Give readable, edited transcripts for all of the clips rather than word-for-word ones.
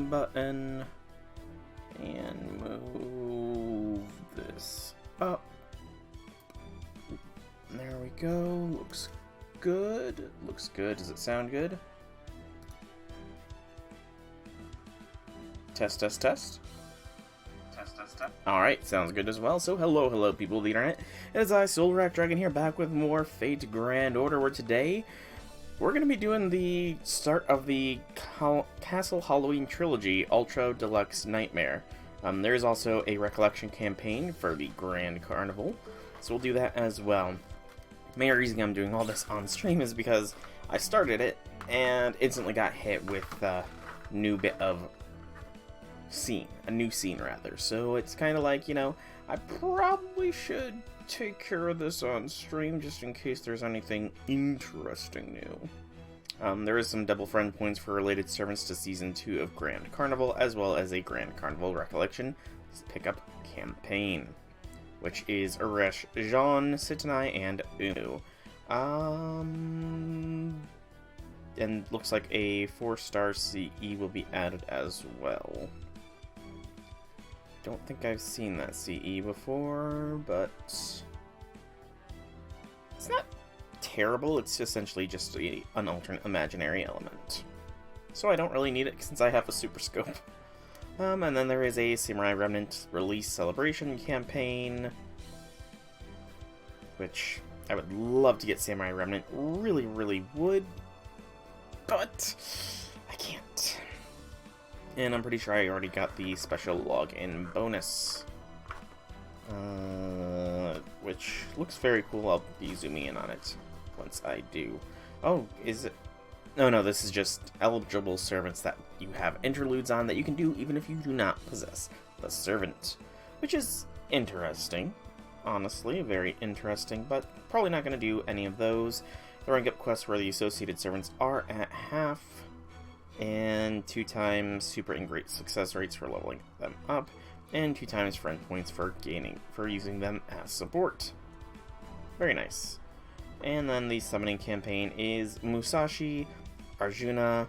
button and move this up. There we go. Looks good. Looks good. Does it sound good? Test, test, test. Test, test, test. Alright, sounds good as well. So hello people of the internet. It is I, Solrak Dragon here, back with more Fate Grand Order, where today we're going to be doing the start of the Castle Halloween Trilogy Ultra Deluxe Nightmare. There is also a recollection campaign for the Grand Carnival, so we'll do that as well. The main reason I'm doing all this on stream is because I started it and instantly got hit with a new bit of a new scene rather. So it's kind of like, you know, I probably should take care of this on stream just in case there's anything interesting new. There is some double friend points for related servants to Season 2 of Grand Carnival, as well as a Grand Carnival Recollection pickup campaign, which is Uresh, Jean, Sitanai, and Unu. And looks like a 4-star CE will be added as well. Don't think I've seen that CE before, but it's not terrible. It's essentially just an alternate imaginary element. So I don't really need it since I have a super scope. And then there is a Samurai Remnant release celebration campaign, which I would love to get Samurai Remnant, really would, but I can't. And I'm pretty sure I already got the special login bonus, which looks very cool. I'll be zooming in on it once I do. Oh, is it? No, this is just eligible servants that you have interludes on that you can do even if you do not possess the servant, which is interesting. Honestly, very interesting, but probably not going to do any of those. The rank up quests where the associated servants are at half, and 2 times super and great success rates for leveling them up, and 2 times friend points for using them as support. Very nice. And then the summoning campaign is Musashi, Arjuna,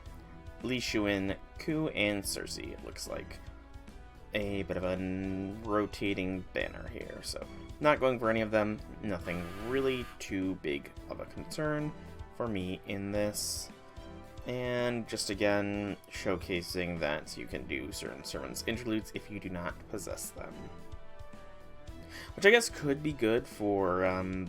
Li Shuin, Ku, and Cersei. It looks like a bit of a rotating banner here, so not going for any of them. Nothing really too big of a concern for me in this. And just again, showcasing that you can do certain servants interludes if you do not possess them. Which I guess could be good for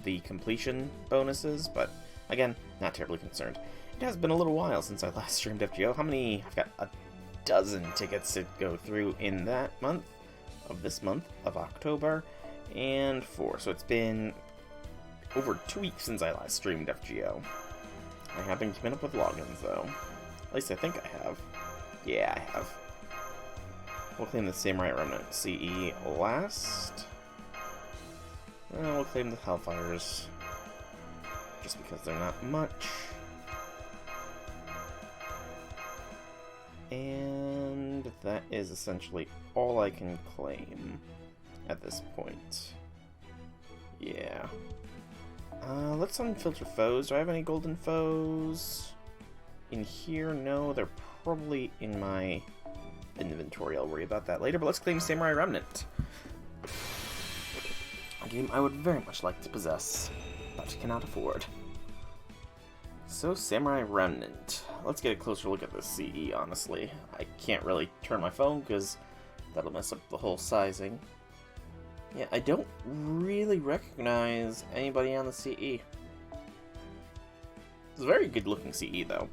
the completion bonuses, but again, not terribly concerned. It has been a little while since I last streamed FGO. I've got a dozen tickets to go through in that month, this month of October, and 4. So it's been over 2 weeks since I last streamed FGO. I have been keeping up with logins, though. At least I think I have. Yeah, I have. We'll claim the Samurai Remnant CE last. And we'll claim the Hellfires, just because they're not much. And that is essentially all I can claim at this point. Yeah. Let's unfilter foes. Do I have any golden foes in here? No, they're probably in my inventory. I'll worry about that later, but let's claim Samurai Remnant. A game I would very much like to possess, but cannot afford. So, Samurai Remnant. Let's get a closer look at the CE, honestly. I can't really turn my phone because that'll mess up the whole sizing. Yeah, I don't really recognize anybody on the CE. It's a very good looking CE, though.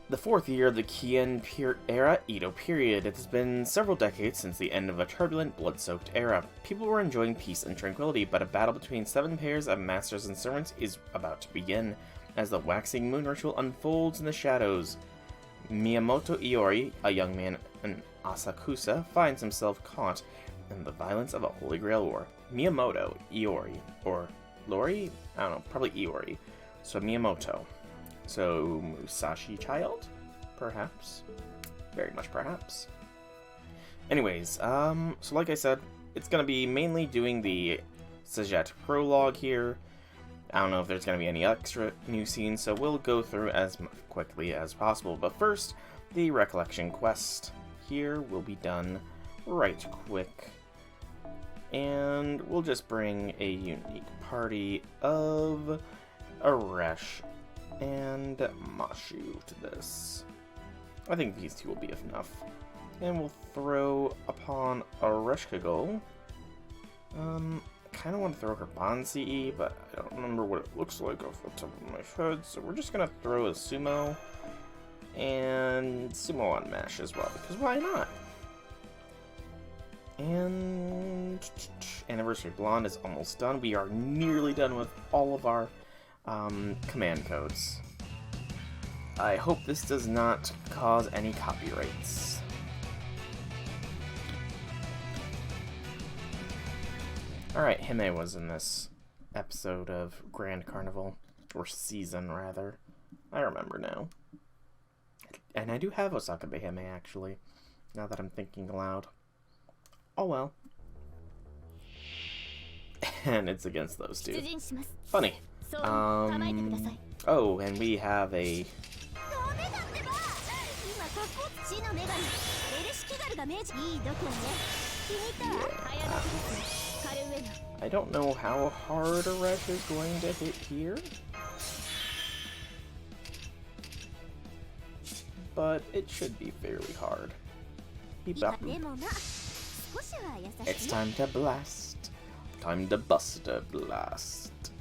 The 4th year of the Qian era, Edo period. It has been several decades since the end of a turbulent, blood-soaked era. People were enjoying peace and tranquility, but a battle between 7 pairs of masters and servants is about to begin. As the waxing moon ritual unfolds in the shadows, Miyamoto Iori, a young man in Asakusa, finds himself caught in the violence of a Holy Grail war. Miyamoto Iori, or Lori? I don't know, probably Iori. So Miyamoto. So Musashi child? Perhaps. Very much perhaps. Anyways, so like I said, it's going to be mainly doing the Sajet prologue here. I don't know if there's going to be any extra new scenes, so we'll go through as quickly as possible. But first, The recollection quest here will be done right quick. And we'll just bring a unique party of Aresh and Mashu to this. I think these two will be enough. And we'll throw upon Areshkagol. I kind of want to throw her Bansi, but I don't remember what it looks like off the top of my head, so we're just going to throw a Sumo and Sumo on Mash as well, because why not? And Anniversary Blonde is almost done. We are nearly done with all of our command codes. I hope this does not cause any copyrights. Alright, Hime was in this episode of Grand Carnival, or season rather. I remember now. And I do have Osaka Hime actually, now that I'm thinking aloud. Oh well. And it's against those two. Funny. Oh, and we have a... Yeah. I don't know how hard Aresh is going to hit here, but it should be fairly hard. Keep up. It's time to blast. Time to bust a blast.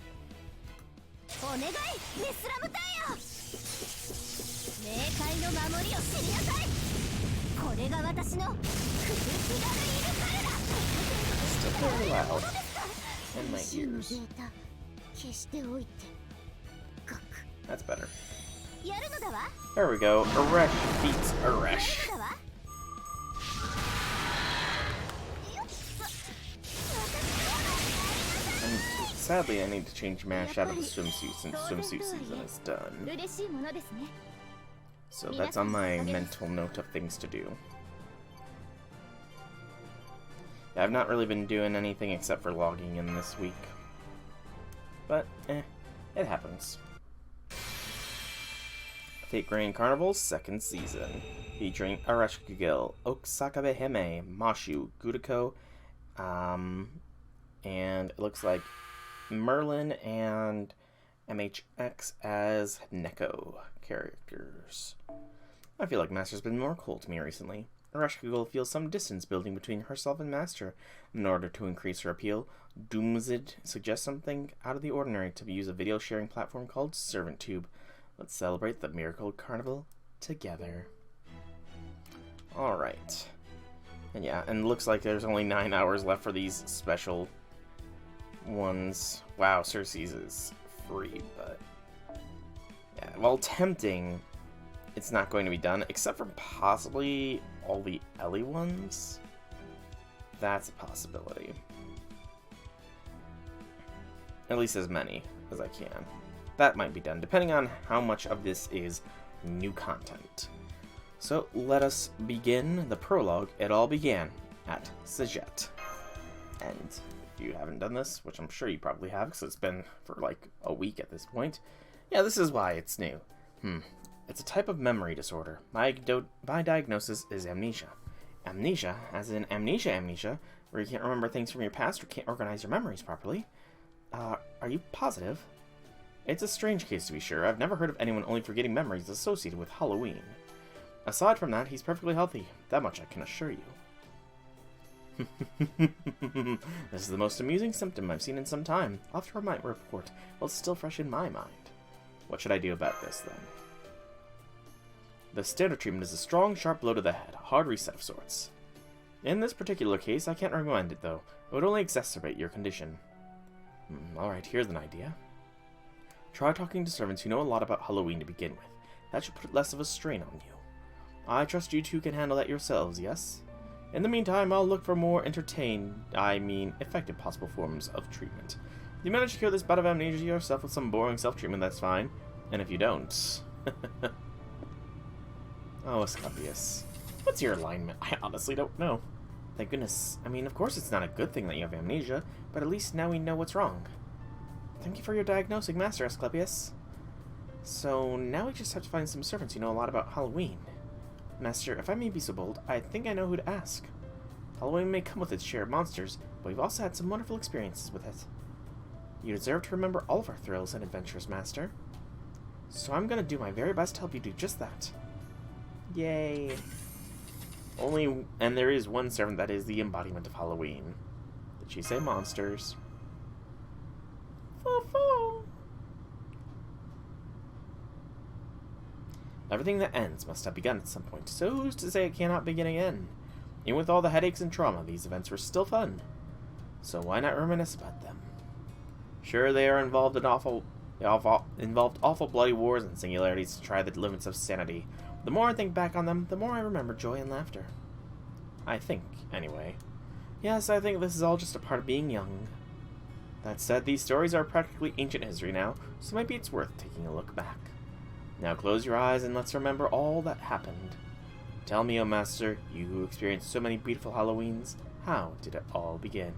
Still very loud in my ears. That's better. There we go. Aresh beats Aresh. And sadly, I need to change Mash out of the swimsuit since swimsuit season is done. So that's on my mental note of things to do. Yeah, I've not really been doing anything except for logging in this week. But, it happens. Fate Grand Carnival, 2nd season. Featuring Areshkagil, Osaka Hime, Mashu, Gudako, and it looks like Merlin and MHX as Neko characters. I feel like Master's been more cool to me recently. Areshkagil feels some distance building between herself and Master. In order to increase her appeal, Doomzid suggests something out of the ordinary to use a video sharing platform called ServantTube. Let's celebrate the Miracle Carnival together. Alright. And yeah, and it looks like there's only 9 hours left for these special ones. Wow, Circe's is free, but... yeah, while tempting, it's not going to be done, except for possibly all the Ellie ones. That's a possibility. At least as many as I can. That might be done, depending on how much of this is new content. So let us begin the prologue. It all began at Sajet. And if you haven't done this, which I'm sure you probably have, because it's been for like a week at this point, yeah, this is why it's new. It's a type of memory disorder. My diagnosis is amnesia. Amnesia, as in amnesia, where you can't remember things from your past or can't organize your memories properly. Are you positive? It's a strange case to be sure. I've never heard of anyone only forgetting memories associated with Halloween. Aside from that, he's perfectly healthy. That much I can assure you. This is the most amusing symptom I've seen in some time. I'll have to write my report while it's still fresh in my mind. What should I do about this, then? The standard treatment is a strong, sharp blow to the head, a hard reset of sorts. In this particular case, I can't recommend it, though. It would only exacerbate your condition. Alright, here's an idea. Try talking to servants who know a lot about Halloween to begin with. That should put less of a strain on you. I trust you two can handle that yourselves, yes? In the meantime, I'll look for more effective possible forms of treatment. If you manage to cure this bout of amnesia yourself with some boring self-treatment, that's fine. And if you don't... Oh, Asclepius. What's your alignment? I honestly don't know. Thank goodness. I mean, of course it's not a good thing that you have amnesia, but at least now we know what's wrong. Thank you for your diagnosing, Master Asclepius. So, now we just have to find some servants who know a lot about Halloween. Master, if I may be so bold, I think I know who to ask. Halloween may come with its share of monsters, but we've also had some wonderful experiences with it. You deserve to remember all of our thrills and adventures, Master. So I'm gonna do my very best to help you do just that. Yay! And there is one servant that is the embodiment of Halloween. Did she say monsters? Foo-foo! Everything that ends must have begun at some point, so who's to say it cannot begin again? Even with all the headaches and trauma, these events were still fun. So why not reminisce about them? Sure, they are involved in awful bloody wars and singularities to try the limits of sanity. The more I think back on them, the more I remember joy and laughter. I think, anyway. Yes, I think this is all just a part of being young. That said, these stories are practically ancient history now, so maybe it's worth taking a look back. Now close your eyes and let's remember all that happened. Tell me, O Master, you who experienced so many beautiful Halloweens, how did it all begin?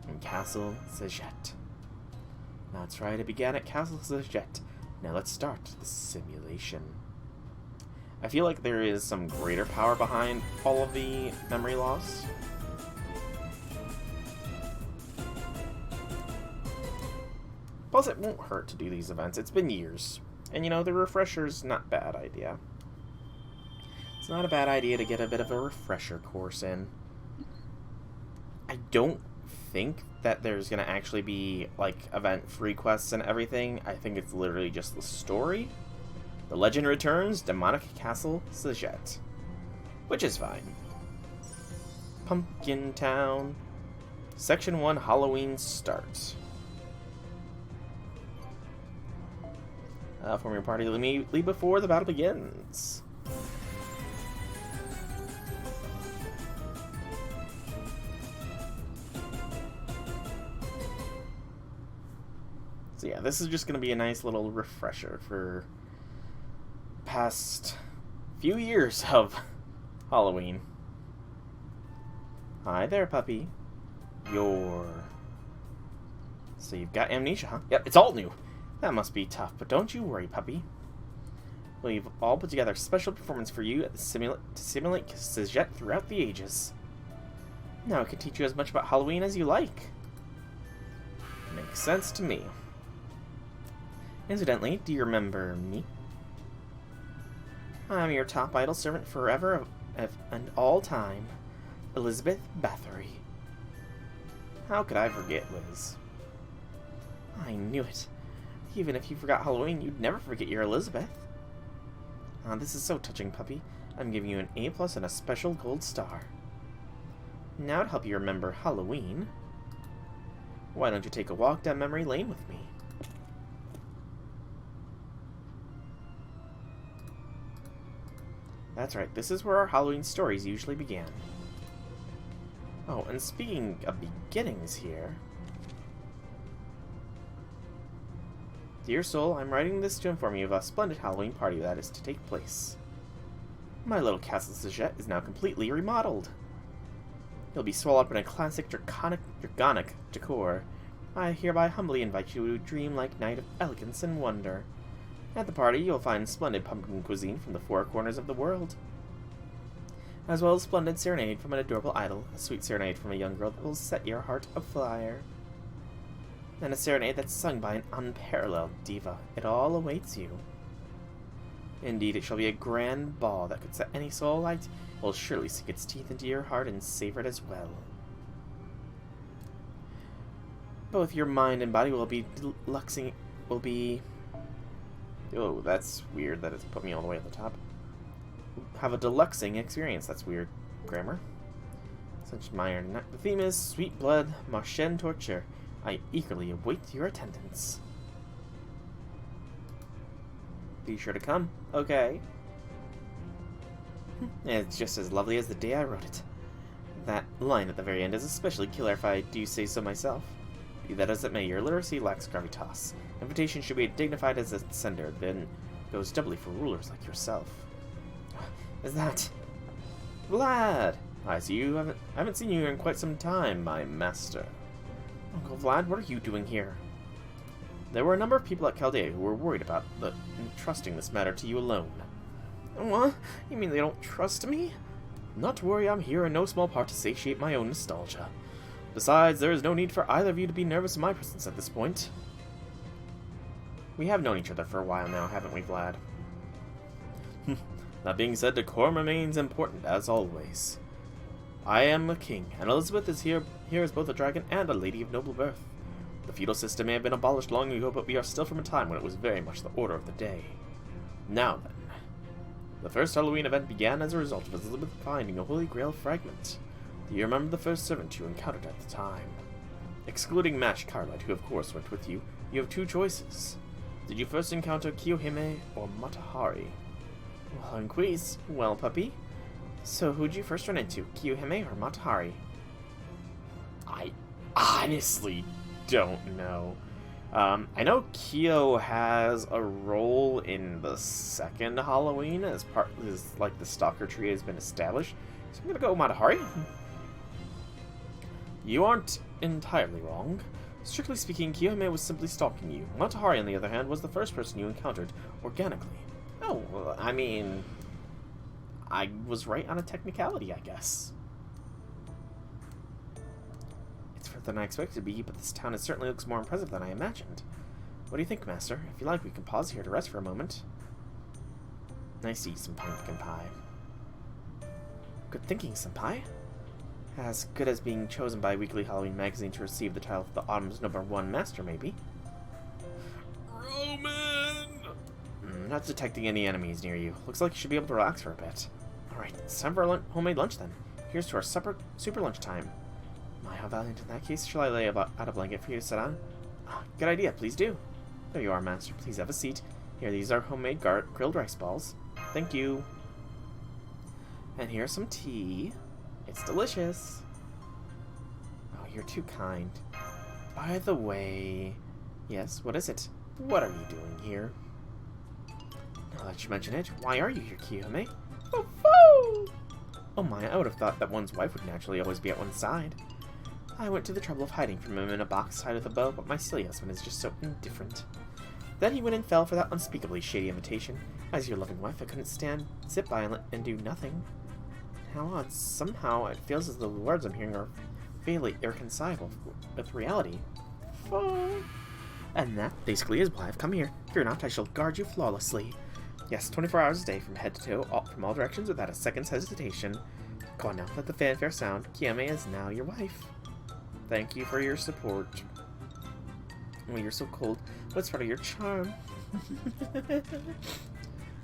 In Castle Sajet. That's right, it began at Castle Sajet. Now let's start the simulation. I feel like there is some greater power behind all of the memory loss. Plus, it won't hurt to do these events. It's been years. And you know, the refresher's not a bad idea. It's not a bad idea to get a bit of a refresher course in. I don't think that there's going to actually be, like, event-free quests and everything. I think it's literally just the story. The legend returns, Demonic Castle Sajet. Which is fine. Pumpkin Town. Section 1, Halloween start. Form your party immediately before the battle begins. So yeah, this is just going to be a nice little refresher for past few years of Halloween. Hi there, puppy. So you've got amnesia, huh? Yep, it's all new. That must be tough, but don't you worry, puppy. We've all put together a special performance for you to simulate Sajet throughout the ages. Now I can teach you as much about Halloween as you like. Makes sense to me. Incidentally, do you remember me? I'm your top idol servant forever and all time, Elizabeth Bathory. How could I forget, Liz? I knew it. Even if you forgot Halloween, you'd never forget your Elizabeth. This is so touching, puppy. I'm giving you an A+ and a special gold star. Now to help you remember Halloween, why don't you take a walk down memory lane with me? That's right, this is where our Halloween stories usually began. Oh, and speaking of beginnings here... Dear soul, I'm writing this to inform you of a splendid Halloween party that is to take place. My little Castle Sajet is now completely remodeled. You'll be swallowed up in a classic draconic decor. I hereby humbly invite you to a dream-like night of elegance and wonder. At the party, you'll find splendid pumpkin cuisine from the four corners of the world, as well as splendid serenade from an adorable idol, a sweet serenade from a young girl that will set your heart afire, and a serenade that's sung by an unparalleled diva. It all awaits you. Indeed, it shall be a grand ball that could set any soul alight. It will surely sink its teeth into your heart and savor it as well. Both your mind and body will be Oh, that's weird that it's put me all the way at the top. Have a deluxing experience. That's weird grammar. Such minor. The theme is Sweet Blood, Marchen Torture. I eagerly await your attendance. Be sure to come. Okay. It's just as lovely as the day I wrote it. That line at the very end is especially killer if I do say so myself. Be that as it may, your literacy lacks gravitas. Invitation should be dignified as a sender, then goes doubly for rulers like yourself. Is that... Vlad! I see you I haven't seen you in quite some time, my master. Uncle Vlad, what are you doing here? There were a number of people at Chaldea who were worried about entrusting this matter to you alone. What? You mean they don't trust me? Not to worry, I'm here in no small part to satiate my own nostalgia. Besides, there is no need for either of you to be nervous in my presence at this point. We have known each other for a while now, haven't we, Vlad? That being said, decorum remains important, as always. I am a king, and Elizabeth is here as both a dragon and a lady of noble birth. The feudal system may have been abolished long ago, but we are still from a time when it was very much the order of the day. Now then. The first Halloween event began as a result of Elizabeth finding a Holy Grail fragment. Do you remember the first servant you encountered at the time? Excluding Mash Carlite, who of course went with you, you have two choices. Did you first encounter Kiyohime or Matahari? Well, quiz. Well, puppy. So who'd you first run into, Kiyohime or Matahari? I honestly don't know. I know Kyo has a role in the second Halloween as like the stalker tree has been established. So I'm gonna go Matahari. You aren't entirely wrong. Strictly speaking, Kiyohime was simply stalking you. Matahari, on the other hand, was the first person you encountered organically. Oh, well, I mean, I was right on a technicality, I guess. It's further than I expected to be, but this town certainly looks more impressive than I imagined. What do you think, Master? If you like, we can pause here to rest for a moment. Nice to eat some pumpkin pie. Good thinking, Senpai. As good as being chosen by a weekly Halloween magazine to receive the title of the autumn's #1 master, maybe. Roman! Not detecting any enemies near you. Looks like you should be able to relax for a bit. Alright, it's time for our homemade lunch then. Here's to our super lunch time. My, how valiant in that case. Shall I lay out a blanket for you to sit on? Good idea, please do. There you are, Master. Please have a seat. Here, these are homemade grilled rice balls. Thank you. And here's some tea. It's delicious. Oh, you're too kind. By the way... Yes, what is it? What are you doing here? Now that you mention it, why are you here, Kiyohime? Oh my, I would have thought that one's wife would naturally always be at one's side. I went to the trouble of hiding from him in a box tied with a bow, but my silly husband is just so indifferent. Then he went and fell for that unspeakably shady invitation. As your loving wife, I couldn't sit by and do nothing. How odd. Somehow it feels as though the words I'm hearing are fairly irreconcilable with reality. Oh. And that basically is why I've come here. Fear not, I shall guard you flawlessly. Yes, 24 hours a day, from head to toe, from all directions, without a second's hesitation. Go on now, let the fanfare sound. Kiyohime is now your wife. Thank you for your support. Oh, you're so cold. What's part of your charm?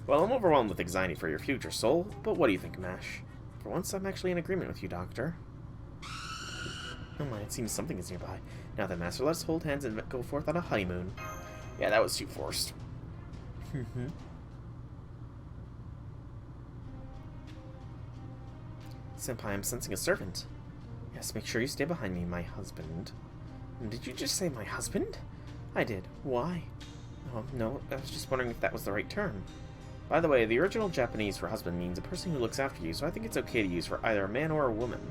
Well, I'm overwhelmed with anxiety for your future, soul. But what do you think, Mash? For once, I'm actually in agreement with you, Doctor. Oh my, it seems something is nearby. Now then, Master, let's hold hands and go forth on a honeymoon. Yeah, that was too forced. Senpai, I'm sensing a servant. Yes, make sure you stay behind me, my husband. Did you just say my husband? I did. Why? Oh, no, I was just wondering if that was the right term. By the way, the original Japanese for husband means a person who looks after you, so I think it's okay to use for either a man or a woman.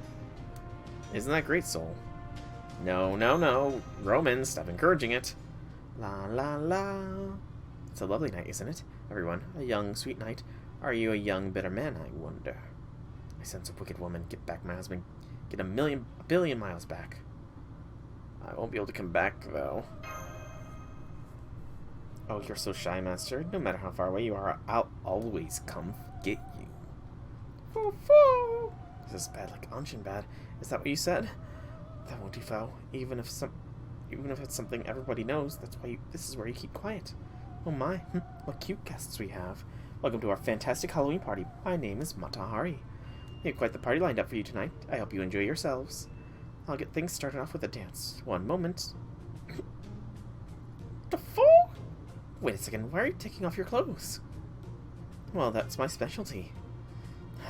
Isn't that great, Soul? No, no, no. Roman, stop encouraging it. La la la. It's a lovely night, isn't it? Everyone, a young, sweet night. Are you a young, bitter man, I wonder? I sense a wicked woman. Get back, my husband. Get a billion miles back. I won't be able to come back, though. Oh, you're so shy, Master. No matter how far away you are, I'll always come get you. Foo-foo! Is this bad like Anshin bad? Is that what you said? That won't do, foul. Even if it's something everybody knows, that's why this is where you keep quiet. Oh my, what cute guests we have. Welcome to our fantastic Halloween party. My name is Matahari. We have quite the party lined up for you tonight. I hope you enjoy yourselves. I'll get things started off with a dance. One moment. The fool? Wait a second, why are you taking off your clothes? Well, that's my specialty.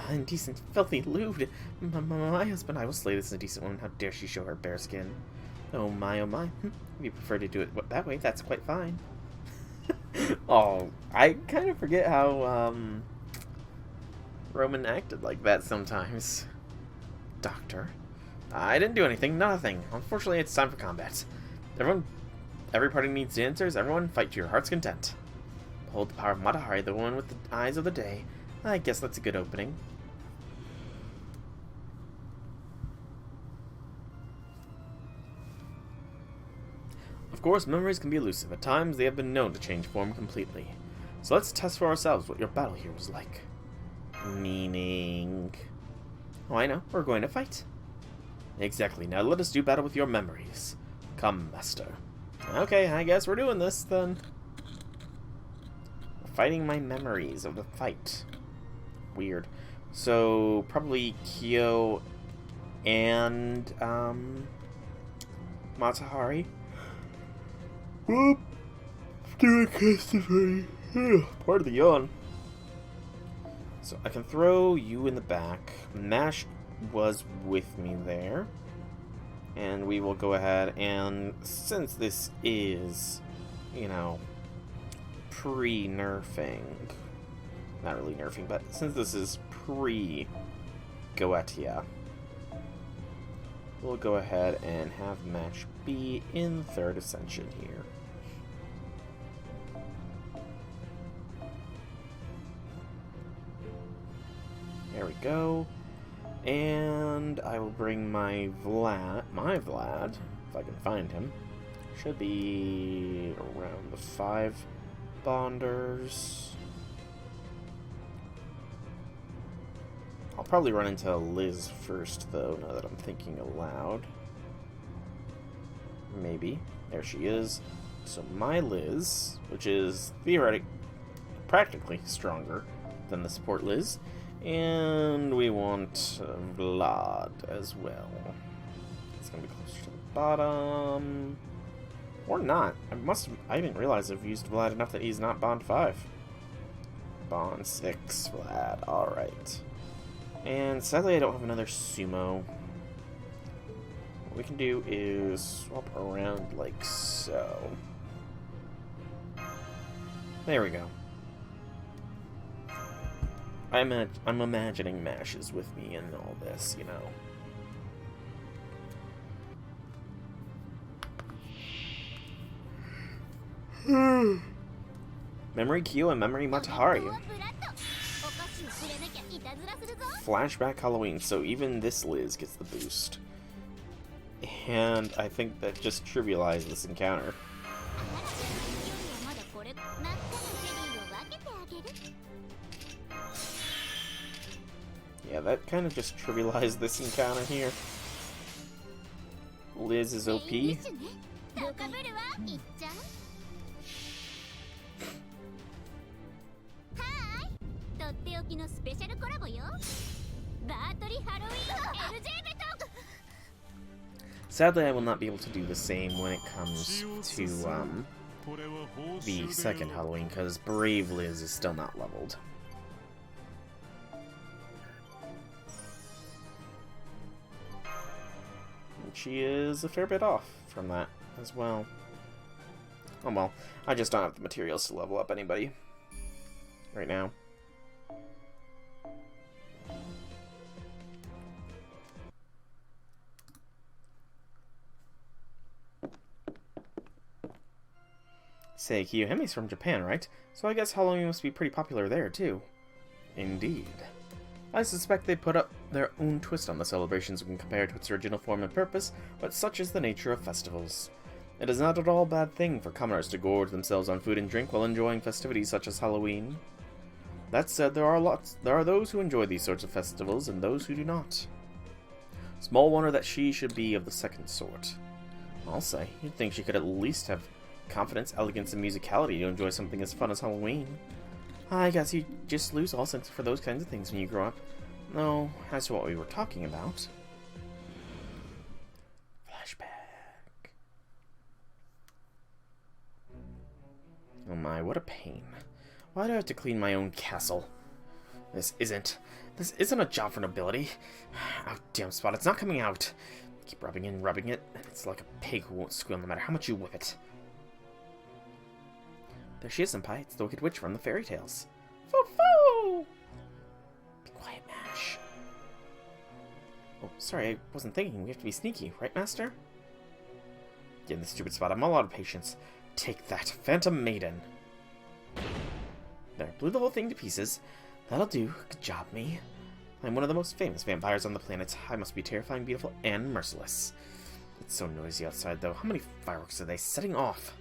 Indecent, filthy, lewd. My husband, I will slay this indecent woman. How dare she show her bare skin? Oh my, oh my. If you prefer to do it that way, that's quite fine. Oh, I kind of forget how, Roman acted like that sometimes. Doctor. I didn't do anything, nothing. Unfortunately, it's time for combat. Every party needs dancers. Everyone, fight to your heart's content. Behold the power of Matahari, the one with the eyes of the day. I guess that's a good opening. Of course, memories can be elusive. At times, they have been known to change form completely. So let's test for ourselves what your battle here was like. Meaning... Oh, I know. We're going to fight. Exactly. Now let us do battle with your memories. Come, Master. Okay, I guess we're doing this, then. Fighting my memories of the fight. Weird. So, probably Kyo and, Matahari. Whoop! Doing customary. Part of the yawn. So I can throw you in the back. Nash was with me there. And we will go ahead and, since this is, you know, pre-nerfing, not really nerfing, but since this is pre-Goetia, we'll go ahead and have match be in 3rd Ascension here. There we go. And I will bring my Vlad, if I can find him. Should be around the 5 bonders. I'll probably run into Liz first, though, now that I'm thinking aloud. Maybe. There she is. So my Liz, which is practically stronger than the support Liz, and we want Vlad as well. It's gonna be closer to the bottom, or not. I didn't realize I've used Vlad enough that he's not Bond 5. Bond 6, Vlad. All right. And sadly, I don't have another sumo. What we can do is swap around like so. There we go. I'm imagining Mash is with me in all this, you know. Memory Kyo and Memory Matahari. Flashback Halloween, so even this Liz gets the boost. And I think that just trivialized this encounter. Yeah, that kind of just trivialized this encounter here. Liz is OP. Sadly, I will not be able to do the same when it comes to the second Halloween, because Brave Liz is still not leveled. She is a fair bit off from that as well. Oh well, I just don't have the materials to level up anybody right now. Say, Kiyohimi's from Japan, right? So I guess Halloween must be pretty popular there, too. Indeed. I suspect they put up their own twist on the celebrations when compared to its original form and purpose, but such is the nature of festivals. It is not at all a bad thing for commoners to gorge themselves on food and drink while enjoying festivities such as Halloween. That said, there are those who enjoy these sorts of festivals and those who do not. Small wonder that she should be of the second sort. I'll say, you'd think she could at least have confidence, elegance, and musicality to enjoy something as fun as Halloween. I guess you just lose all sense for those kinds of things when you grow up. No, as to what we were talking about. Flashback. Oh my, what a pain. Why do I have to clean my own castle? This isn't a job for nobility. Oh, damn Spot, it's not coming out. Keep rubbing it and rubbing it, and it's like a pig who won't squeal no matter how much you whip it. There she is, Senpai. It's the Wicked Witch from the fairy tales. Foo-foo! Be quiet, Mash. Oh, sorry, I wasn't thinking. We have to be sneaky, right, Master? Get in this stupid spot. I'm all out of patience. Take that, Phantom Maiden. There, blew the whole thing to pieces. That'll do. Good job, me. I'm one of the most famous vampires on the planet. I must be terrifying, beautiful, and merciless. It's so noisy outside, though. How many fireworks are they setting off?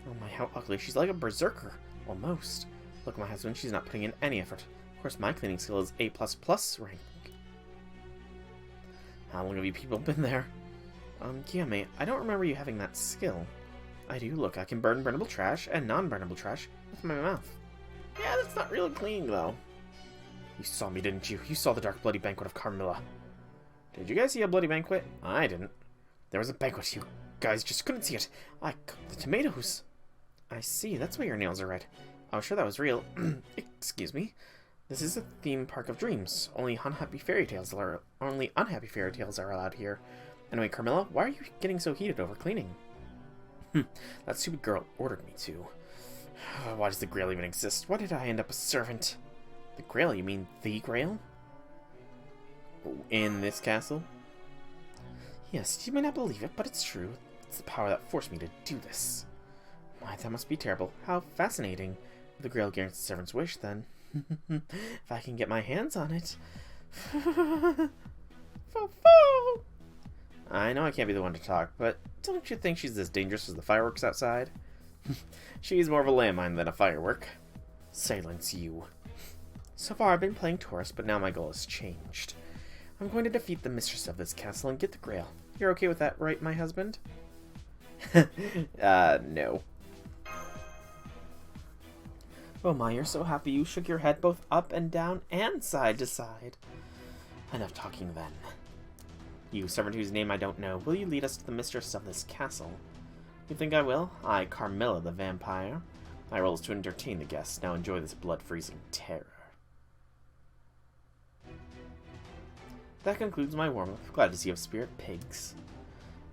Oh my, how ugly. She's like a berserker. Almost. Look at my husband. She's not putting in any effort. Of course, my cleaning skill is A++ rank. How long have you people been there? Yeah, mate. I don't remember you having that skill. I do. Look, I can burn burnable trash and non-burnable trash with my mouth. Yeah, that's not really cleaning, though. You saw me, didn't you? You saw the dark bloody banquet of Carmilla. Did you guys see a bloody banquet? I didn't. There was a banquet. You guys just couldn't see it. I cooked the tomatoes. I see. That's why your nails are red. I was sure that was real. Excuse me. This is a theme park of dreams. Only unhappy fairy tales are allowed here. Anyway, Carmilla, why are you getting so heated over cleaning? That stupid girl ordered me to. Why does the Grail even exist? Why did I end up a servant? The Grail? You mean the Grail? In this castle? Yes, you may not believe it, but it's true. It's the power that forced me to do this. Why, that must be terrible. How fascinating. The Grail grants the servant's wish, then. If I can get my hands on it. I know I can't be the one to talk, but don't you think she's as dangerous as the fireworks outside? She's more of a landmine than a firework. Silence you. So far I've been playing tourist, but now my goal has changed. I'm going to defeat the mistress of this castle and get the Grail. You're okay with that, right, my husband? No. Oh my, you're so happy you shook your head both up and down and side to side. Enough talking then. You, servant whose name I don't know, will you lead us to the mistress of this castle? You think I will? I, Carmilla the vampire. My role is to entertain the guests. Now enjoy this blood-freezing terror. That concludes my warm-up. Glad to see you have spirit pigs.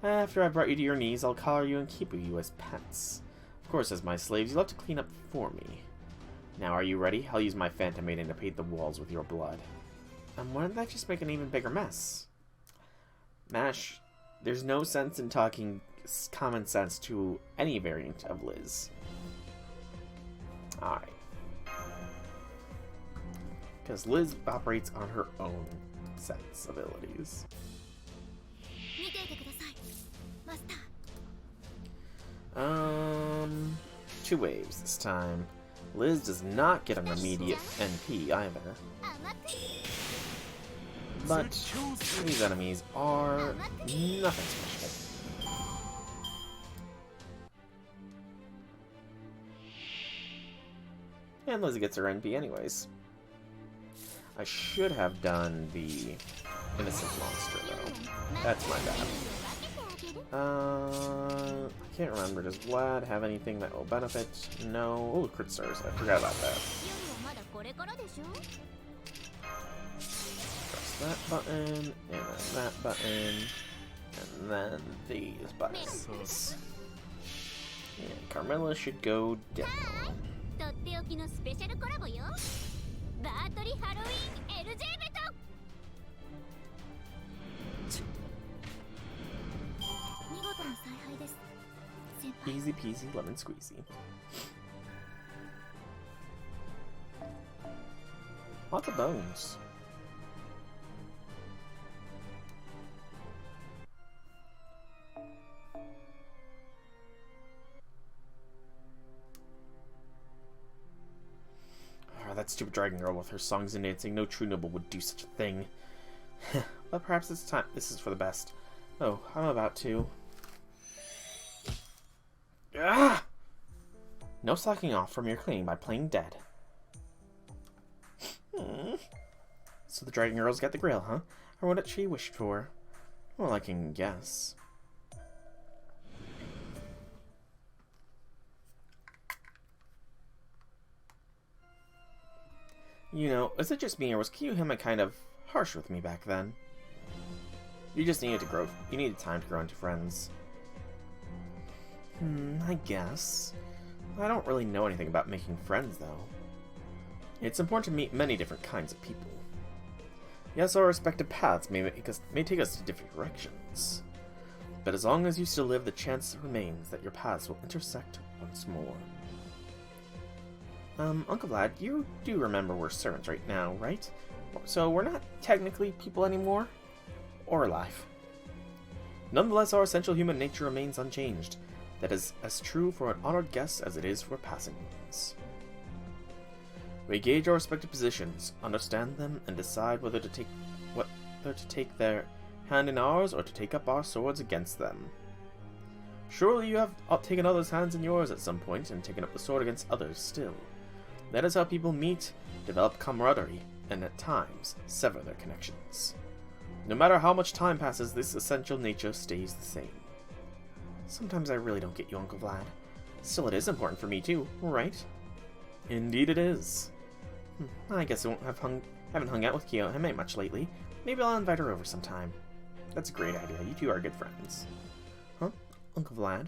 After I've brought you to your knees, I'll collar you and keep you as pets. Of course, as my slaves, you'll have to clean up for me. Now, are you ready? I'll use my phantom maiden to paint the walls with your blood. Wouldn't that just make an even bigger mess? Mash, there's no sense in talking common sense to any variant of Liz. Alright. Because Liz operates on her own sensibilities. Two waves this time. Liz does not get an immediate NP either. But these enemies are nothing special. And Liz gets her NP anyways. I should have done the innocent monster though. That's my bad. I can't remember. Does Vlad have anything that will benefit? No. Oh, crit stars. I forgot about that. Press that button, and then that button, and then these buttons. And Carmilla should go down. Easy peasy lemon squeezy. Lots of bones. Oh, that stupid dragon girl with her songs and dancing. No true noble would do such a thing. But perhaps this time this is for the best. Oh, I'm about to. Ah! No slacking off from your cleaning by playing dead. So the dragon girl's got the Grail, huh? Or what did she wish for? Well, I can guess. You know, is it just me, or was Kiyohime kind of harsh with me back then? You just needed to grow. You needed time to grow into friends. I guess. I don't really know anything about making friends, though. It's important to meet many different kinds of people. Yes, our respective paths may take us to different directions. But as long as you still live, the chance remains that your paths will intersect once more. Uncle Vlad, you do remember we're servants right now, right? So we're not technically people anymore? Or alive. Nonetheless, our essential human nature remains unchanged. That is as true for an honored guest as it is for passing ones. We gauge our respective positions, understand them, and decide whether to take their hand in ours or to take up our swords against them. Surely you have taken others' hands in yours at some point and taken up the sword against others still. That is how people meet, develop camaraderie, and at times sever their connections. No matter how much time passes, this essential nature stays the same. Sometimes I really don't get you, Uncle Vlad. Still, it is important for me too, right? Indeed it is. I guess I haven't hung out with Kiyohime much lately. Maybe I'll invite her over sometime. That's a great idea. You two are good friends. Huh? Uncle Vlad?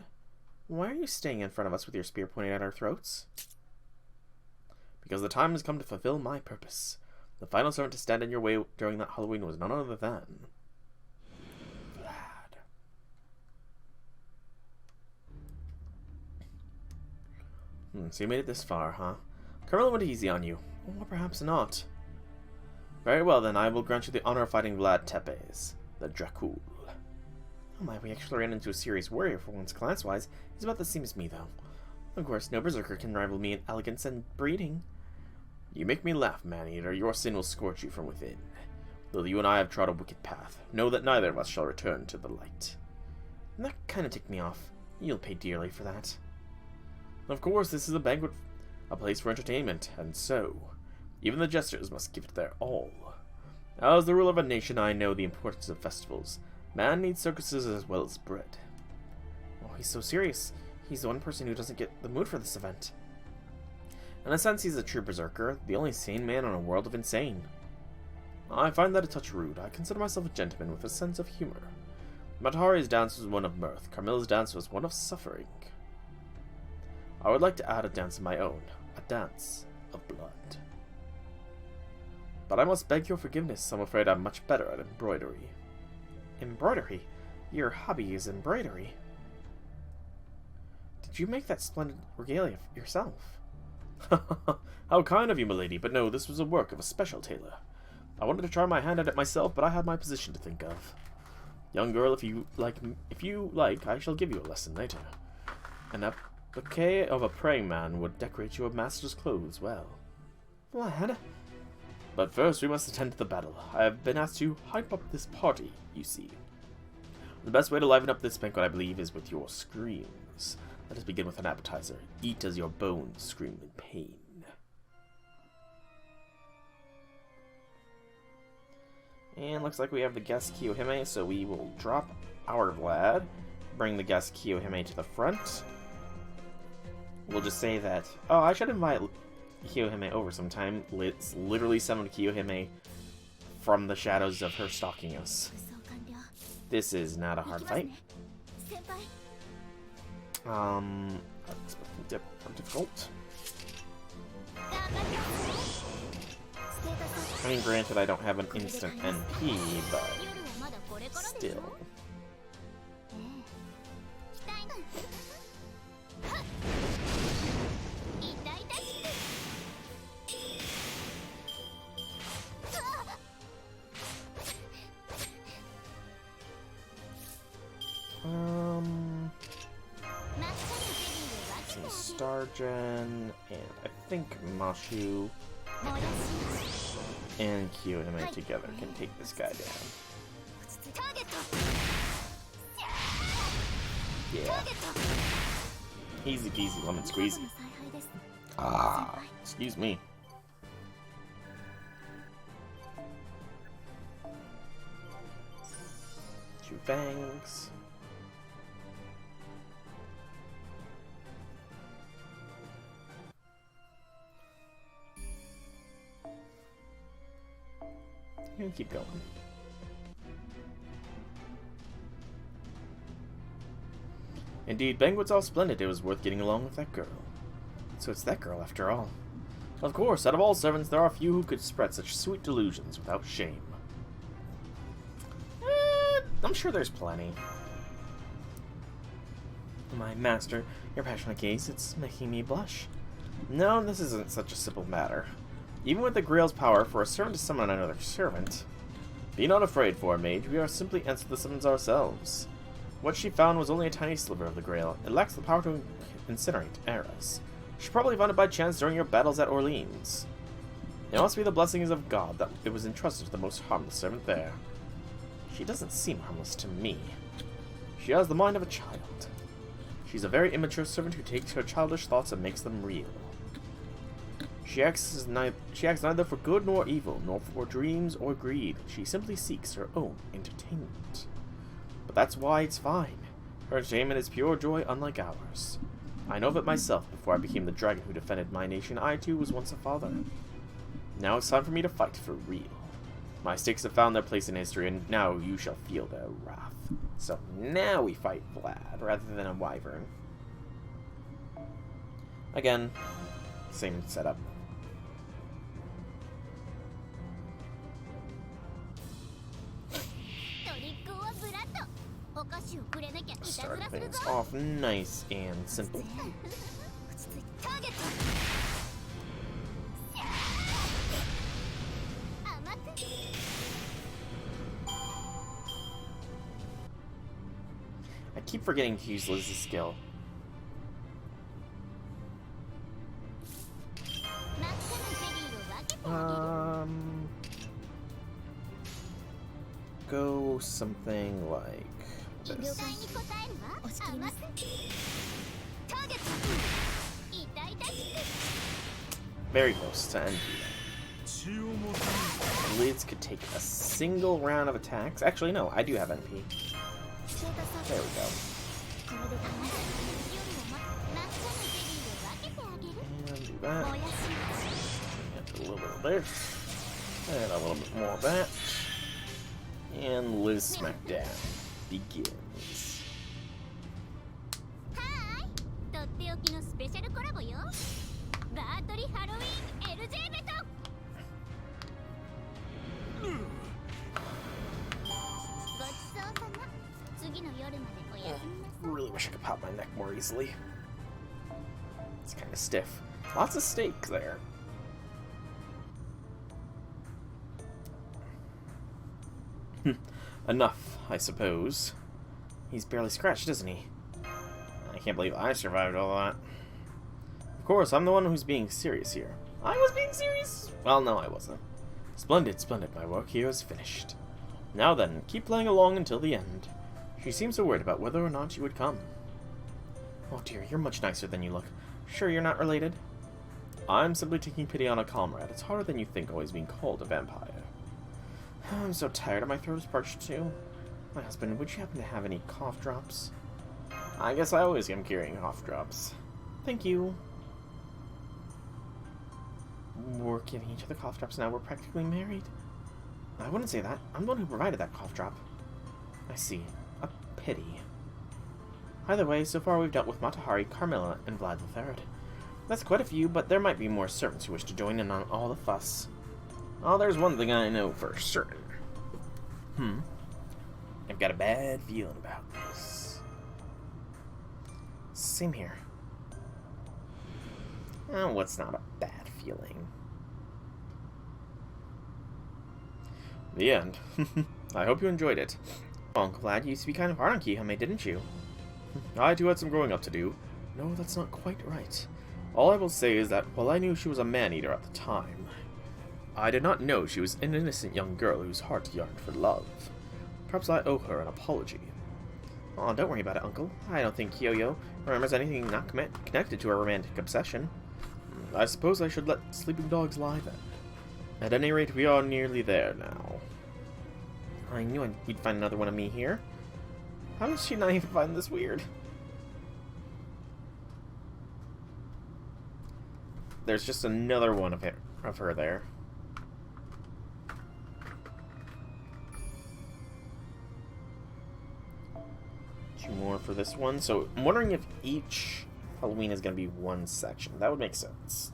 Why are you staying in front of us with your spear pointed at our throats? Because the time has come to fulfill my purpose. The final servant to stand in your way during that Halloween was none other than... Vlad. So you made it this far, huh? Carmilla went easy on you. Or perhaps not. Very well then, I will grant you the honor of fighting Vlad Tepes, the Dracul. Oh my, we actually ran into a serious warrior for once class-wise. He's about the same as me, though. Of course, no berserker can rival me in elegance and breeding. You make me laugh, man-eater. Your sin will scorch you from within. Though you and I have trod a wicked path, know that neither of us shall return to the light. And that kind of ticked me off. You'll pay dearly for that. Of course, this is a banquet, a place for entertainment, and so, even the jesters must give it their all. As the ruler of a nation, I know the importance of festivals. Man needs circuses as well as bread. Oh, he's so serious. He's the one person who doesn't get the mood for this event. In a sense, he's a true berserker, the only sane man in a world of insane. I find that a touch rude. I consider myself a gentleman with a sense of humor. Matahari's dance was one of mirth. Carmilla's dance was one of suffering. I would like to add a dance of my own, a dance of blood. But I must beg your forgiveness. I'm afraid I'm much better at embroidery. Embroidery? Your hobby is embroidery. Did you make that splendid regalia yourself? How kind of you, milady, but no, this was a work of a special tailor. I wanted to try my hand at it myself, but I had my position to think of. Young girl, if you like, I shall give you a lesson later. An applique of a praying man would decorate your master's clothes well. Vlad? But first, we must attend to the battle. I have been asked to hype up this party, you see. The best way to liven up this banquet, I believe, is with your screams. Let us begin with an appetizer. Eat as your bones scream in pain. And looks like we have the guest Kiyohime, so we will drop our Vlad, bring the guest Kiyohime to the front. We'll just say that, oh, I should invite Kiyohime over sometime. Let's literally summon Kiyohime from the shadows of her stalking us. This is not a hard fight. Difficult. I mean, granted, I don't have an instant NP, but still. Stargen, and I think Mashu and Kiyohime together can take this guy down. Yeah. Easy peasy, lemon squeezy. Ah, excuse me. Two fangs. And keep going. Indeed, banquet's all splendid. It was worth getting along with that girl. So it's that girl after all. Of course, out of all servants, there are few who could spread such sweet delusions without shame. I'm sure there's plenty. My master, your passionate gaze, it's making me blush. No, this isn't such a simple matter. Even with the Grail's power for a servant to summon another servant... Be not afraid, for mage, we are simply answer the summons ourselves. What she found was only a tiny sliver of the Grail. It lacks the power to incinerate eras. She probably found it by chance during your battles at Orleans. It must be the blessings of God that it was entrusted to the most harmless servant there. She doesn't seem harmless to me. She has the mind of a child. She's a very immature servant who takes her childish thoughts and makes them real. She acts neither for good nor evil, nor for dreams or greed. She simply seeks her own entertainment. But that's why it's fine. Her entertainment is pure joy, unlike ours. I know of it myself. Before I became the dragon who defended my nation, I too was once a father. Now it's time for me to fight for real. My stakes have found their place in history, and now you shall feel their wrath. So now we fight Vlad, rather than a wyvern. Again, same setup. Start things off nice and simple. I keep forgetting to use Liz's skill. Go something like this. Very close to NP. Liz could take a single round of attacks. Actually, no, I do have NP. There we go. And do that. And a little bit of this. And a little bit more of that. And Liz Smackdown begins. Really wish I could pop my neck more easily. It's kind of stiff. Lots of steak there. Enough, I suppose. He's barely scratched, isn't he? I can't believe I survived all that. Of course, I'm the one who's being serious here. I was being serious? Well, no, I wasn't. Splendid, splendid. My work here is finished. Now then, keep playing along until the end. She seems so worried about whether or not you would come. Oh dear, you're much nicer than you look. Sure you're not related? I'm simply taking pity on a comrade. It's harder than you think always being called a vampire. I'm so tired. My throat is parched too. My husband, would you happen to have any cough drops? I guess I always am carrying cough drops. Thank you. We're giving each other cough drops now. We're practically married. I wouldn't say that. I'm the one who provided that cough drop. I see. A pity. Either way, so far we've dealt with Matahari, Carmilla, and Vlad III. That's quite a few, but there might be more servants who wish to join in on all the fuss. Oh, there's one thing I know for certain. I've got a bad feeling about this. Same here. Oh, what's not a bad feeling? The end. I hope you enjoyed it. Oh, Uncle Vlad, you used to be kind of hard on Kihame, didn't you? I too had some growing up to do. No, that's not quite right. All I will say is that while I knew she was a man-eater at the time, I did not know she was an innocent young girl whose heart yearned for love. Perhaps I owe her an apology. Oh, don't worry about it, Uncle. I don't think Kyoyo remembers anything not connected to her romantic obsession. I suppose I should let sleeping dogs lie then. At any rate, we are nearly there now. I knew we'd find another one of me here. How does she not even find this weird? There's just another one of her there. Two more for this one. So I'm wondering if each Halloween is going to be one section. That would make sense.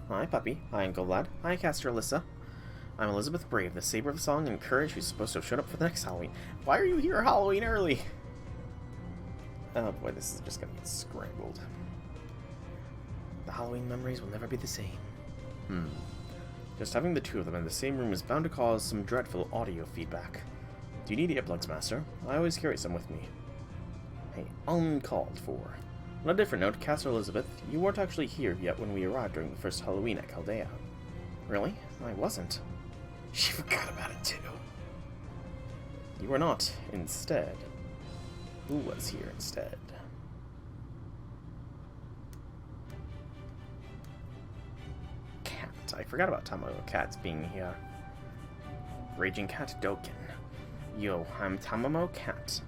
Hi, Puppy. Hi, Uncle Vlad. Hi, Caster Alyssa. I'm Elizabeth Brave, the Saber of Song and Courage who's supposed to have showed up for the next Halloween. Why are you here Halloween early? Oh boy, this is just gonna get scrambled. The Halloween memories will never be the same. Just having the two of them in the same room is bound to cause some dreadful audio feedback. Do you need earplugs, Master? I always carry some with me. Hey, uncalled for. On a different note, Caster Elizabeth, you weren't actually here yet when we arrived during the first Halloween at Chaldea. Really? I wasn't. She forgot about it too. You were not. Instead. Who was here instead? Cat. I forgot about Tamamo Cat's being here. Raging Cat Doken. Yo, I'm Tamamo Cat.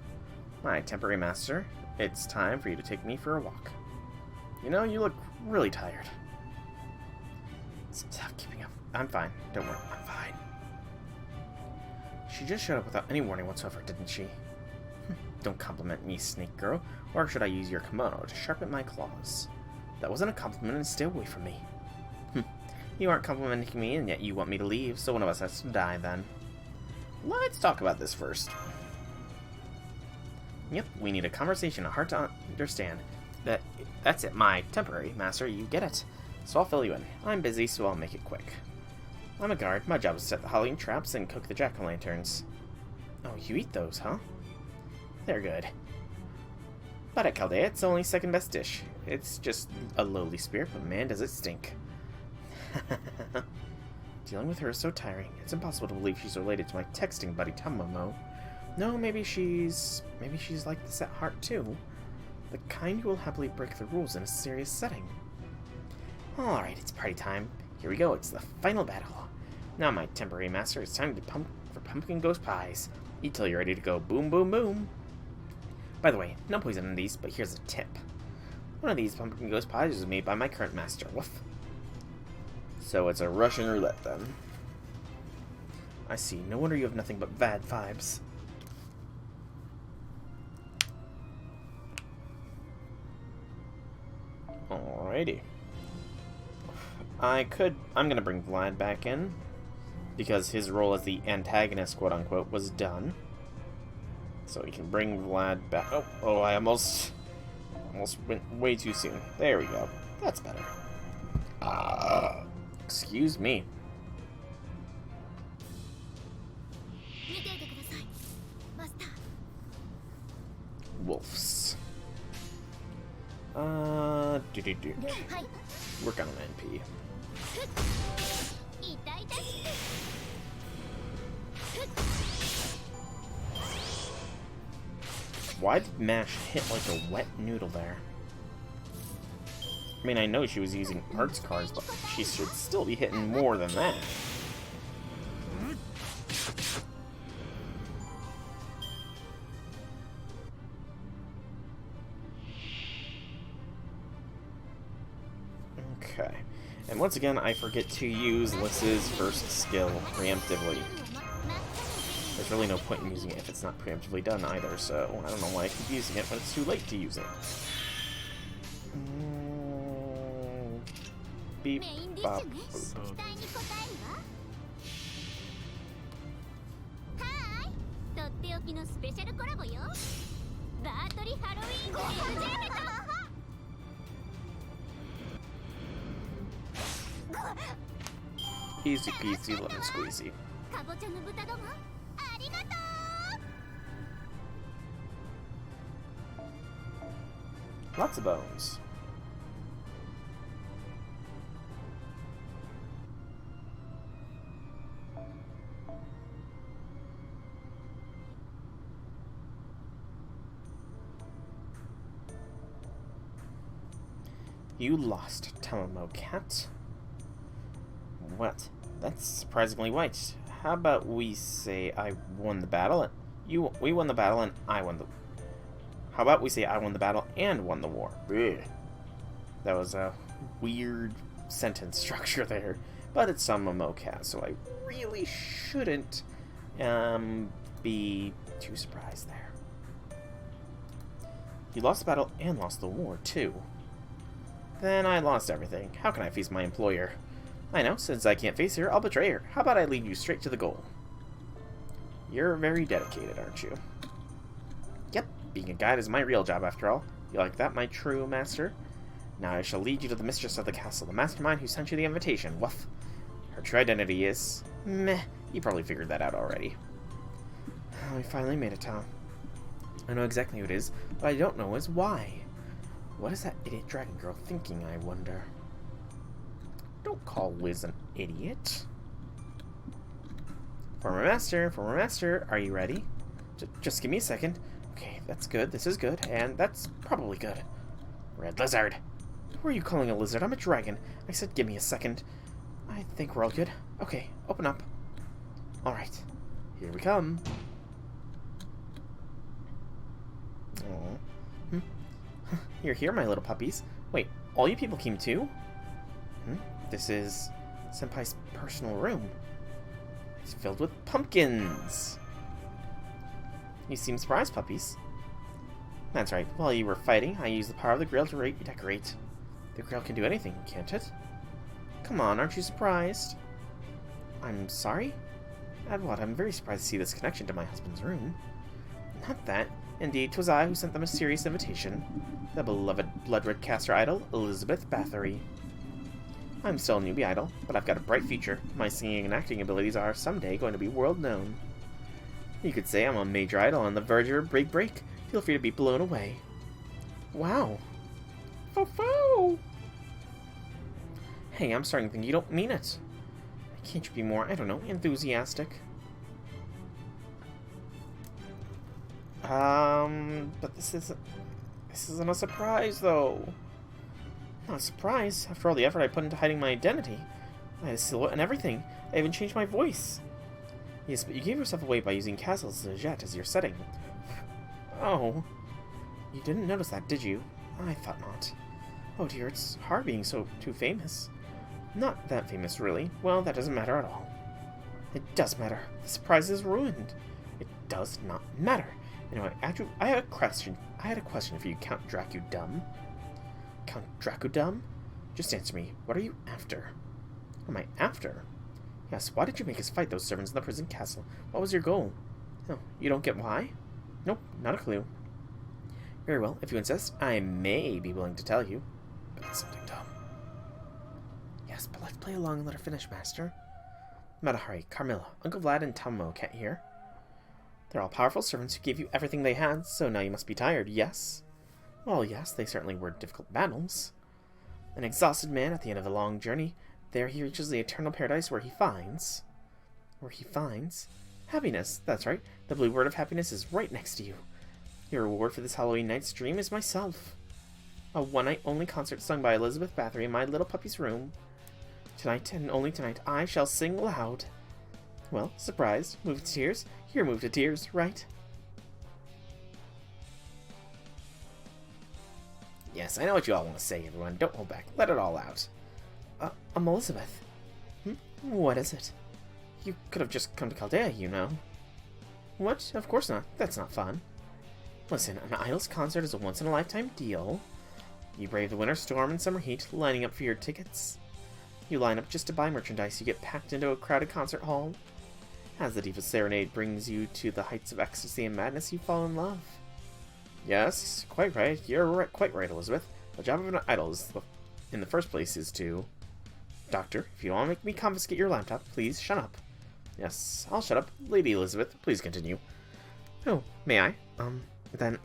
My temporary master. It's time for you to take me for a walk. You know, you look really tired. Stop keeping up. I'm fine. Don't worry, I'm fine. She just showed up without any warning whatsoever, didn't she? Don't compliment me, snake girl, or should I use your kimono to sharpen my claws? That wasn't a compliment, and stay away from me. You aren't complimenting me, and yet you want me to leave, so one of us has to die then. Let's talk about this first. Yep, we need a conversation, hard to understand. That's it, my temporary master, you get it. So I'll fill you in. I'm busy, so I'll make it quick. I'm a guard. My job is to set the Halloween traps and cook the jack-o'-lanterns. Oh, you eat those, huh? They're good. But at Chaldea, it's only second best dish. It's just a lowly spirit, but man, does it stink. Dealing with her is so tiring. It's impossible to believe she's related to my texting buddy Tamamo. No, maybe she's like this at heart too. The kind who will happily break the rules in a serious setting. Alright, it's party time. Here we go, it's the final battle. Now, my temporary master, it's time to pump for pumpkin ghost pies. Eat till you're ready to go boom, boom, boom. By the way, no poison in these, but here's a tip. One of these pumpkin ghost pies was made by my current master. Woof. So it's a Russian roulette, then. I see. No wonder you have nothing but bad vibes. Alrighty. I'm gonna bring Vlad back in, because his role as the antagonist, quote-unquote, was done. So we can bring Vlad back. Oh, I almost went way too soon. There we go. That's better. Excuse me. Wolves. Work on an NP. Why did Mash hit like a wet noodle there? I mean, I know she was using arts cards, but she should still be hitting more than that. Okay. And once again, I forget to use Lys's first skill preemptively. There's really no point in using it if it's not preemptively done either, so I don't know why I keep using it when it's too late to use it. Beep, bop, boop. Easy peasy, lemon squeezy. Lots of bones. You lost, Tamamo Cat. What? That's surprisingly white. How about we say I won the battle? We won the battle and I won the... How about we say I won the battle and won the war? Ugh. That was a weird sentence structure there. But it's Tamamo Cat, so I really shouldn't be too surprised there. You lost the battle and lost the war, too. Then I lost everything. How can I face my employer? I know, since I can't face her, I'll betray her. How about I lead you straight to the goal? You're very dedicated, aren't you? Yep, Being a guide is my real job, after all. You like that, my true master? Now I shall lead you to the mistress of the castle, the mastermind who sent you the invitation. Woof. Her true identity is... meh. You probably figured that out already. Oh, we finally made it, Tom. I know exactly who it is, but I don't know is why. What is that idiot dragon girl thinking, I wonder? Don't call Liz an idiot. Former master, are you ready? Just give me a second. Okay, that's good, this is good, and that's probably good. Red lizard. Who are you calling a lizard? I'm a dragon. I said give me a second. I think we're all good. Okay, open up. Alright, here we come. Aww. You're here, my little puppies. Wait, all you people came too? This is Senpai's personal room. It's filled with pumpkins. You seem surprised, puppies. That's right. While you were fighting, I used the power of the grill to redecorate. The grill can do anything, can't it? Come on, aren't you surprised? I'm sorry? At what? I'm very surprised to see this connection to my husband's room. Not that. Indeed, 'twas I who sent them a serious invitation. The beloved blood-red caster idol, Elizabeth Bathory. I'm still a newbie idol, but I've got a bright future. My singing and acting abilities are someday going to be world-known. You could say I'm a major idol on the verge of a big break. Feel free to be blown away. Wow. Fo-fo! Hey, I'm starting to think you don't mean it. Can't you be more, I don't know, enthusiastic? But this isn't a surprise, though. Not a surprise. After all the effort I put into hiding my identity. I had a silhouette and everything. I even changed my voice. Yes, but you gave yourself away by using Castle Zajette as your setting. Oh. You didn't notice that, did you? I thought not. Oh dear, it's hard being too famous. Not that famous, really. Well, that doesn't matter at all. It does matter. The surprise is ruined. It does not matter. Anyway, I had a question for you, Count Dracudum. Count Dracudum? Just answer me. What are you after? What am I after? Yes, why did you make us fight those servants in the prison castle? What was your goal? Oh, you don't get why? Nope, not a clue. Very well, if you insist, I may be willing to tell you. But it's something dumb. Yes, but let's play along and let her finish, Master. Matahari, Carmilla, Uncle Vlad, and Tomo can't hear. They're all powerful servants who gave you everything they had, so now you must be tired, yes? Well, yes, they certainly were difficult battles. An exhausted man at the end of a long journey, there he reaches the eternal paradise where he finds... happiness. That's right. The blue word of happiness is right next to you. Your reward for this Halloween night's dream is myself. A one-night only concert sung by Elizabeth Bathory in my little puppy's room. Tonight, and only tonight, I shall sing loud. Well, surprised. Moved to tears? You're moved to tears, right? Yes, I know what you all want to say, everyone. Don't hold back. Let it all out. I'm Elizabeth. What is it? You could have just come to Chaldea, you know. What? Of course not. That's not fun. Listen, an idol's concert is a once-in-a-lifetime deal. You brave the winter storm and summer heat, lining up for your tickets. You line up just to buy merchandise, you get packed into a crowded concert hall. As the Diva's serenade brings you to the heights of ecstasy and madness, you fall in love. Yes, quite right. You're quite right, Elizabeth. The job of an idol is, in the first place is to... Doctor, if you don't want to make me confiscate your laptop, please shut up. Yes, I'll shut up. Lady Elizabeth, please continue. Oh, may I? Then...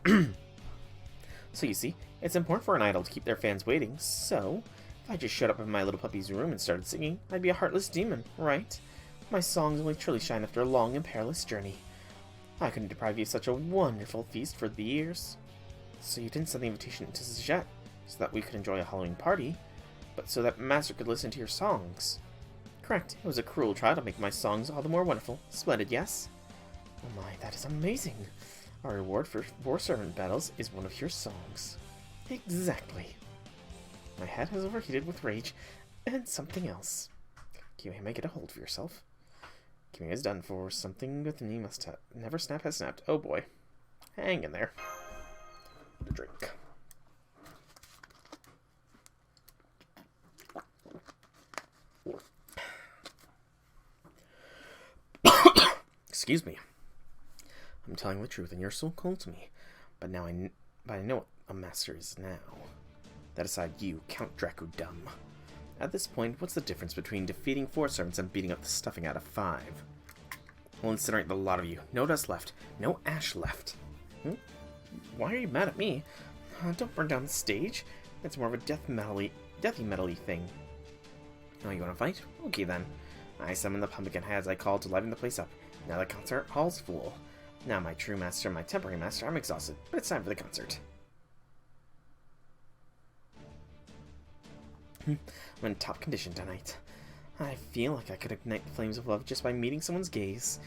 So you see, it's important for an idol to keep their fans waiting, so... If I just shut up in my little puppy's room and started singing, I'd be a heartless demon, right? My songs only truly shine after a long and perilous journey. I couldn't deprive you of such a wonderful feast for the years. So you didn't send the invitation to Zajette, so that we could enjoy a Halloween party, but so that Master could listen to your songs. Correct, it was a cruel try to make my songs all the more wonderful. Splendid, yes? Oh my, that is amazing. Our reward for 4 servant battles is one of your songs. Exactly. My head has overheated with rage, and something else. You may get a hold of yourself. Queuing is done for. Something within me must have never has snapped. Oh boy. Hang in there. A drink. Excuse me. I'm telling the truth, and you're so cold to me. But I know what a master is now. That aside, you, Count Dracudum. At this point, what's the difference between defeating 4 servants and beating up the stuffing out of 5? We'll incinerate the lot of you. No dust left. No ash left. Why are you mad at me? Don't burn down the stage. It's more of a deathy metally thing. Oh, you want to fight? Okay then. I summon the pumpkin heads I called to liven the place up. Now the concert hall's full. Now my true master, my temporary master, I'm exhausted, but it's time for the concert. I'm in top condition tonight. I feel like I could ignite the flames of love just by meeting someone's gaze.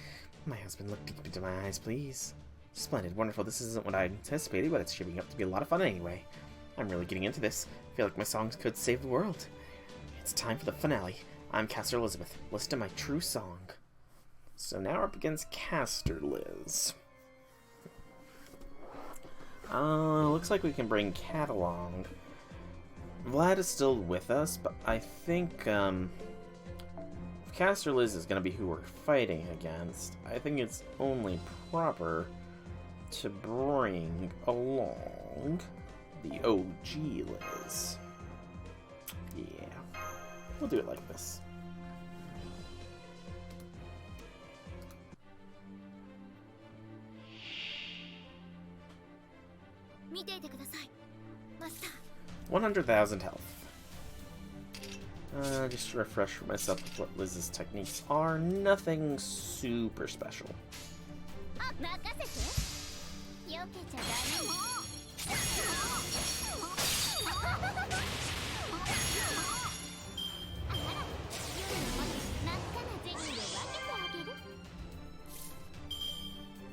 My husband, look deep into my eyes, please. Splendid, wonderful. This isn't what I anticipated, but it's shaping up to be a lot of fun anyway. I'm really getting into this. I feel like my songs could save the world. It's time for the finale. I'm Caster Elizabeth. Listen to my true song. So now we're up against Caster Liz. Looks like we can bring Cat along. Vlad is still with us, but I think, if Caster Liz is going to be who we're fighting against, I think it's only proper to bring along the OG Liz. Yeah, we'll do it like this. Master. 100,000 health. Just to refresh myself with what Liz's techniques are. Nothing super special.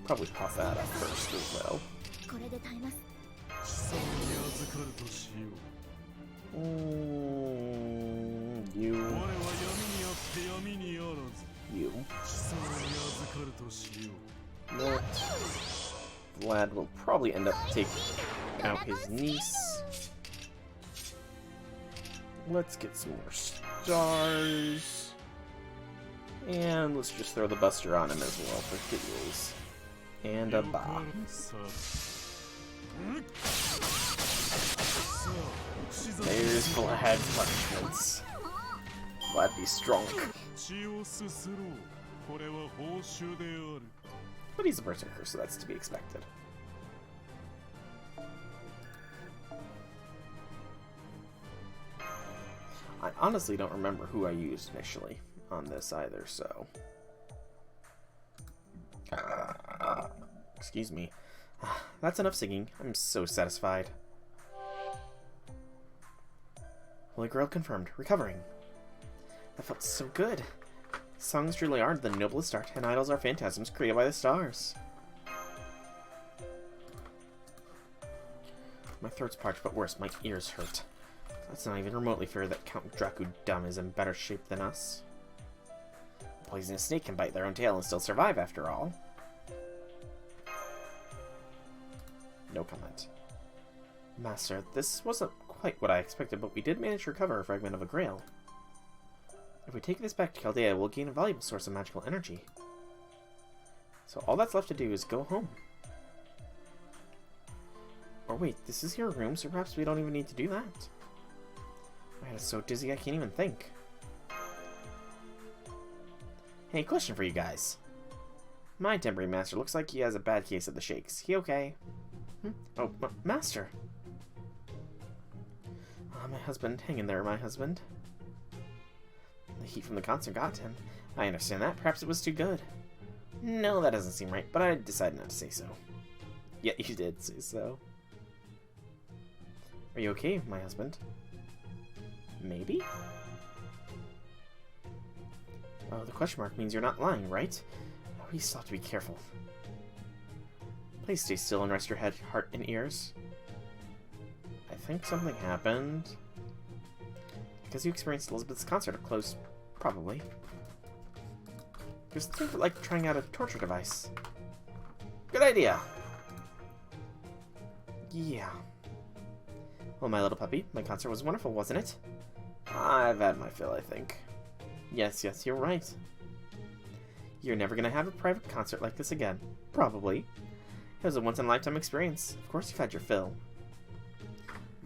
Probably pop that up first as well. You. No. Vlad will probably end up taking out his niece. Let's get some more stars. And let's just throw the Buster on him as well for giggles. And a ba. There's Vlad's punishments. Vlad be strong. But he's a berserker, so that's to be expected. I honestly don't remember who I used initially on this either, so... excuse me. That's enough singing. I'm so satisfied. Holy Grail confirmed. Recovering. That felt so good. Songs truly are the noblest art, and idols are phantasms created by the stars. My throat's parched, but worse, my ears hurt. That's not even remotely fair that Count Dracudum is in better shape than us. A poisonous snake can bite their own tail and still survive, after all. No comment. Master, this wasn't quite what I expected, but we did manage to recover a fragment of a grail. If we take this back to Chaldea, we'll gain a valuable source of magical energy. So all that's left to do is go home. Or wait, this is your room, so perhaps we don't even need to do that. My head is so dizzy I can't even think. Hey, question for you guys. My temporary master looks like he has a bad case of the shakes. He okay? Oh, Master! Oh, my husband. Hang in there, my husband. The heat from the concert got him. I understand that. Perhaps it was too good. No, that doesn't seem right, but I decided not to say so. Yeah, you did say so. Are you okay, my husband? Maybe? Oh, the question mark means you're not lying, right? Oh, you still have to be careful. Please stay still and rest your head, heart, and ears. I think something happened. Because you experienced Elizabeth's concert up close, probably. Just think of it like trying out a torture device. Good idea! Yeah. Well, my little puppy, my concert was wonderful, wasn't it? I've had my fill, I think. Yes, you're right. You're never gonna have a private concert like this again. Probably. It was a once-in-a-lifetime experience. Of course you've had your fill.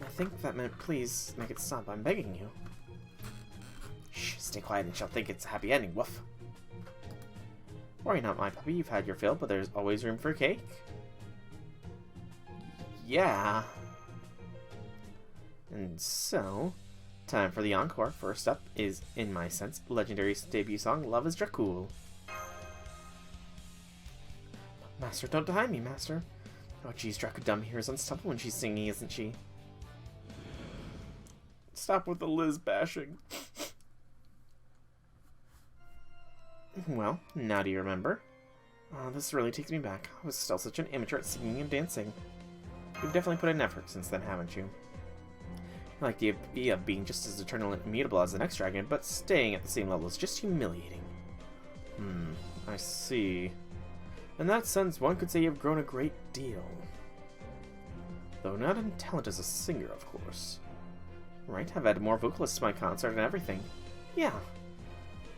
I think that meant please make it stop. I'm begging you. Shh, stay quiet and she'll think it's a happy ending, woof. Worry not, my puppy. You've had your fill, but there's always room for cake. Yeah. And so, time for the encore. First up is, in my sense, legendary debut song, Love is Dracul. Master, don't deny me, Master. Oh geez, Dracudum here is unstoppable when she's singing, isn't she? Stop with the Liz bashing. Well, now do you remember? Oh, this really takes me back. I was still such an amateur at singing and dancing. You've definitely put in effort since then, haven't you? I like the idea of being just as eternal and immutable as the next dragon, but staying at the same level is just humiliating. I see. In that sense, one could say you've grown a great deal. Though not in talent as a singer, of course. Right? I've added more vocalists to my concert and everything. Yeah.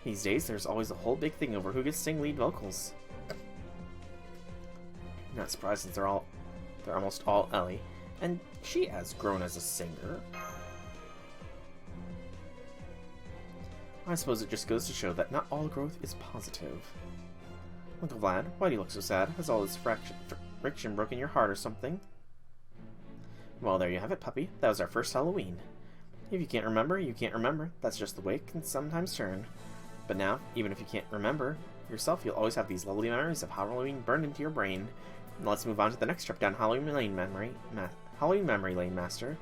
These days, there's always a whole big thing over who gets to sing lead vocals. Not surprised since they're almost all Ellie, and she has grown as a singer. I suppose it just goes to show that not all growth is positive. Uncle Vlad, why do you look so sad? Has all this friction broken your heart or something? Well, there you have it, puppy. That was our first Halloween. If you can't remember, you can't remember. That's just the way it can sometimes turn. But now, even if you can't remember yourself, you'll always have these lovely memories of Halloween burned into your brain. And let's move on to the next trip down Halloween Memory Lane, Master.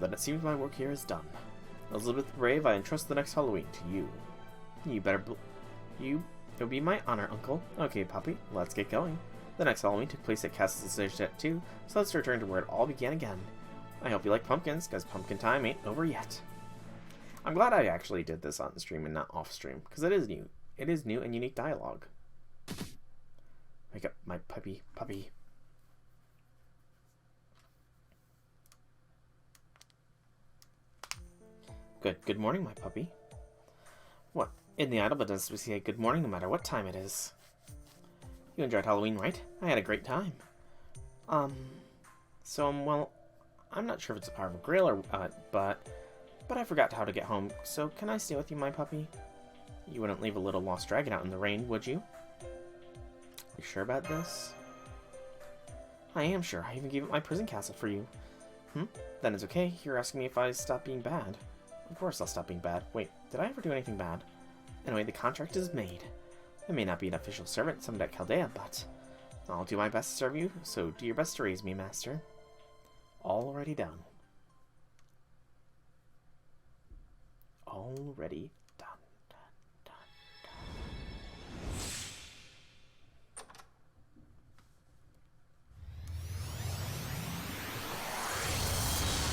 Then it seems my work here is done. Elizabeth the Brave, I entrust the next Halloween to you. It'll be my honor, Uncle. Okay, puppy, let's get going. The next Halloween took place at Castle Sage 2, so let's return to where it all began again. I hope you like pumpkins, because pumpkin time ain't over yet. I'm glad I actually did this on stream and not off stream, because it is new. It is new and unique dialogue. Wake up, my puppy. Good morning, my puppy. What? In the idle, but does we say good morning no matter what time it is? You enjoyed Halloween, right? I had a great time. Well, I'm not sure if it's a part of a grill or but I forgot how to get home, so can I stay with you, my puppy? You wouldn't leave a little lost dragon out in the rain, would you? You sure about this? I am sure. I even gave up my prison castle for you. Then it's okay. You're asking me if I stop being bad. Of course I'll stop being bad. Wait, did I ever do anything bad? Anyway, the contract is made. I may not be an official servant summoned at Chaldea, but I'll do my best to serve you, so do your best to raise me, Master. Already done. Already done.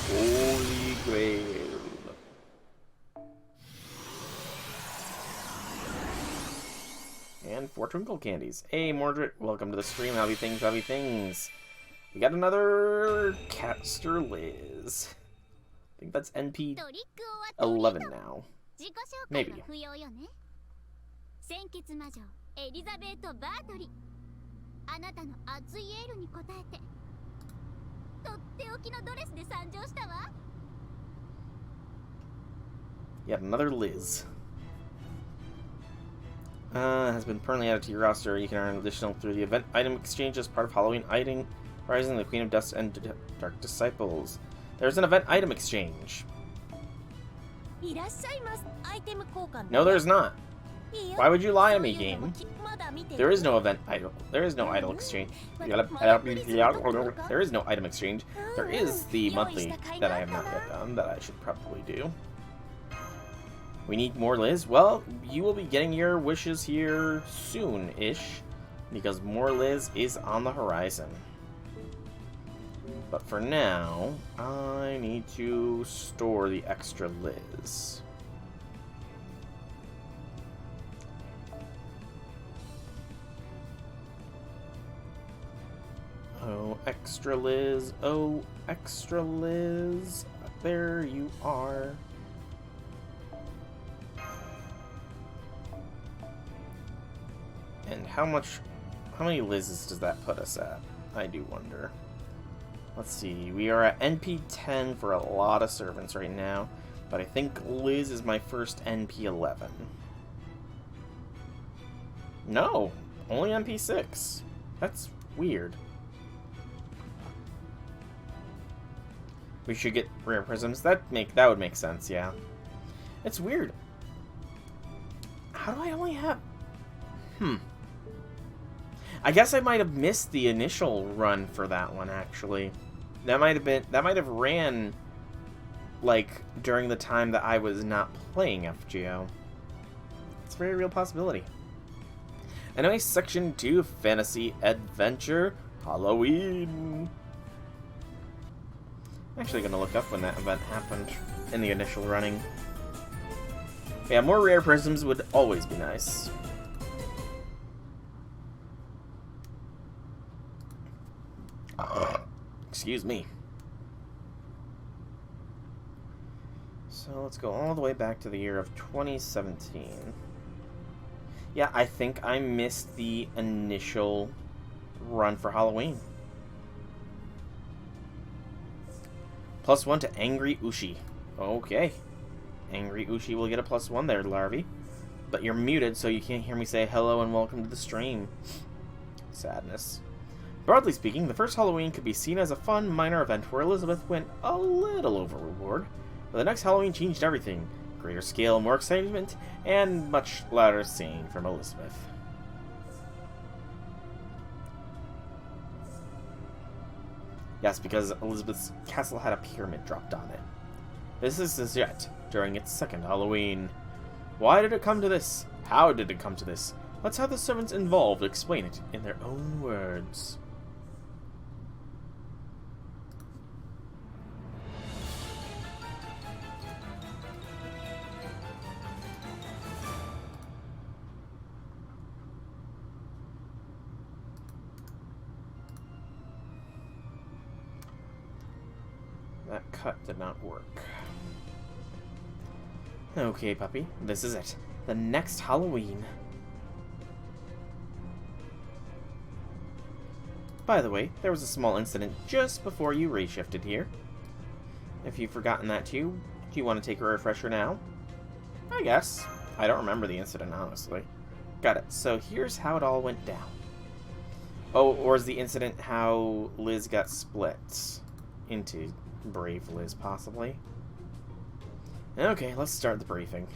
Holy Grail. And 4 twinkle candies. Hey, Mordred, welcome to the stream. Howdy things. We got another Caster Liz. I think that's NP 11 now. Maybe. Yet another Liz. Has been permanently added to your roster. You can earn additional through the event item exchange as part of Halloween item Rising, the Queen of Dust, and Dark Disciples. There's an event item exchange. No, there's not. Why would you lie to me, game? There is no event idol. There is no idol exchange. There is no item exchange. There is the monthly that I have not yet done that I should probably do. We need more Liz. Well, you will be getting your wishes here soon-ish, because more Liz is on the horizon. But for now, I need to store the extra Liz. Oh, extra Liz. Oh, extra Liz. There you are. And how many Liz's does that put us at? I do wonder. Let's see, we are at NP 10 for a lot of servants right now, but I think Liz is my first NP 11. No, only NP 6. That's weird. We should get rare prisms. That would make sense, yeah. It's weird. How do I only have... I guess I might have missed the initial run for that one, actually. That might have ran, like, during the time that I was not playing FGO. It's a very real possibility. Anyway, Section 2, Fantasy Adventure Halloween. I'm actually going to look up when that event happened in the initial running. Yeah, more rare prisms would always be nice. Excuse me. So let's go all the way back to the year of 2017. Yeah, I think I missed the initial run for Halloween. +1 to Angry Ushi. Okay. Angry Ushi will get a +1 there, Larvae. But you're muted, so you can't hear me say hello and welcome to the stream. Sadness. Broadly speaking, the first Halloween could be seen as a fun, minor event where Elizabeth went a little overboard, but the next Halloween changed everything. Greater scale, more excitement, and much louder singing from Elizabeth. Yes, because Elizabeth's castle had a pyramid dropped on it. This is as yet during its second Halloween. Why did it come to this? How did it come to this? Let's have the servants involved explain it in their own words. That cut did not work. Okay, puppy, this is it. The next Halloween. By the way, there was a small incident just before you reshifted here. If you've forgotten that too, do you want to take a refresher now? I guess. I don't remember the incident, honestly. Got it. So here's how it all went down. Oh, or is the incident how Liz got split into Brave Liz, possibly? Okay, let's start the briefing.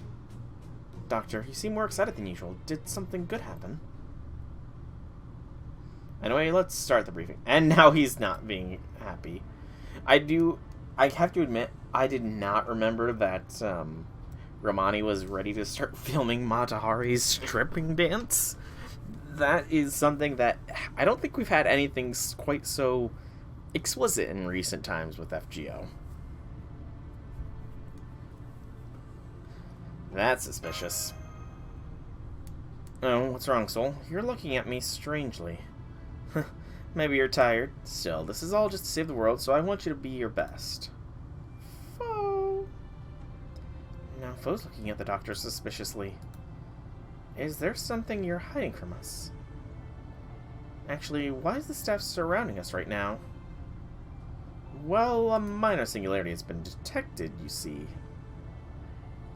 Doctor, you seem more excited than usual. Did something good happen? Anyway, let's start the briefing. And now he's not being happy. I have to admit, I did not remember that Romani was ready to start filming Matahari's stripping dance. That is something that I don't think we've had anything quite so explicit in recent times with FGO. That's suspicious. Oh, what's wrong, Soul? You're looking at me strangely. Maybe you're tired. Still, this is all just to save the world, so I want you to be your best. Foe. Now Foe's looking at the doctor suspiciously. Is there something you're hiding from us? Actually, why is the staff surrounding us right now? Well, a minor singularity has been detected, you see.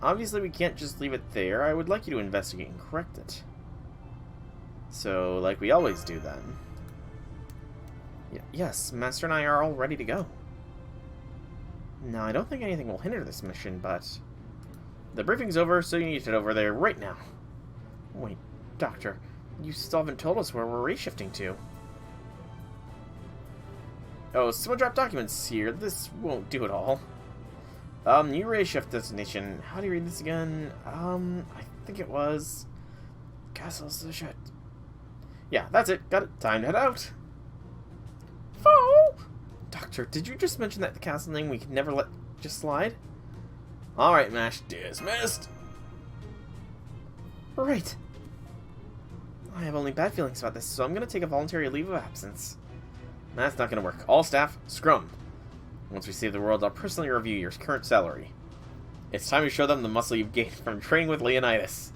Obviously, we can't just leave it there. I would like you to investigate and correct it. So, like we always do, then. Yes, Master and I are all ready to go. Now, I don't think anything will hinder this mission, but... The briefing's over, so you need to head over there right now. Wait, Doctor, you still haven't told us where we're reshifting to. Oh, someone dropped documents here. This won't do it all. New reshift destination. How do you read this again? I think it was... Castle's the shit. Yeah, that's it. Got it. Time to head out. Foe! Doctor, did you just mention that the castle thing we could never let just slide? Alright, Mash. Dismissed. Right. I have only bad feelings about this, so I'm going to take a voluntary leave of absence. That's not going to work. All staff, scrum. Once we save the world, I'll personally review your current salary. It's time to show them the muscle you've gained from training with Leonidas.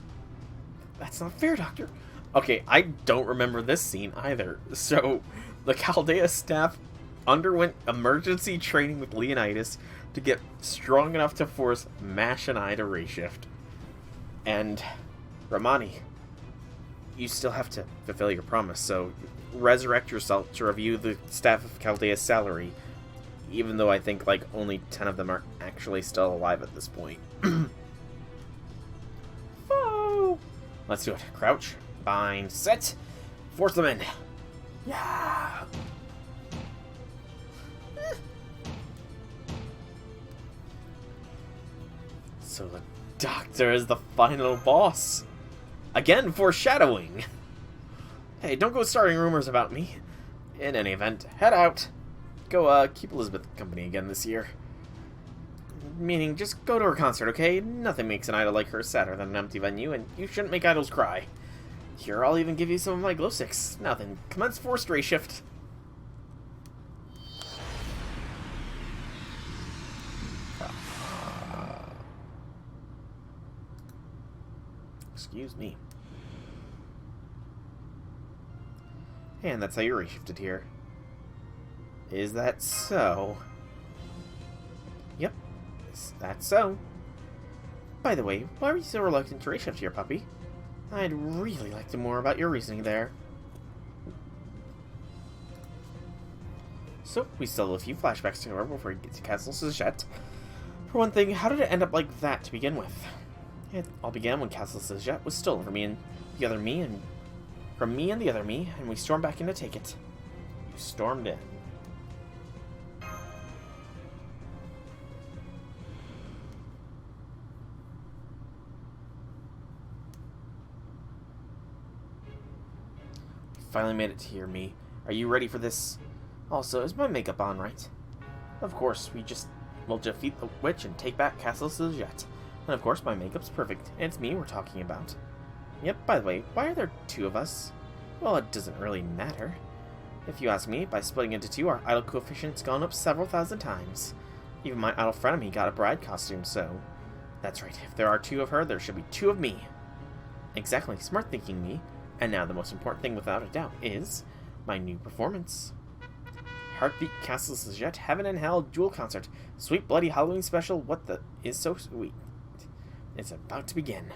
That's not fair, Doctor. Okay, I don't remember this scene either. So, The Chaldea staff underwent emergency training with Leonidas to get strong enough to force Mash and I to reshift. And Romani, you still have to fulfill your promise, so resurrect yourself to review the staff of Chaldea's salary, even though I think like only 10 of them are actually still alive at this point. Oh! Let's do it. Crouch, bind, set, force them in. Yeah! So the Doctor is the final boss. Again, foreshadowing. Hey, don't go starting rumors about me. In any event, head out. Go, keep Elizabeth company again this year. Meaning, just go to her concert, okay? Nothing makes an idol like her sadder than an empty venue, and you shouldn't make idols cry. Here, I'll even give you some of my glow sticks. Now then, commence forced ray shift. Excuse me. And that's how you're reshifted here. Is that so? Yep, that's so. By the way, why were you so reluctant to reshift here, puppy? I'd really like to know more about your reasoning there. So, we still have a few flashbacks to cover before we get to Castle Sejette. For one thing, how did it end up like that to begin with? It all began when Castle Sejette was stolen from me and the other me, and we stormed back in to take it. You stormed in. Finally made it to hear me. Are you ready for this? Also, is my makeup on right? Of course, we'll defeat the witch and take back Castle Sejette. And of course, my makeup's perfect, and it's me we're talking about. Yep, by the way, why are there two of us? Well, it doesn't really matter. If you ask me, by splitting into two, our idol coefficient's gone up several thousand times. Even my idol frenemy got a bride costume, so... That's right, if there are two of her, there should be two of me. Exactly, smart thinking me. And now the most important thing without a doubt is my new performance. Heartbeat Castle Sejette Heaven and Hell Dual Concert. Sweet Bloody Halloween Special. What the is so sweet? It's about to begin.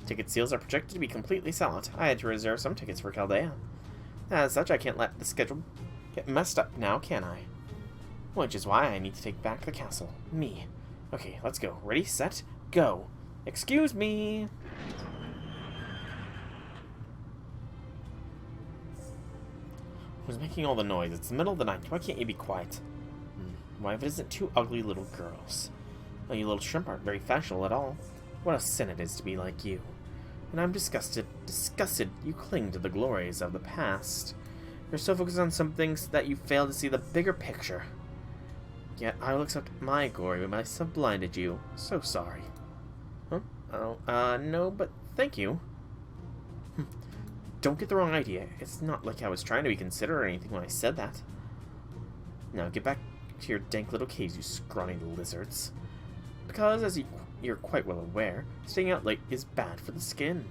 Ticket sales are projected to be completely sold. I had to reserve some tickets for Chaldea. As such, I can't let the schedule get messed up now, can I? Which is why I need to take back the castle. Me. Okay, let's go. Ready, set, go. Excuse me. Who's making all the noise? It's the middle of the night. Why can't you be quiet? Why, if it isn't two ugly little girls? Oh, you little shrimp aren't very fashionable at all. What a sin it is to be like you. And I'm disgusted. Disgusted you cling to the glories of the past. You're so focused on some things that you fail to see the bigger picture. Yet I will accept my glory when my son blinded you. So sorry. Huh? Oh, no, but thank you. Don't get the wrong idea. It's not like I was trying to be considerate or anything when I said that. Now get back to your dank little caves, you scrawny lizards. Because, as you're quite well aware, staying out late is bad for the skin.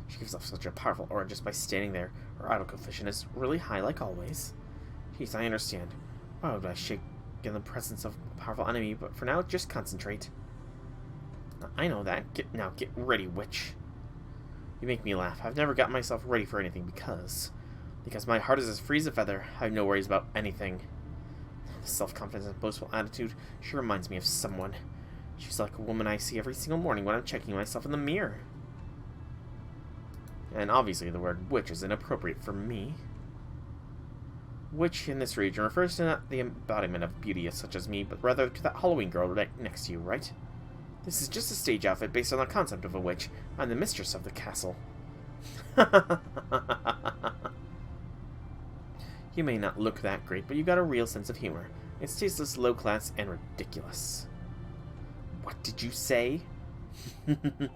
She gives off such a powerful aura just by standing there. Her idol coefficient is really high, like always. Jeez, I understand. Why would I shake in the presence of a powerful enemy? But for now, just concentrate. I know that. Get ready, witch. You make me laugh. I've never got myself ready for anything because my heart is as free as a feather. I have no worries about anything. The self-confidence and boastful attitude, she reminds me of someone. She's like a woman I see every single morning when I'm checking myself in the mirror. And obviously the word witch is inappropriate for me. Witch in this region refers to not the embodiment of beauty such as me, but rather to that Halloween girl right next to you, right? This is just a stage outfit based on the concept of a witch. I'm the mistress of the castle. You may not look that great, but you got a real sense of humor. It's tasteless, low-class, and ridiculous. What did you say? If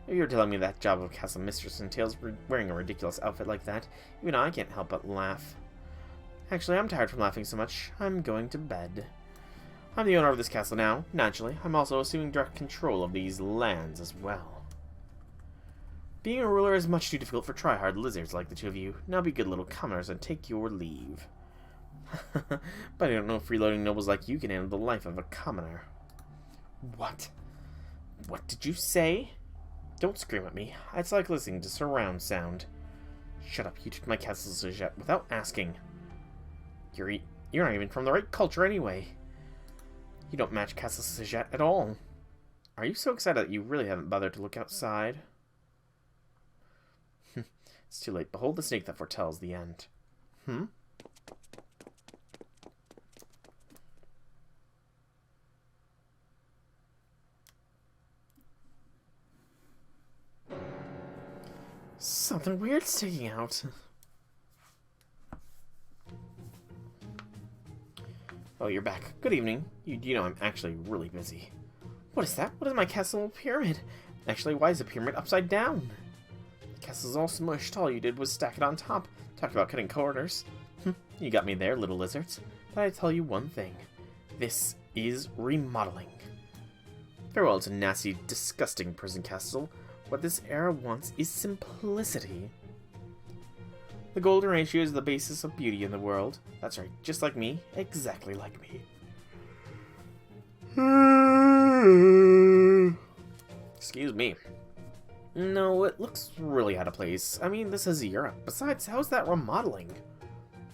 you're telling me that job of castle mistress entails wearing a ridiculous outfit like that, even I can't help but laugh. Actually, I'm tired from laughing so much. I'm going to bed. I'm the owner of this castle now. Naturally, I'm also assuming direct control of these lands as well. Being a ruler is much too difficult for try-hard lizards like the two of you. Now be good little commoners and take your leave. But I don't know if freeloading nobles like you can handle the life of a commoner. What? What did you say? Don't scream at me. It's like listening to surround sound. Shut up, you took my castle Sajette without asking. You're not even from the right culture anyway. You don't match Castle Sajette at all. Are you so excited that you really haven't bothered to look outside? It's too late. Behold the snake that foretells the end. Something weird's sticking out. Oh, you're back. Good evening. You know I'm actually really busy. What is that? What is my castle pyramid? Actually, why is the pyramid upside down? The castle's all smushed. All you did was stack it on top. Talk about cutting corners. You got me there, little lizards. But I tell you one thing. This is remodeling. Farewell, it's a nasty, disgusting prison castle. What this era wants is simplicity. The golden ratio is the basis of beauty in the world. That's right, just like me, exactly like me. Excuse me. No, it looks really out of place. I mean, this is Europe. Besides, how's that remodeling?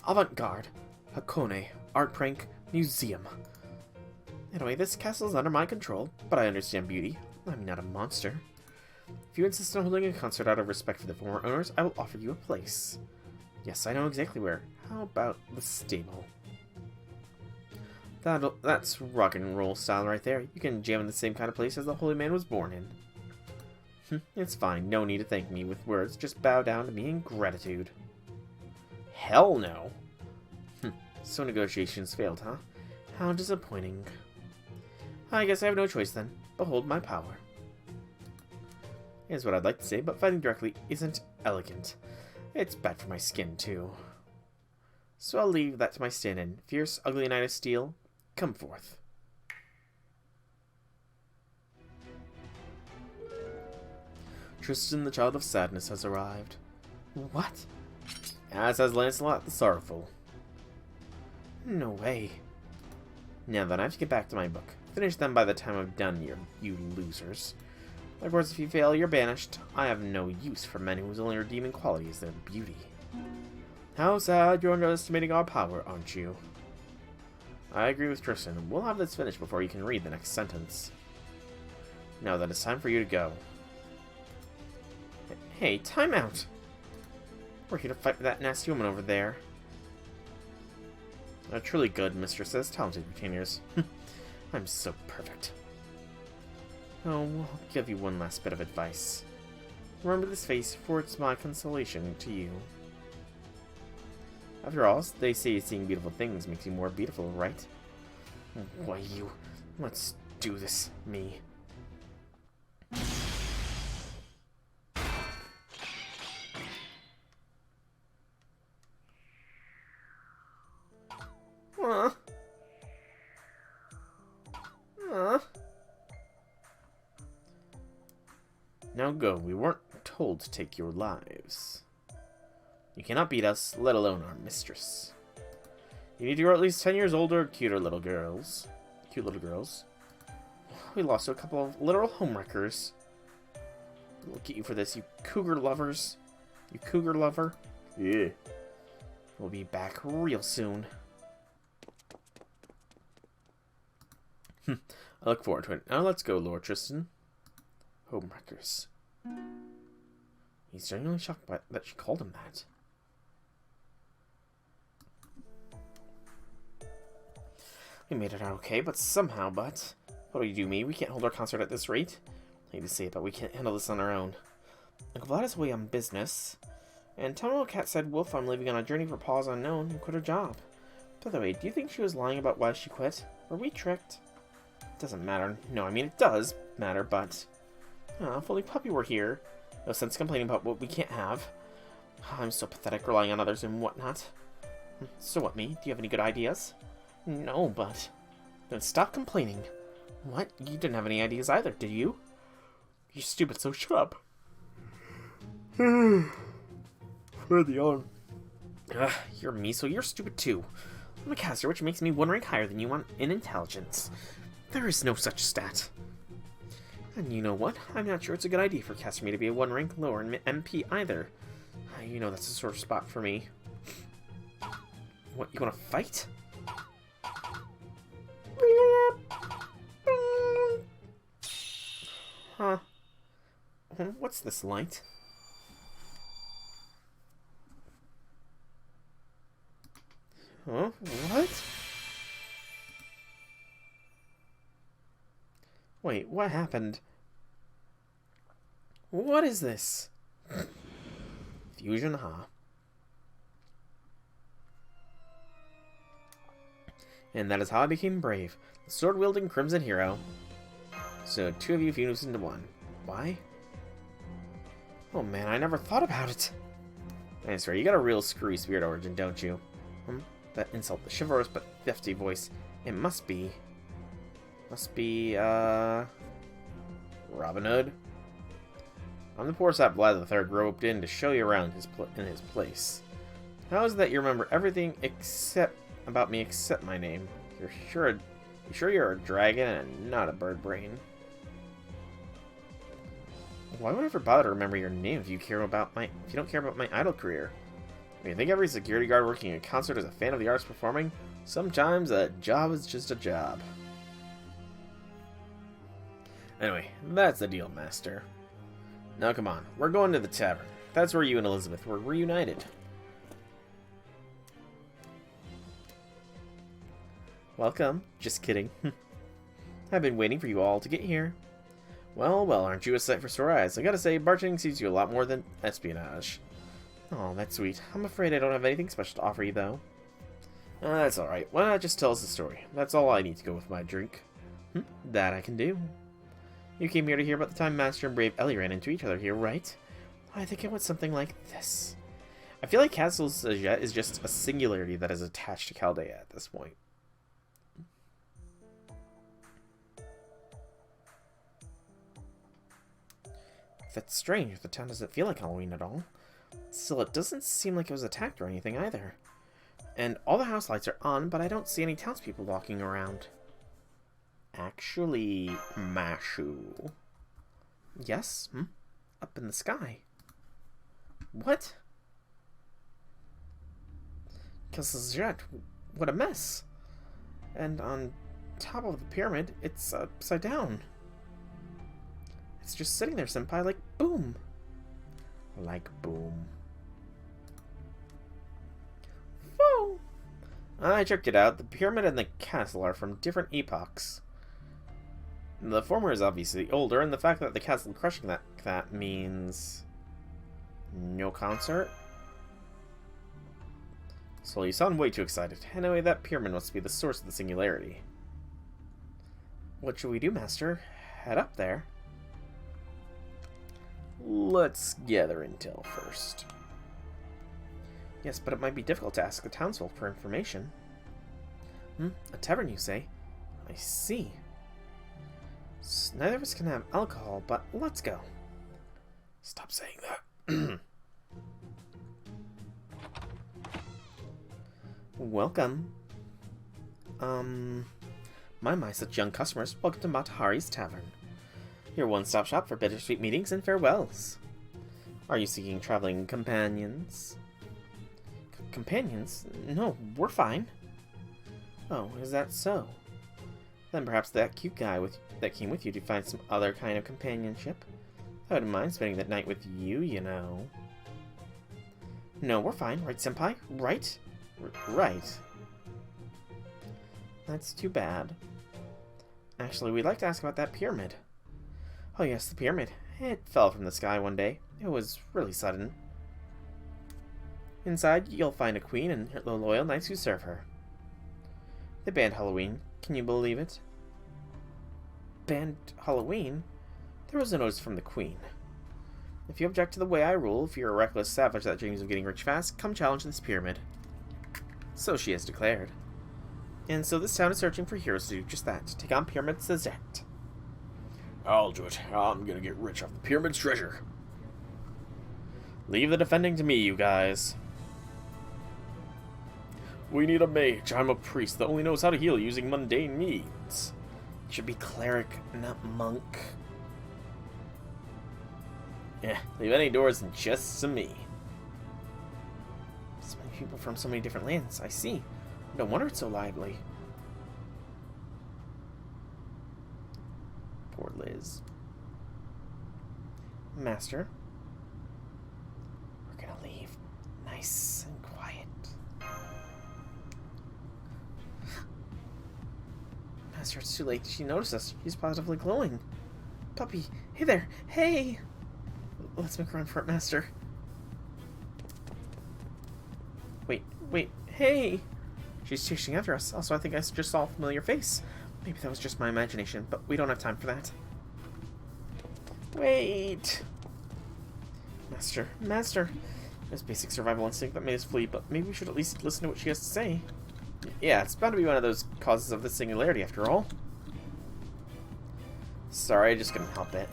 Avant-garde, Hakone, art prank, museum. Anyway, this castle's under my control, but I understand beauty. I'm not a monster. If you insist on holding a concert out of respect for the former owners, I will offer you a place. Yes, I know exactly where. How about the stable? That's rock and roll style right there. You can jam in the same kind of place as the holy man was born in. It's fine. No need to thank me with words. Just bow down to me in gratitude. Hell no. So negotiations failed, huh? How disappointing. I guess I have no choice then. Behold my power. Is what I'd like to say, but fighting directly isn't elegant. It's bad for my skin, too. So I'll leave that to my stand-in. Fierce, ugly knight of steel, come forth. Tristan, the child of sadness, has arrived. What? As has Lancelot the Sorrowful. No way. Now then, I have to get back to my book. Finish them by the time I'm done, you losers. Of course, if you fail, you're banished. I have no use for men whose only redeeming quality is their beauty. How sad you're underestimating our power, aren't you? I agree with Tristan. We'll have this finished before you can read the next sentence. Now then, it's time for you to go. Hey, time out! We're here to fight with that nasty woman over there. Truly good mistresses, talented retainers. I'm so perfect. Oh, I'll give you one last bit of advice. Remember this face, for it's my consolation to you. After all, they say seeing beautiful things makes you more beautiful, right? Why you? Let's do this, me. Now go, we weren't told to take your lives. You cannot beat us, let alone our mistress. You need to grow at least 10 years older, cuter little girls. Cute little girls. We lost to a couple of literal homewreckers. Look at you for this, you cougar lovers. You cougar lover. Yeah. We'll be back real soon. I look forward to it. Now let's go, Lord Tristan. Homewreckers. He's genuinely shocked by that she called him that. We made it out okay, but somehow, what do you do, me? We can't hold our concert at this rate. I hate to say it, but we can't handle this on our own. Uncle Vlad is away on business. And Tomo Cat said Wolf I'm leaving on a journey for paws unknown and quit her job. By the way, do you think she was lying about why she quit? Were we tricked? It doesn't matter. No, I mean, it does matter, but... if only Puppy were here. No sense complaining about what we can't have. I'm so pathetic, relying on others and whatnot. So what, me? Do you have any good ideas? No, but... Then stop complaining. What? You didn't have any ideas either, did you? You're stupid, so shut up. For the on. You're me, so you're stupid too. I'm a caster, which makes me one rank higher than you in intelligence. There is no such stat. And you know what? I'm not sure it's a good idea for a caster me to be a one rank lower in MP either. You know that's a sore spot for me. What, you wanna fight? Huh. What's this light? Huh? What? Wait, what happened? What is this? Fusion, huh? And that is how I became brave. The sword-wielding Crimson Hero. So, two of you fused into one. Why? Oh man, I never thought about it. I swear, you got a real screwy spirit origin, don't you? That insult, the chivalrous but hefty voice. It must be... Robin Hood? I'm the poor sap lad the third roped in to show you around in his place. How is it that you remember everything about me except my name? You sure you're a dragon and not a bird brain? Why would I ever bother to remember your name if you don't care about my idol career? I mean, you think every security guard working in a concert is a fan of the arts performing? Sometimes a job is just a job. Anyway, that's the deal, Master. Now come on, we're going to the tavern. That's where you and Elizabeth were reunited. Welcome. Just kidding. I've been waiting for you all to get here. Well, aren't you a sight for sore eyes? I gotta say, bartending suits you a lot more than espionage. Oh, that's sweet. I'm afraid I don't have anything special to offer you, though. That's alright. Why not just tell us the story? That's all I need to go with my drink. That I can do. You came here to hear about the time Master and Brave Ellie ran into each other here, right? I think it went something like this. I feel like Castle Sajet is just a singularity that is attached to Chaldea at this point. That's strange. The town doesn't feel like Halloween at all. Still, it doesn't seem like it was attacked or anything either. And all the house lights are on, but I don't see any townspeople walking around. Actually, Mashu. Yes? Up in the sky. What? Castle, what a mess. And on top of the pyramid, it's upside down. It's just sitting there, Senpai, like boom. Like boom. Whoa! I checked it out. The pyramid and the castle are from different epochs. The former is obviously older, and the fact that the castle crushing that means no concert. So you sound way too excited. Anyway, that pyramid must be the source of the singularity. What should we do, Master? Head up there. Let's gather intel first. Yes, but it might be difficult to ask the townsfolk for information. A tavern, you say? I see. Neither of us can have alcohol, but let's go. Stop saying that. Welcome. My, such young customers. Welcome to Matahari's Tavern. Your one-stop shop for bittersweet meetings and farewells. Are you seeking traveling companions? Companions? No, we're fine. Oh, is that so? Then perhaps that cute guy that came with you to find some other kind of companionship? I wouldn't mind spending that night with you, you know. No, we're fine, right, Senpai? Right? Right. That's too bad. Actually, we'd like to ask about that pyramid. Oh yes, the pyramid. It fell from the sky one day. It was really sudden. Inside, you'll find a queen and the loyal knights who serve her. They banned Halloween. Can you believe it? Banned Halloween? There was a notice from the queen. If you object to the way I rule, if you're a reckless savage that dreams of getting rich fast, come challenge this pyramid. So she has declared. And so this town is searching for heroes to do just that, to take on Pyramid Sajet. I'll do it. I'm gonna get rich off the pyramid's treasure. Leave the defending to me, you guys. We need a mage. I'm a priest that only knows how to heal using mundane means. It should be cleric, not monk. Yeah, leave any doors just to me. So many people from so many different lands. I see. No wonder it's so lively. Poor Liz. Master. We're gonna leave nice and quiet. Master, it's too late. She noticed us. She's positively glowing. Puppy, hey there. Hey! Let's make a run for it, Master. Wait, hey! She's chasing after us. Also, I think I just saw a familiar face. Maybe that was just my imagination, but we don't have time for that. Wait! Master! There's basic survival instinct that made us flee, but maybe we should at least listen to what she has to say. Yeah, it's bound to be one of those causes of the singularity, after all. Sorry, I just couldn't help it.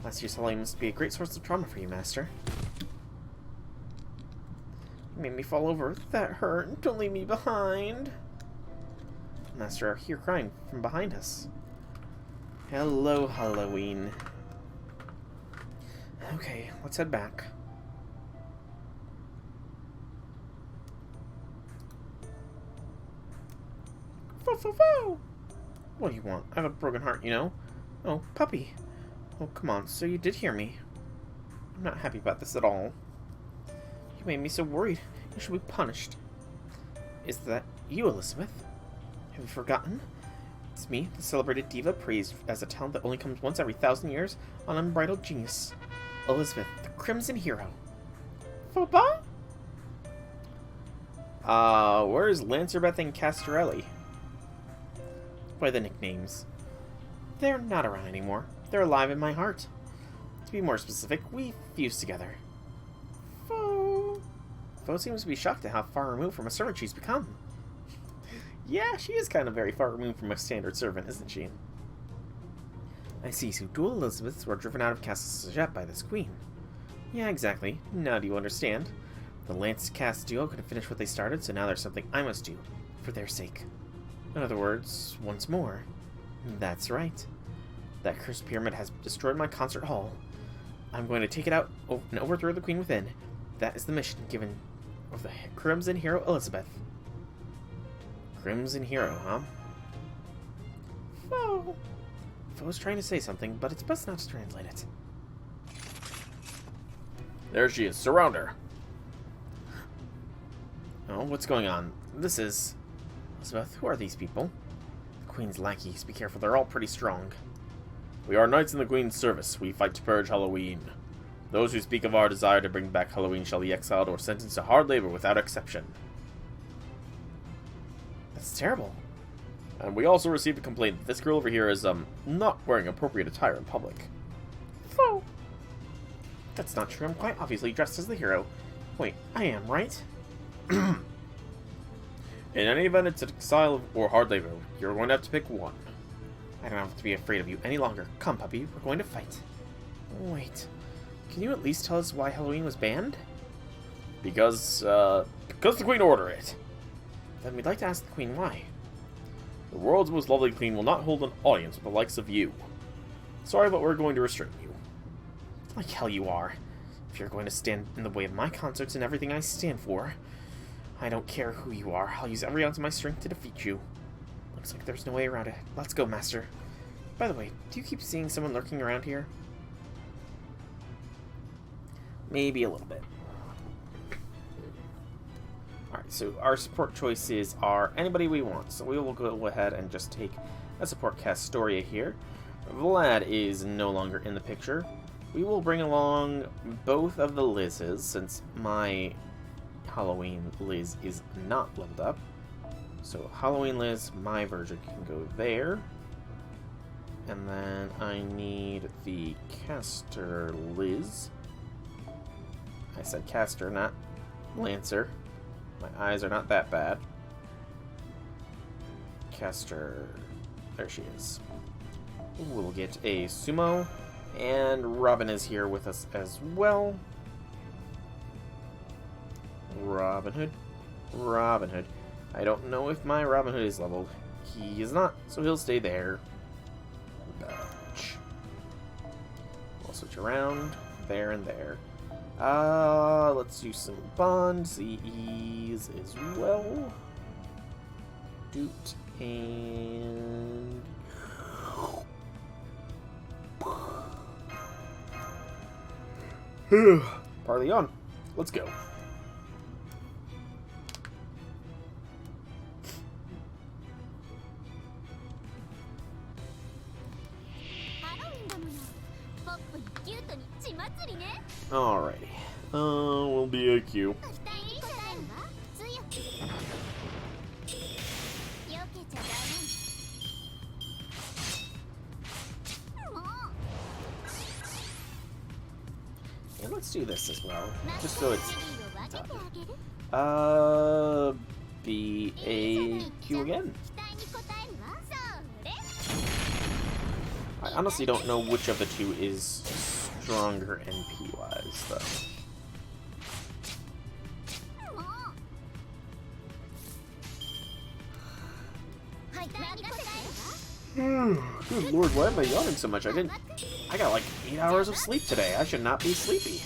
Last year's Halloween must be a great source of trauma for you, Master. You made me fall over. That hurt. Don't leave me behind. Master, I hear crying from behind us. Hello, Halloween. Okay, let's head back. Fo. What do you want? I have a broken heart, you know. Oh, puppy. Oh, come on. So you did hear me. I'm not happy about this at all. You made me so worried. You should be punished. Is that you, Elizabeth? Have you forgotten? It's me, the celebrated diva, praised as a talent that only comes once every 1,000 years on unbridled genius. Elizabeth, the Crimson Hero. Faux pas? Where's Lancerbeth and Castorelli? By the nicknames. They're not around anymore. They're alive in my heart. To be more specific, we fused together. Fo seems to be shocked at how far removed from a servant she's become. Yeah, she is kind of very far removed from a standard servant, isn't she? I see, so dual Elizabeths were driven out of Castle Sajet by this queen. Yeah, exactly. Now do you understand? The Lance cast duo couldn't finish what they started, so now there's something I must do, for their sake. In other words, once more. That's right. That cursed pyramid has destroyed my concert hall. I'm going to take it out and overthrow the queen within. That is the mission given of the Crimson Hero Elizabeth. Crimson Hero, huh? Fo's trying to say something, but it's best not to translate it. There she is. Surround her. Oh, what's going on? This is... Elizabeth, who are these people? The Queen's lackeys. Be careful, they're all pretty strong. We are knights in the Queen's service. We fight to purge Halloween. Those who speak of our desire to bring back Halloween shall be exiled or sentenced to hard labor without exception. That's terrible. And we also received a complaint that this girl over here is, not wearing appropriate attire in public. Oh. That's not true. I'm quite obviously dressed as the hero. Wait, I am, right? In any event, it's exile or hard labor. You're going to have to pick one. I don't have to be afraid of you any longer. Come, puppy, we're going to fight. Wait. Can you at least tell us why Halloween was banned? Because the Queen ordered it. Then we'd like to ask the Queen why. The world's most lovely Queen will not hold an audience with the likes of you. Sorry, but we're going to restrain you. Like hell you are. If you're going to stand in the way of my concerts and everything I stand for, I don't care who you are. I'll use every ounce of my strength to defeat you. Looks like there's no way around it. Let's go, Master. By the way, do you keep seeing someone lurking around here? Maybe a little bit. Alright, so our support choices are anybody we want. So we will go ahead and just take a support Castoria here. Vlad is no longer in the picture. We will bring along both of the Liz's, since my Halloween Liz is not leveled up. So Halloween Liz, my version, can go there. And then I need the Caster Liz. I said Caster, not Lancer. My eyes are not that bad. Caster. There she is. We'll get a Sumo. And Robin is here with us as well. Robin Hood. Robin Hood. I don't know if my Robin Hood is leveled. He is not, so he'll stay there. Dodge. We'll switch around. There and there. Let's do some bond CEs as well. Doot and... Parley on. Let's go. Alrighty. We'll be a Q. And let's do this as well, just so it's done. B A Q again. I honestly don't know which of the two is stronger NP-wise, though. Good lord, why am I yawning so much? I got like 8 hours of sleep today. I should not be sleepy.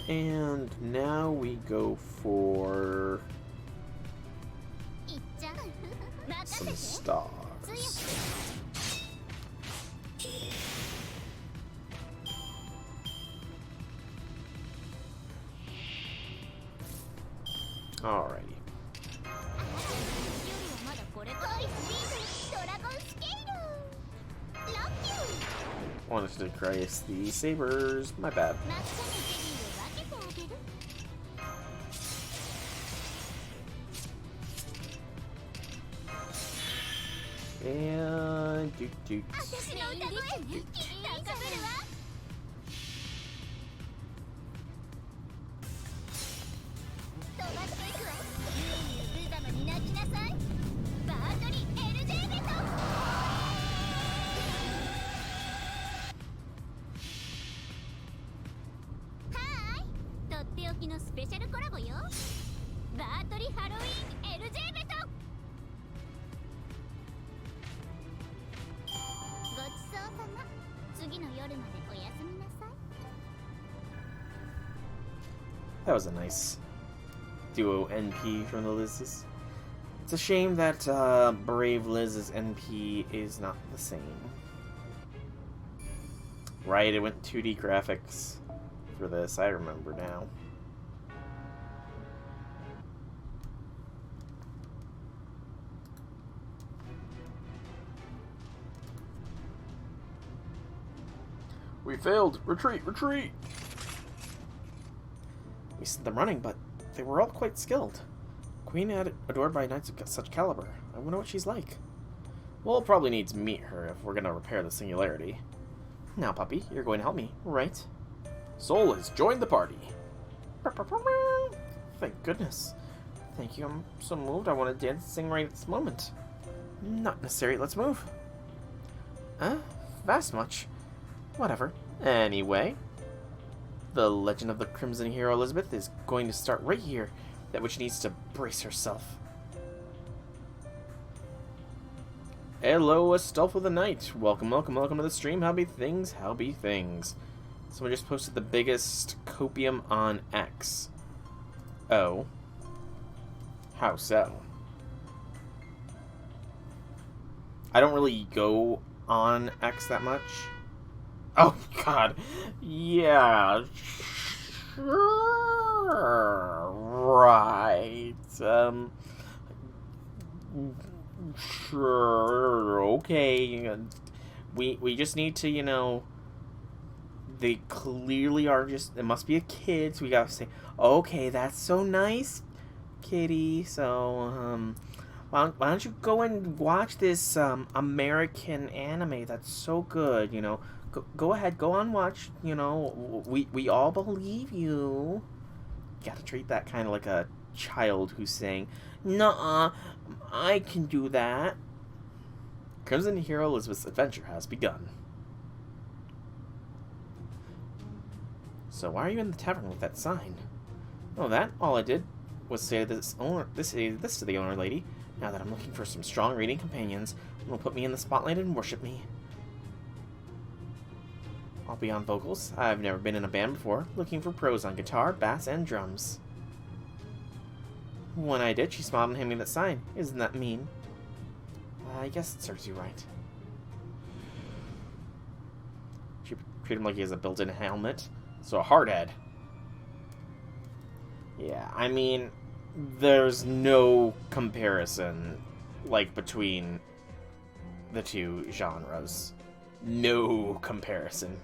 And now we go for some stars. Alrighty. Wanted to decrease the sabers. My bad. And doot. That was a nice duo NP from the Liz's. It's a shame that Brave Liz's NP is not the same. Right, it went 2D graphics for this, I remember now. We failed! Retreat! Retreat! We sent them running, but they were all quite skilled. Queen adored by knights of such caliber. I wonder what she's like. We'll probably need to meet her if we're going to repair the singularity. Now, puppy, you're going to help me, right? Soul has joined the party. Thank goodness. Thank you, I'm so moved I want to dance and sing right at this moment. Not necessary, let's move. Huh? Fast much? Whatever. Anyway, the legend of the Crimson Hero Elizabeth is going to start right here. That which needs to brace herself. Hello, Astolfo of the Night. Welcome to the stream. How be things? Someone just posted the biggest copium on X. Oh. How so? I don't really go on X that much. Oh, God. Yeah. Sure. Right. Sure. Okay. We just need to, you know... They clearly are just... It must be a kid, so we gotta say, okay, that's so nice, kitty. So, why don't you go and watch this, American anime that's so good, you know? Go ahead, go on, watch, you know, we all believe you. Gotta treat that kind of like a child who's saying, nuh-uh, I can do that. Crimson Hero Elizabeth's adventure has begun. So why are you in the tavern with that sign? Oh, that? All I did was say this to the owner lady. Now that I'm looking for some strong reading companions who will put me in the spotlight and worship me. I'll be on vocals. I've never been in a band before, looking for pros on guitar, bass, and drums. When I did, she smiled and handed me that sign. Isn't that mean? I guess it serves you right. She treated him like he has a built-in helmet. So a hard head. Yeah, I mean, there's no comparison, like, between the two genres. No comparison.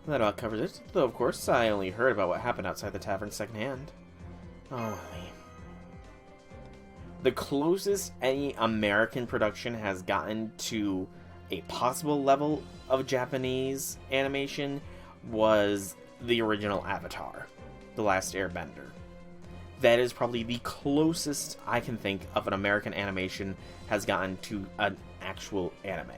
That about covers it. Though, of course, I only heard about what happened outside the tavern secondhand. Oh, Ellie. The closest any American production has gotten to a possible level of Japanese animation was the original Avatar, The Last Airbender. That is probably the closest I can think of an American animation has gotten to an actual anime.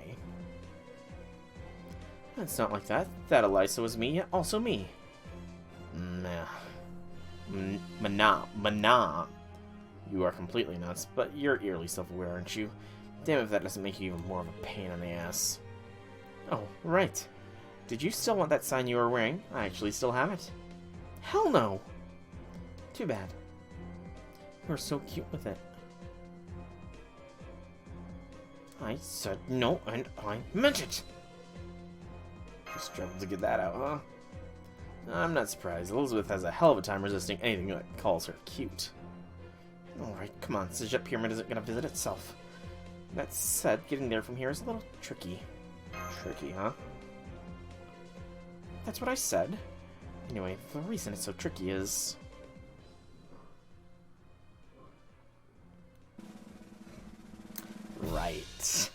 It's not like that. That Elisa was me, also me. Mana. You are completely nuts, but you're eerily self-aware, aren't you? Damn if that doesn't make you even more of a pain in the ass. Oh, right. Did you still want that sign you were wearing? I actually still have it. Hell no! Too bad. You were so cute with it. I said no, and I meant it! You struggled to get that out, huh? I'm not surprised. Elizabeth has a hell of a time resisting anything that calls her cute. Alright, come on. Sejep Pyramid isn't going to visit itself. That said, getting there from here is a little tricky. Tricky, huh? That's what I said. Anyway, the reason it's so tricky is... Right.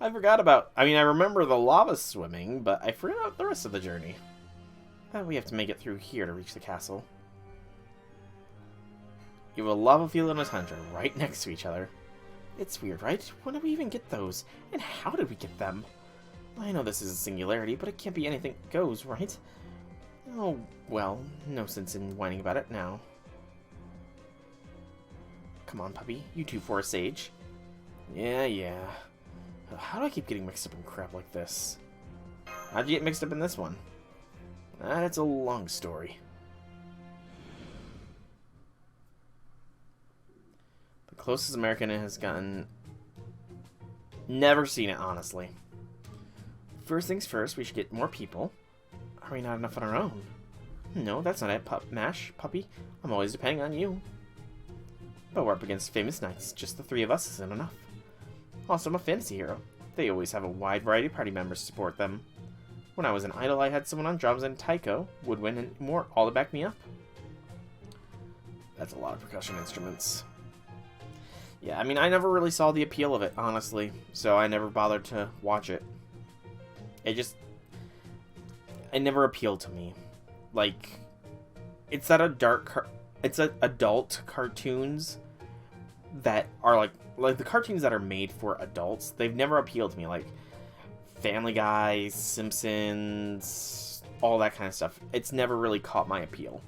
I forgot about... I mean, I remember the lava swimming, but I forgot about the rest of the journey. We have to make it through here to reach the castle. You have a lava field and a tundra right next to each other. It's weird, right? When did we even get those? And how did we get them? I know this is a singularity, but it can't be anything goes, right? Oh, well, no sense in whining about it now. Come on, puppy. You too, for a sage. Yeah. How do I keep getting mixed up in crap like this? How'd you get mixed up in this one? That's a long story. The closest American has gotten... Never seen it, honestly. First things first, we should get more people. Are we not enough on our own? No, that's not it, puppy. I'm always depending on you. But we're up against famous knights. Just the three of us isn't enough. Also, I'm a fantasy hero. They always have a wide variety of party members to support them. When I was an idol, I had someone on drums and taiko, woodwind, and more, all to back me up. That's a lot of percussion instruments. Yeah, I mean, I never really saw the appeal of it, honestly, so I never bothered to watch it. It never appealed to me. Like, it's that adult cartoons that are like the cartoons that are made for adults. They've never appealed to me, like Family Guy, Simpsons, all that kind of stuff. It's never really caught my appeal.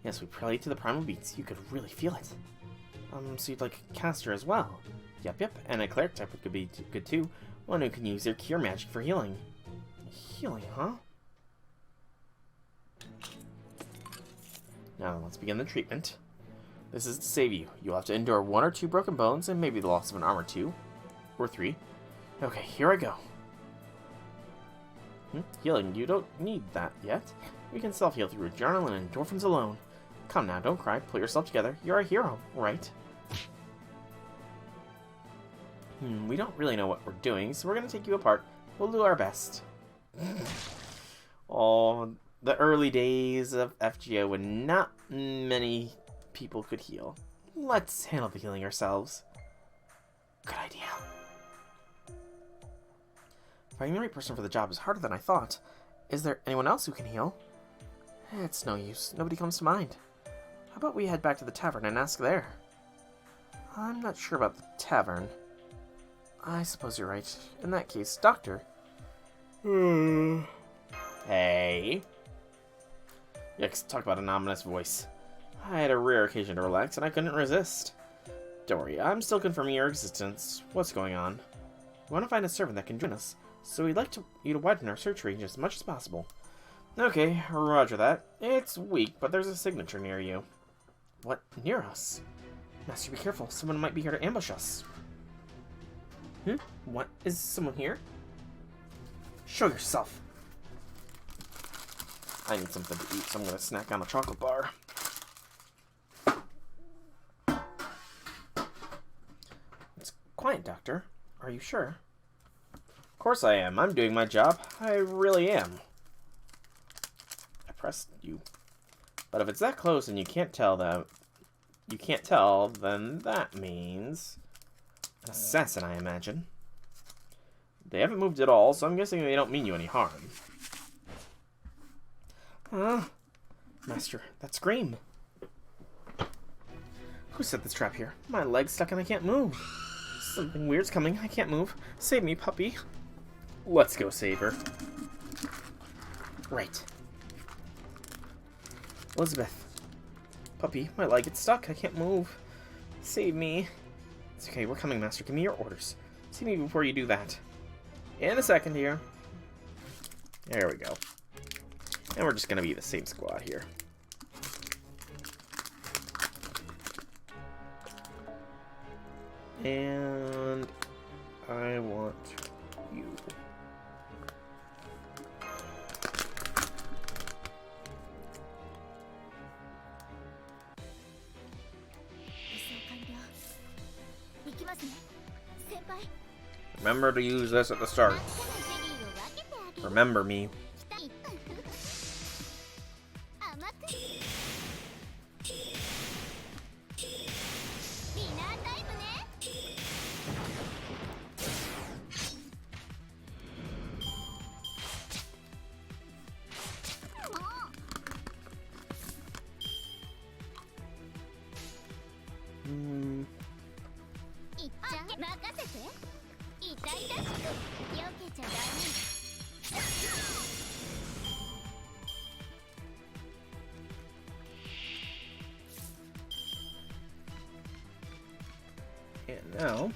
Yes, we played to the primal beats. You could really feel it. So you'd like a caster as well? Yep. And a cleric type could be good too. One who can use their cure magic for healing. Healing, huh? Now let's begin the treatment. This is to save you. You'll have to endure 1 or 2 broken bones and maybe the loss of an arm or 2. Or 3. Okay, here I go. Healing, you don't need that yet. We can self-heal through adrenaline and endorphins alone. Come now, don't cry. Pull yourself together. You're a hero, right? We don't really know what we're doing, so we're going to take you apart. We'll do our best. Oh, the early days of FGO when not many people could heal. Let's handle the healing ourselves. Good idea. Finding the right person for the job is harder than I thought. Is there anyone else who can heal? It's no use. Nobody comes to mind. How about we head back to the tavern and ask there? I'm not sure about the tavern. I suppose you're right. In that case, Doctor. Hey. Yikes, talk about an ominous voice. I had a rare occasion to relax, and I couldn't resist. Don't worry, I'm still confirming your existence. What's going on? We want to find a servant that can join us, so we'd like you to widen our search range as much as possible. Okay, roger that. It's weak, but there's a signature near you. What? Near us? Master, be careful. Someone might be here to ambush us. What? Is someone here? Show yourself. I need something to eat, so I'm gonna snack on a chocolate bar. It's quiet, Doctor. Are you sure? Of course I am. I'm doing my job. I really am. I pressed you. But if it's that close and you can't tell, then that means an assassin, I imagine. They haven't moved at all, so I'm guessing they don't mean you any harm. Master, that scream. Who set this trap here? My leg's stuck and I can't move. Something weird's coming. I can't move. Save me, puppy. Let's go save her. Right. Elizabeth. Puppy, my leg gets stuck. I can't move. Save me. It's okay, we're coming, Master. Give me your orders. See me before you do that. In a second here. There we go. And we're just gonna be the same squad here. And I want you. Remember to use this at the start. Remember me. And now,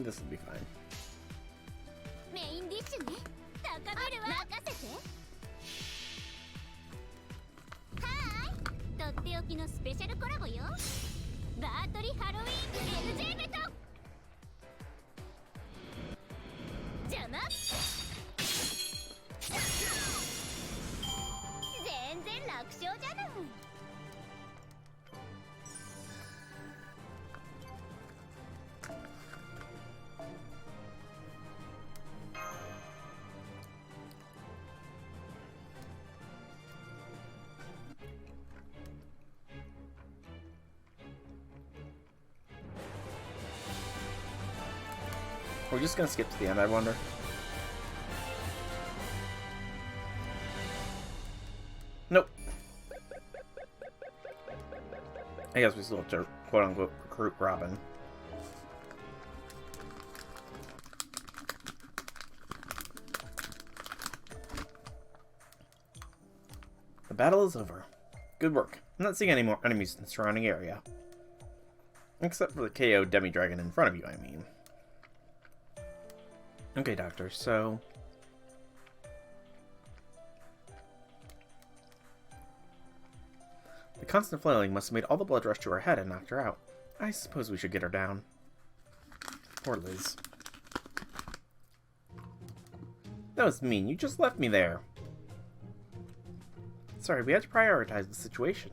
this will be fine. We're just gonna skip to the end, I wonder. Nope. I guess we still have to quote-unquote recruit Robin. The battle is over. Good work. I'm not seeing any more enemies in the surrounding area. Except for the KO demi-dragon in front of you, I mean. Okay, Doctor, so... the constant flailing must have made all the blood rush to her head and knocked her out. I suppose we should get her down. Poor Liz. That was mean. You just left me there. Sorry, we had to prioritize the situation.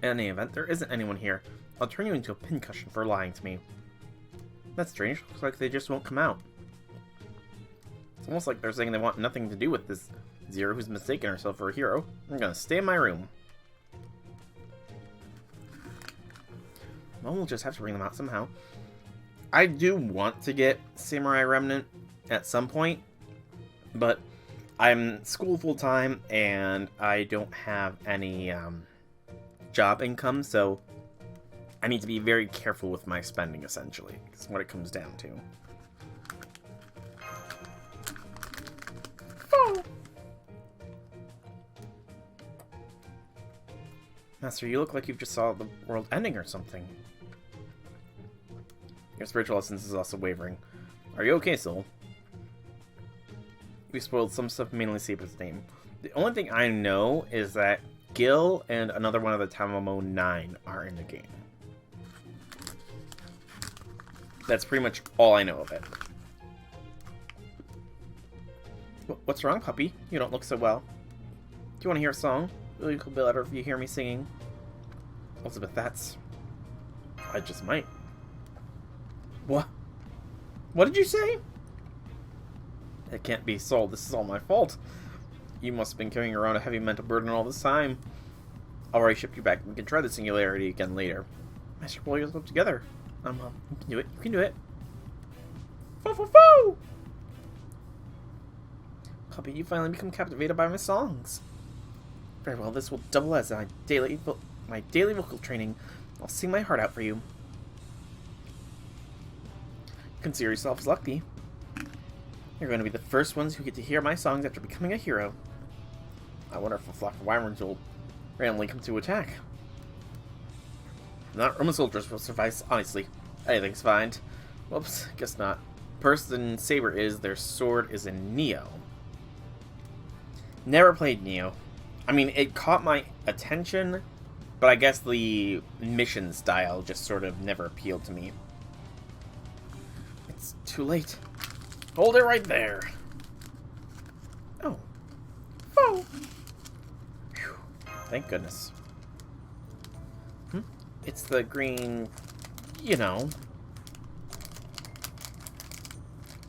In any event, there isn't anyone here. I'll turn you into a pincushion for lying to me. That's strange. Looks like they just won't come out. It's almost like they're saying they want nothing to do with this Zero who's mistaken herself for a hero. I'm gonna stay in my room. Well, we'll just have to bring them out somehow. I do want to get Samurai Remnant at some point, but I'm school full-time, and I don't have any job income, so I need to be very careful with my spending, essentially. Is what it comes down to. Oh. Master, you look like you've just saw the world ending or something. Your spiritual essence is also wavering. Are you okay, Soul? We spoiled some stuff, mainly Saber's name. The only thing I know is that Gil and another one of the Tamamo 9 are in the game. That's pretty much all I know of it. What's wrong, puppy? You don't look so well. Do you want to hear a song? Will you feel better if you hear me singing? Elizabeth, that's... I just might. What? What did you say? It can't be sold. This is all my fault. You must have been carrying around a heavy mental burden all this time. I'll already ship you back. We can try the singularity again later. Master, pull yourself together. You can do it. You can do it. Foo! Puppy, you finally become captivated by my songs. Very well. This will double as my daily vocal training. I'll sing my heart out for you. Consider yourselves lucky. You're going to be the first ones who get to hear my songs after becoming a hero. I wonder if a flock of wyverns will randomly come to attack. Not Roman soldiers will suffice, honestly. Anything's fine. Whoops, guess not. Person Saber is, their sword is in Neo. Never played Neo. I mean, it caught my attention, but I guess the mission style just sort of never appealed to me. It's too late. Hold it right there. Oh. Oh. Whew. Thank goodness. It's the green, you know.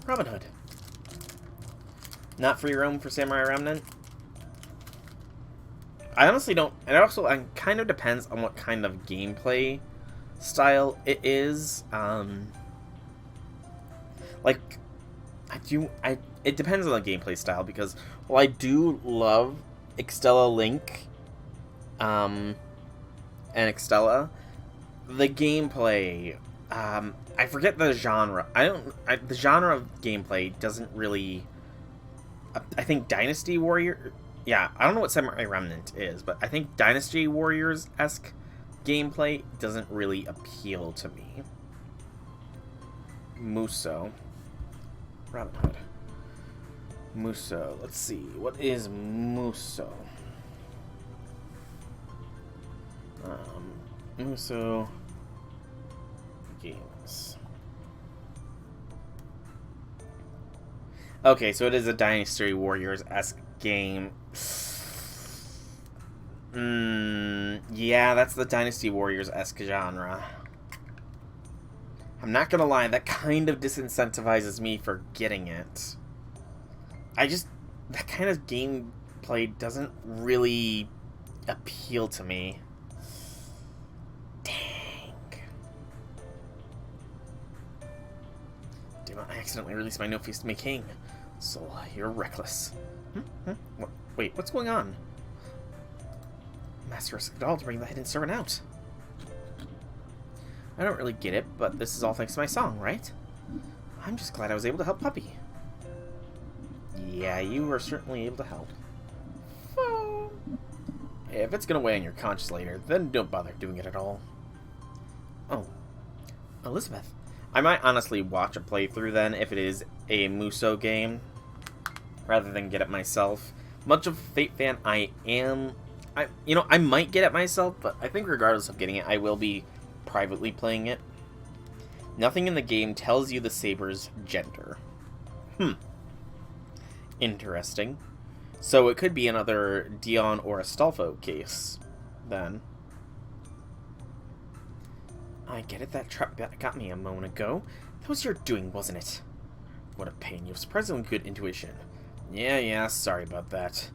Robin Hood. Not for your own for Samurai Remnant? I honestly don't, and it kind of depends on what kind of gameplay style it is. It depends on the gameplay style, because while I do love Extella Link, and Extella, the gameplay, I forget the genre. The genre of gameplay doesn't really, I think Dynasty Warrior, yeah, I don't know what Samurai Remnant is, but I think Dynasty Warriors-esque gameplay doesn't really appeal to me. Muso. Robin Hood. Muso. Let's see. What is Muso? Muso games. Okay, so it is a Dynasty Warriors-esque game. Yeah, that's the Dynasty Warriors-esque genre. I'm not gonna lie, that kind of disincentivizes me for getting it. That kind of gameplay doesn't really appeal to me. Dang. Do not accidentally release my no feast to my king. So, you're reckless. Wait, what's going on? Master asked Gadal to bring the hidden servant out. I don't really get it, but this is all thanks to my song, right? I'm just glad I was able to help Puppy. Yeah, you were certainly able to help. Oh. If it's gonna weigh on your conscience later, then don't bother doing it at all. Oh. Elizabeth. I might honestly watch a playthrough then if it is a Muso game, rather than get it myself. Much of a Fate fan I am. I might get it myself, but I think regardless of getting it, I will be privately playing it. Nothing in the game tells you the Saber's gender. Interesting. So it could be another Dion or Astolfo case, then. I get it, that trap got me a moment ago. That was your doing, wasn't it? What a pain, you have surprisingly good intuition. Yeah, sorry about that.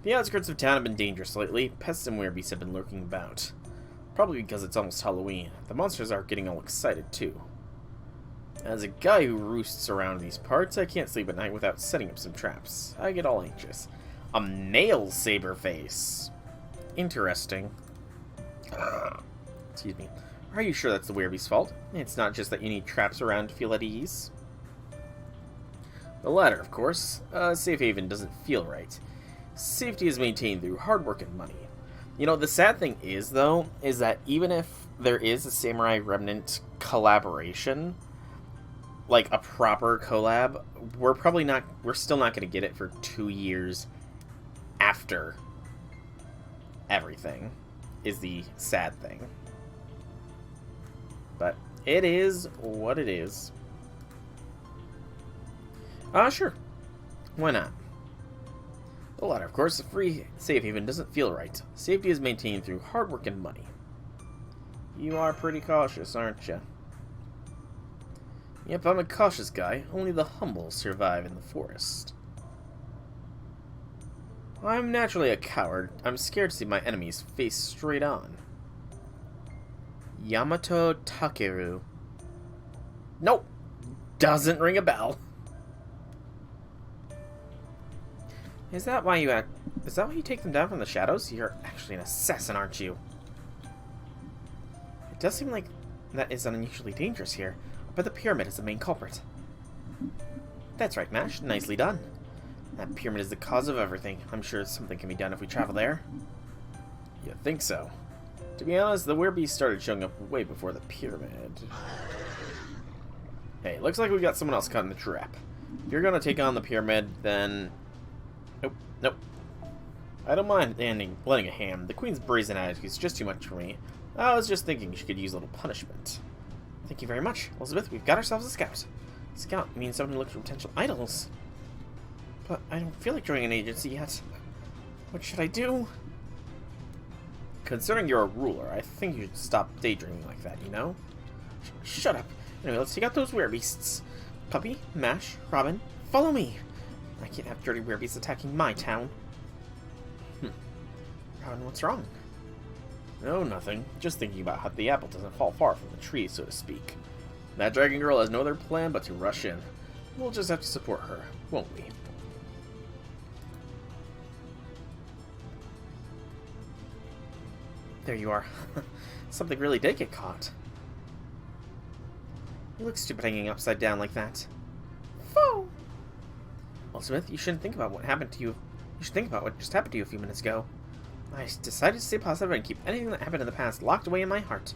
The outskirts of town have been dangerous lately. Pests and werebeasts have been lurking about. Probably because it's almost Halloween. The monsters are getting all excited, too. As a guy who roosts around these parts, I can't sleep at night without setting up some traps. I get all anxious. A male saberface. Interesting. Excuse me. Are you sure that's the Werebeast's fault? It's not just that you need traps around to feel at ease. The latter, of course. Safe haven doesn't feel right. Safety is maintained through hard work and money. You know, the sad thing is, though, is that even if there is a Samurai Remnant collaboration, like a proper collab, we're still not going to get it for 2 years after everything, is the sad thing. But it is what it is. Sure. Why not? The latter, of course, a free safe haven doesn't feel right. Safety is maintained through hard work and money. You are pretty cautious, aren't you? Yep, I'm a cautious guy. Only the humble survive in the forest. I'm naturally a coward. I'm scared to see my enemies face straight on. Yamato Takeru. Nope. Doesn't ring a bell. Is that why you take them down from the shadows? You're actually an assassin, aren't you? It does seem like that is unusually dangerous here, but the pyramid is the main culprit. That's right, Mash. Nicely done. That pyramid is the cause of everything. I'm sure something can be done if we travel there. You think so? To be honest, the Werebeast started showing up way before the pyramid. Hey, looks like we got someone else caught in the trap. If you're gonna take on the pyramid, then... Nope. I don't mind lending a hand. The Queen's brazen attitude is just too much for me. I was just thinking she could use a little punishment. Thank you very much, Elizabeth. We've got ourselves a scout. Scout means someone who looks for potential idols. But I don't feel like joining an agency yet. What should I do? Considering you're a ruler, I think you should stop daydreaming like that, you know? Shut up. Anyway, let's take out those werebeasts. Puppy, Mash, Robin, follow me. I can't have dirty werebeasts attacking my town. Robin, what's wrong? No, nothing. Just thinking about how the apple doesn't fall far from the tree, so to speak. That dragon girl has no other plan but to rush in. We'll just have to support her, won't we? There you are. Something really did get caught. You look stupid hanging upside down like that. Phoo! Well, Smith, you shouldn't think about what happened to you. You should think about what just happened to you a few minutes ago. I decided to stay positive and keep anything that happened in the past locked away in my heart.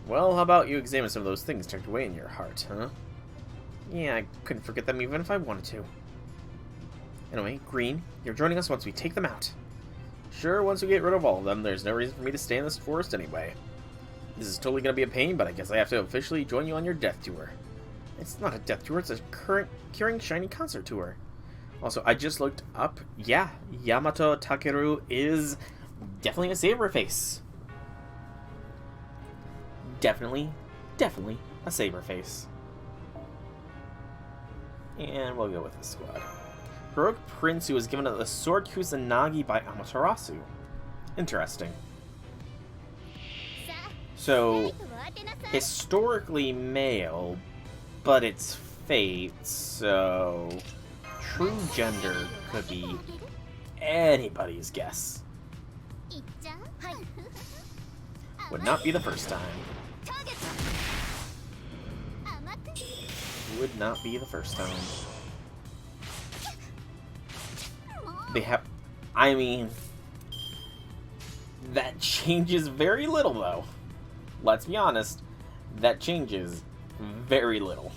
Well, how about you examine some of those things tucked away in your heart, huh? Yeah, I couldn't forget them even if I wanted to. Anyway, Green, you're joining us once we take them out. Sure, once we get rid of all of them, there's no reason for me to stay in this forest anyway. This is totally going to be a pain, but I guess I have to officially join you on your death tour. It's not a death tour, it's a Curing Shiny concert tour. Also, I just looked up. Yeah, Yamato Takeru is definitely a Saberface. Definitely a Saberface. And we'll go with the squad. Heroic Prince who was given the Sword Kusanagi by Amaterasu. Interesting. So, historically male, but it's fate, so true gender could be anybody's guess. Would not be the first time. Would not be the first time. They have... I mean... That changes very little, though. Let's be honest. That changes very little.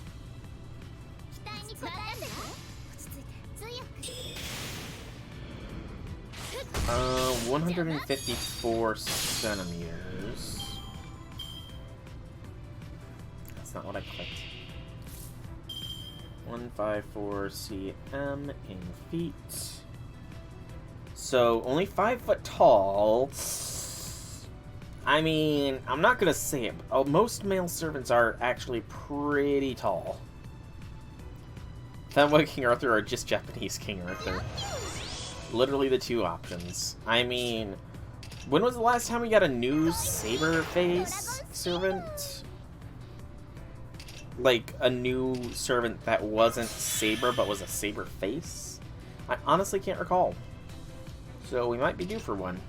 154 centimeters. That's not what I clicked. 154 cm in feet. So, only 5 foot tall. I mean, I'm not gonna say it, but most male servants are actually pretty tall. Fanboy King Arthur or just Japanese King Arthur. Literally the two options. I mean, when was the last time we got a new Saberface servant? like a new servant that wasn't Saber but was a Saber face? I honestly can't recall. So we might be due for one.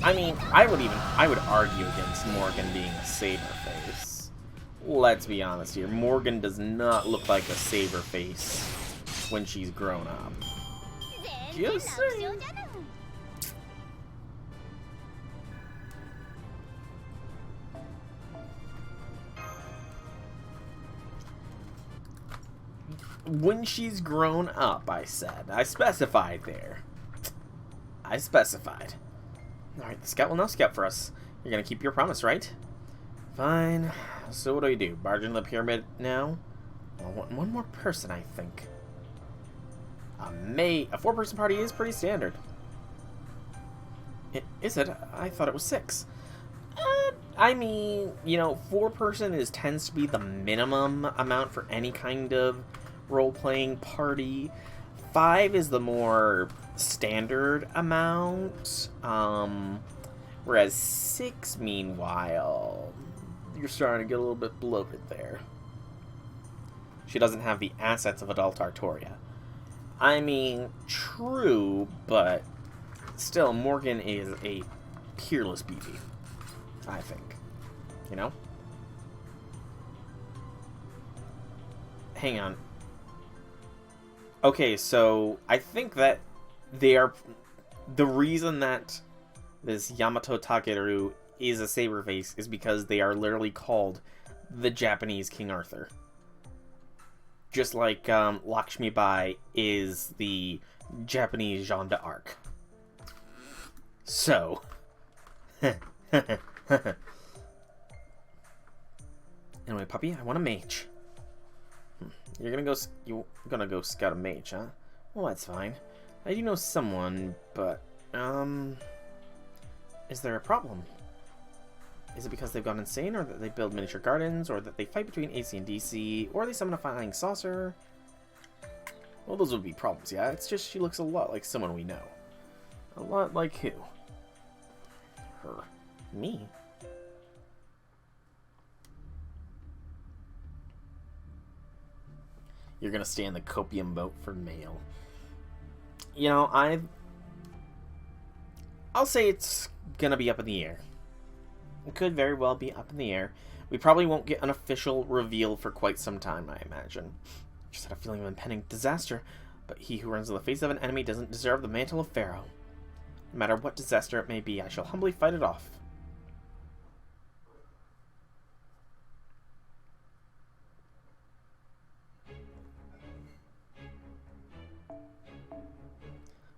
I mean, I would argue against Morgan being a Saber face. Let's be honest here. Morgan does not look like a Saber face when she's grown up. Just saying. When she's grown up, I said. I specified there. I specified. Alright, the scout will now scout for us. You're gonna keep your promise, right? Fine. So what do? Barge into the pyramid now? I want one more person, I think. A 4-person party is pretty standard. Is it? I thought it was 6. I mean, you know, 4-person tends to be the minimum amount for any kind of role-playing party. 5 is the more standard amount, whereas 6, meanwhile, you're starting to get a little bit bloated there. She doesn't have the assets of adult Artoria. I mean, true, but still, Morgan is a peerless beauty, I think. You know? Hang on. Okay, so I think that they are... The reason that this Yamato Takeru is a saber face is because they are literally called the Japanese King Arthur. Just like Lakshmi Bai is the Japanese Jeanne d'Arc. So... Anyway, puppy, I want a mage. You're gonna go scout a mage, huh? Well, that's fine. I do know someone, but is there a problem? Is it because they've gone insane, or that they build miniature gardens, or that they fight between AC and DC, or they summon a flying saucer? Well, those would be problems, yeah. It's just she looks a lot like someone we know. A lot like who? Her. Me? You're gonna stay in the copium boat for mail. You know, I'll say it's gonna be up in the air. It could very well be up in the air. We probably won't get an official reveal for quite some time, I imagine. Just had a feeling of impending disaster, but he who runs in the face of an enemy doesn't deserve the mantle of Pharaoh. No matter what disaster it may be, I shall humbly fight it off.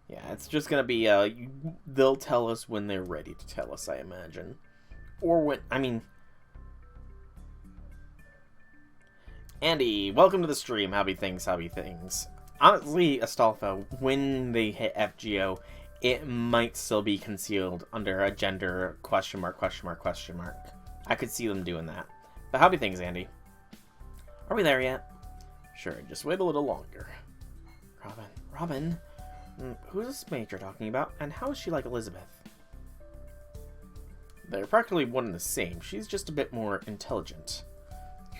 Yeah, it's just gonna be, they'll tell us when they're ready to tell us, I imagine. Or when, I mean... Andy, welcome to the stream. Howdy things, howdy things. Honestly, Astolfo, when they hit FGO, it might still be concealed under a gender question mark, question mark, question mark. I could see them doing that. But howdy things, Andy. Are we there yet? Sure, just wait a little longer. Robin? Who's this mage you're talking about, and how is she like Elizabeth? They're practically one and the same. She's just a bit more intelligent.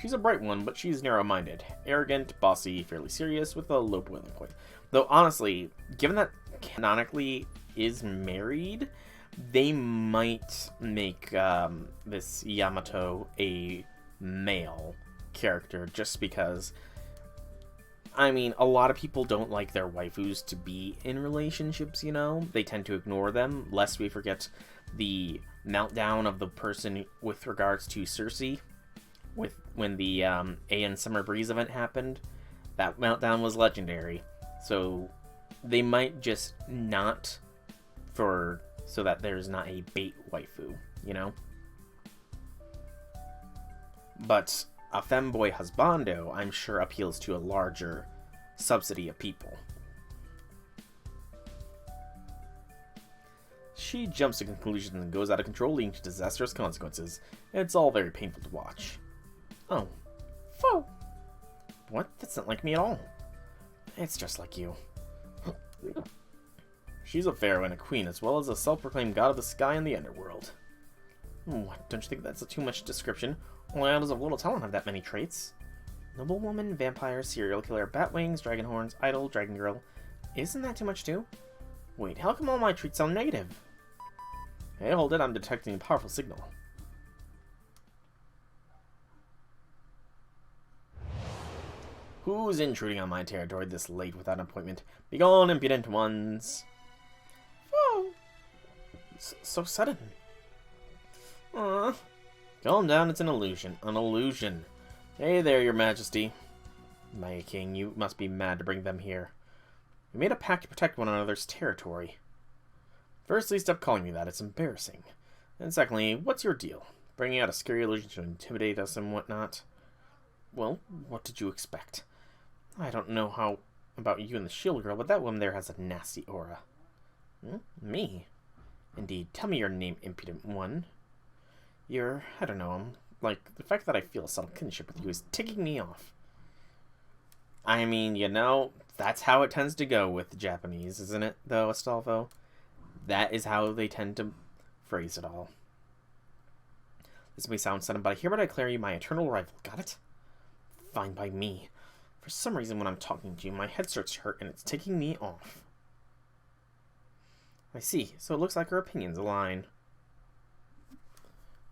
She's a bright one, but she's narrow-minded. Arrogant, bossy, fairly serious, with a low boiling point. Though, honestly, given that canonically is married, they might make this Yamato a male character, just because... I mean, a lot of people don't like their waifus to be in relationships, you know? They tend to ignore them, lest we forget the meltdown of the person with regards to Cersei. When the Aeon Summer Breeze event happened. That meltdown was legendary. So, they might just not so that there's not a bait waifu, you know? But a femboy husbando, I'm sure, appeals to a larger subsidy of people. She jumps to conclusions and goes out of control, leading to disastrous consequences. It's all very painful to watch. Oh. Phew. What? That's not like me at all. It's just like you. She's a pharaoh and a queen, as well as a self-proclaimed god of the sky and the underworld. What? Don't you think that's too much description? Only idols of little talent have that many traits. Noblewoman, vampire, serial killer, bat wings, dragon horns, idol, dragon girl. Isn't that too much too? Wait, how come all my traits sound negative? Hey, hold it, I'm detecting a powerful signal. Who's intruding on my territory this late without an appointment? Begone, impudent ones! Oh, so sudden. Calm down, it's an illusion. An illusion. Hey there, your majesty. My king, you must be mad to bring them here. We made a pact to protect one another's territory. Firstly, stop calling me that, it's embarrassing. And secondly, what's your deal? Bringing out a scary illusion to intimidate us and whatnot? Well, what did you expect? I don't know how about you and the shield girl, but that woman there has a nasty aura. Me? Indeed. Tell me your name, impudent one. I don't know, like, the fact that I feel a subtle kinship with you is ticking me off. I mean, you know, that's how it tends to go with the Japanese, isn't it, though, Astolfo? That is how they tend to phrase it all. This may sound sudden, but I hereby declare you my eternal rival. Got it? Fine by me. For some reason, when I'm talking to you, my head starts to hurt, and it's ticking me off. I see. So it looks like our opinions align.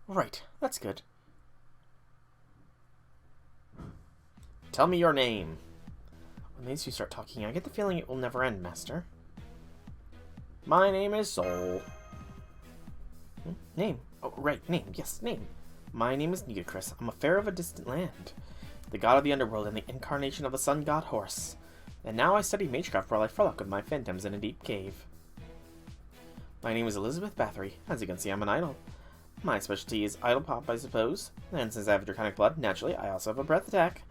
Right. That's good. Tell me your name. When these two start talking, I get the feeling it will never end, Master. My name is Soul. Name. Oh, right. Name. Yes, name. My name is Nigacris. I'm a pharaoh of a distant land, the god of the underworld and the incarnation of the sun god Horus. And now I study magecraft while I frolic with my phantoms in a deep cave. My name is Elizabeth Bathory. As you can see, I'm an idol. My specialty is idol pop, I suppose. And since I have draconic blood, naturally, I also have a breath attack.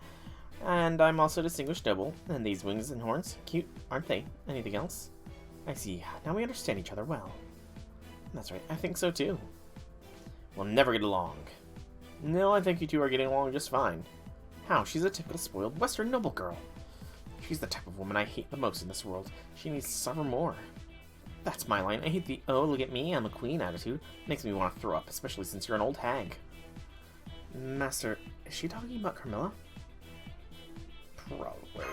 And I'm also a distinguished noble. And these wings and horns, cute, aren't they? Anything else? I see. Now we understand each other well. That's right, I think so too. We'll never get along. No, I think you two are getting along just fine. How? She's a typical spoiled Western noble girl. She's the type of woman I hate the most in this world. She needs to suffer more. That's my line. I hate the, oh, look at me, I'm a queen attitude. Makes me want to throw up, especially since you're an old hag. Master, is she talking about Carmilla? Probably.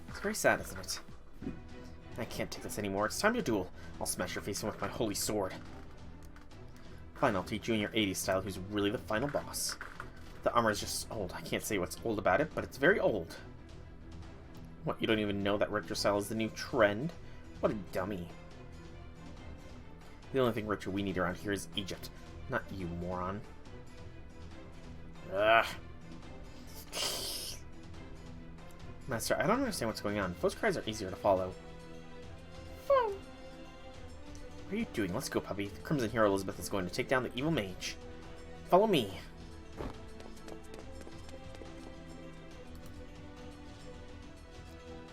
It's very sad, isn't it? I can't take this anymore. It's time to duel. I'll smash your face in with my holy sword. Fine, I'll teach you in your 80s style who's really the final boss. The armor is just old. I can't say what's old about it, but it's very old. What, you don't even know that retro style is the new trend? What a dummy. The only thing retro we need around here is Egypt. Not you, moron. Ugh. Master, I don't understand what's going on. Those cries are easier to follow. What are you doing? Let's go, puppy. The Crimson Hero Elizabeth is going to take down the evil mage. Follow me.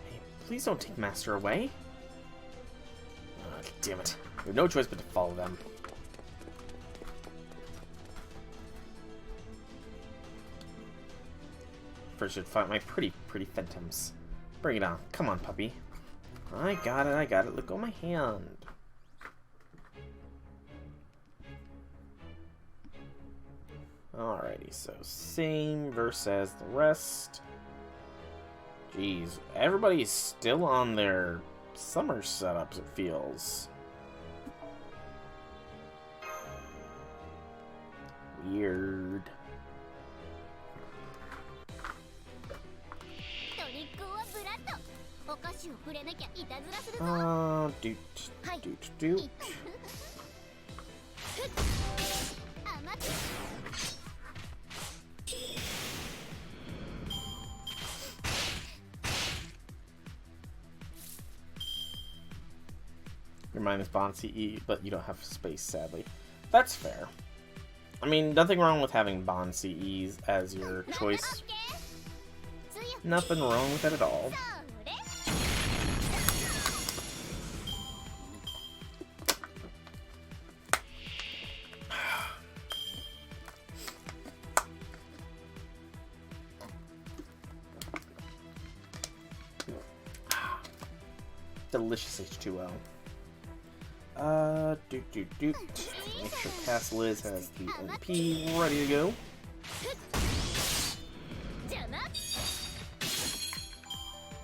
Hey, please don't take Master away. Oh, damn it. We have no choice but to follow them. First, should fight my pretty phantoms. Bring it on. Come on, puppy. I got it, I got it. Let go of my hand. Alrighty, so same verse as the rest. Jeez, everybody's still on their summer setups, it feels. Weird. Doot. Your mind is Bond CE, but you don't have space, sadly. That's fair. I mean, nothing wrong with having Bond CEs as your choice. Nothing wrong with it at all. delicious H2O. Doot. Make sure Cast Liz has the MP ready to go.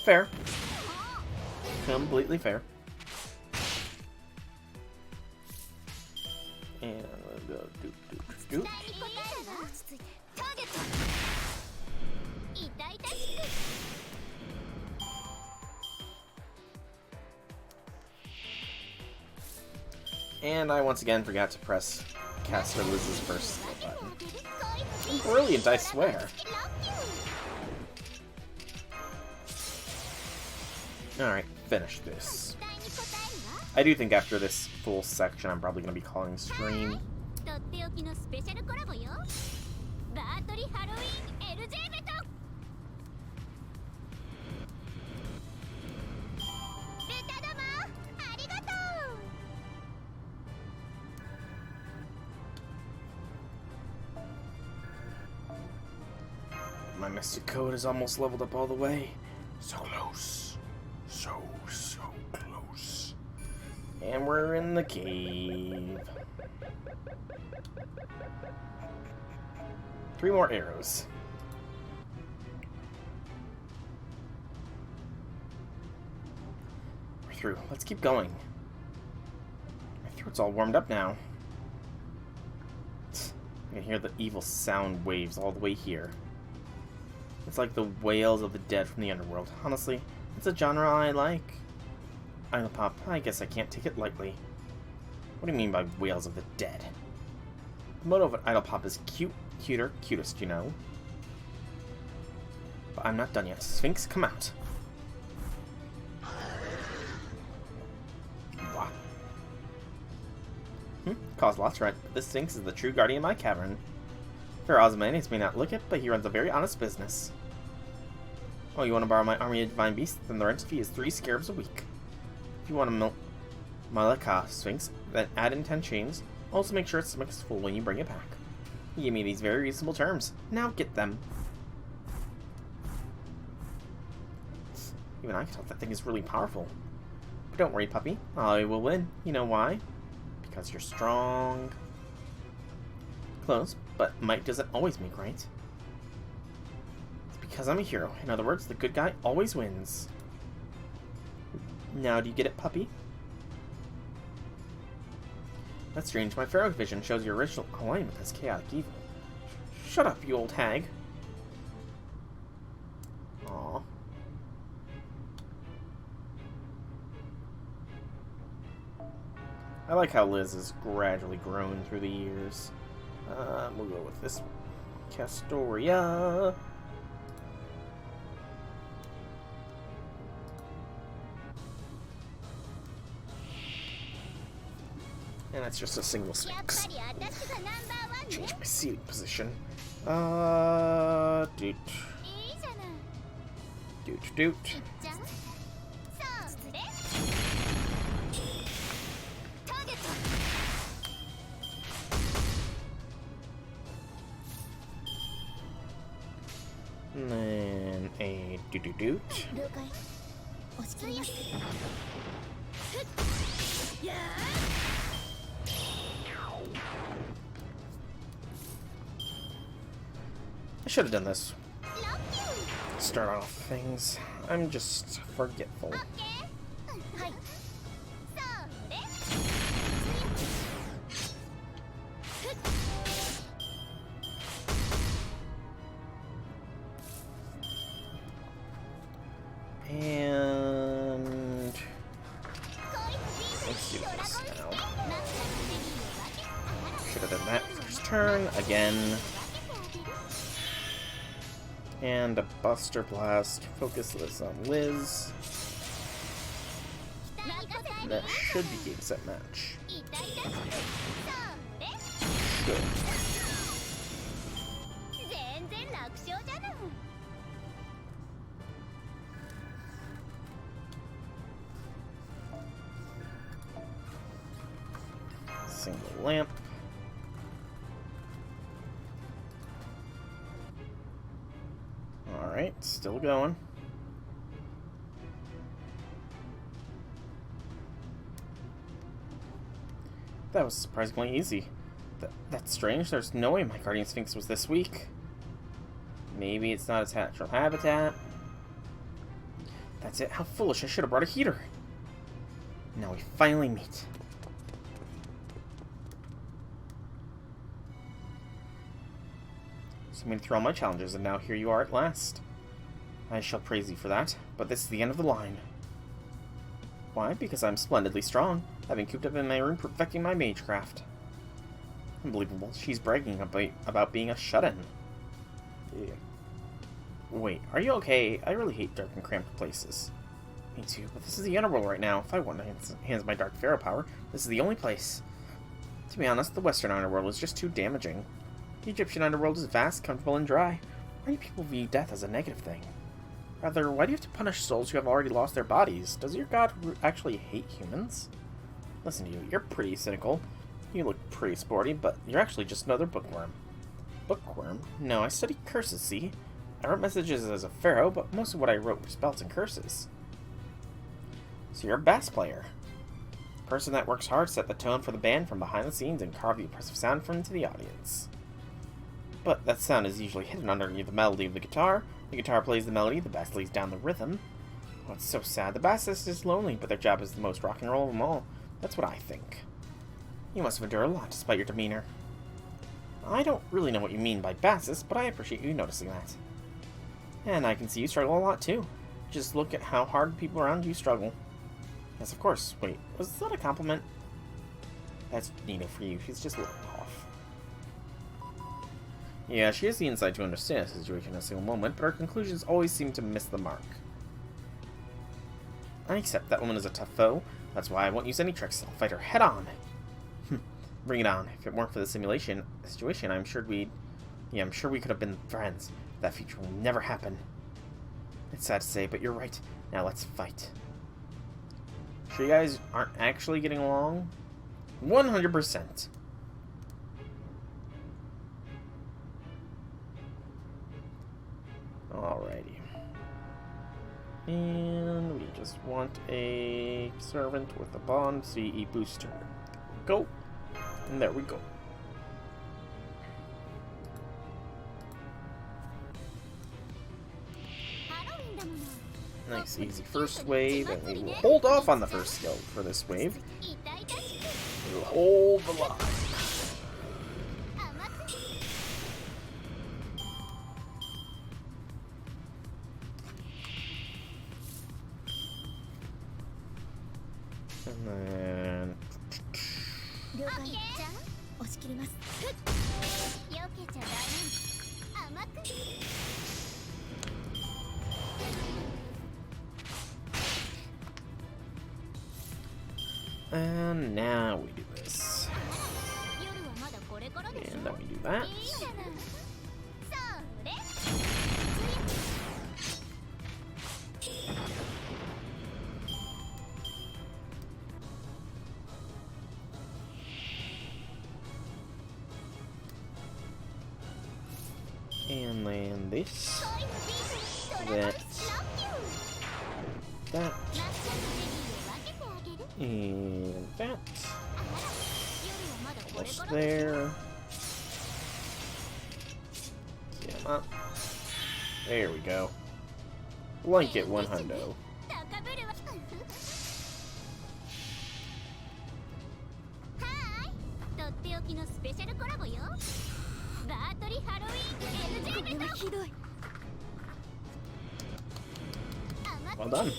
Fair. Completely fair. And we'll go doot. And I once again forgot to press Caster Liz's first skill button. Brilliant, I swear. Alright, finish this. I do think after this full section, I'm probably going to be calling stream. My Mystic Code is almost leveled up all the way. So close. So close. And we're in the cave. 3 more arrows. We're through. Let's keep going. My throat's all warmed up now. I can hear the evil sound waves all the way here. It's like the wails of the dead from the underworld. Honestly, it's a genre I like. Idol Pop, I guess I can't take it lightly. What do you mean by wails of the dead? The motto of an Idol Pop is cutest, you know. But I'm not done yet. Sphinx, come out. What? Coslots, right. This Sphinx is the true guardian of my cavern. Fair Ozymandias may not look it, but he runs a very honest business. Oh, you want to borrow my army of divine beasts? Then the rent fee is 3 scarabs a week. If you want to Malaka Sphinx, then add in 10 chains. Also make sure its stomach is full when you bring it back. He gave me these very reasonable terms. Now get them. Even I can tell that thing is really powerful. But don't worry, puppy. I will win. You know why? Because you're strong. Close, but might doesn't always make right. It's because I'm a hero. In other words, the good guy always wins. Now do you get it, puppy? That's strange. My Pharaoh vision shows your original alignment as chaotic evil. Shut up, you old hag. Aww. I like how Liz has gradually grown through the years. We'll go with this Castoria. And that's just a single Sphinx. Change my seating position. Doot. Doot. And then a doot. I should have done this. Start off things. I'm just forgetful. And let's do this now. Should have done that first turn again. And a Buster Blast. Focus this on Liz. That should be game set match. Good. Single lamp. Alright, still going. That was surprisingly easy. That's strange. There's no way my guardian sphinx was this weak. Maybe it's not its natural habitat. That's it. How foolish. I should have brought a heater. Now we finally meet. So I'm going to throw all my challenges, and now here you are at last. I shall praise you for that, but this is the end of the line. Why? Because I'm splendidly strong, having cooped up in my room perfecting my magecraft. Unbelievable. She's bragging about being a shut-in. Yeah. Wait, are you okay? I really hate dark and cramped places. Me too, but this is the underworld right now. If I want to enhance my dark pharaoh power, this is the only place. To be honest, the western underworld is just too damaging. The Egyptian underworld is vast, comfortable, and dry. Why do people view death as a negative thing? Rather, why do you have to punish souls who have already lost their bodies? Does your god actually hate humans? Listen to you, you're pretty cynical. You look pretty sporty, but you're actually just another bookworm. Bookworm? No, I studied curses, see? I wrote messages as a pharaoh, but most of what I wrote were spells and curses. So you're a bass player. A person that works hard to set the tone for the band from behind the scenes and carve the impressive sound from to the audience. But that sound is usually hidden underneath the melody of the guitar. The guitar plays the melody, the bass lays down the rhythm. Oh, it's so sad. The bassist is lonely, but their job is the most rock and roll of them all. That's what I think. You must have endured a lot despite your demeanor. I don't really know what you mean by bassist, but I appreciate you noticing that. And I can see you struggle a lot too. Just look at how hard people around you struggle. Yes, of course. Wait, was that a compliment? That's Nina for you. She's just a little off. Yeah, she has the insight to understand the situation in a single moment, but her conclusions always seem to miss the mark. I accept that woman is a tough foe. That's why I won't use any tricks. I'll fight her head on. Bring it on. If it weren't for the situation, I'm sure we could have been friends. That future will never happen. It's sad to say, but you're right. Now let's fight. Sure you guys aren't actually getting along? 100%. Alrighty. And we just want a servant with a bond CE booster. Go. And there we go. Nice, easy first wave, and we will hold off on the first skill for this wave. We will hold the line. And then... And now we do this. And then we do that. And then this. That. And that. Almost there. Get him up. There we go. Blanket 100. Well done.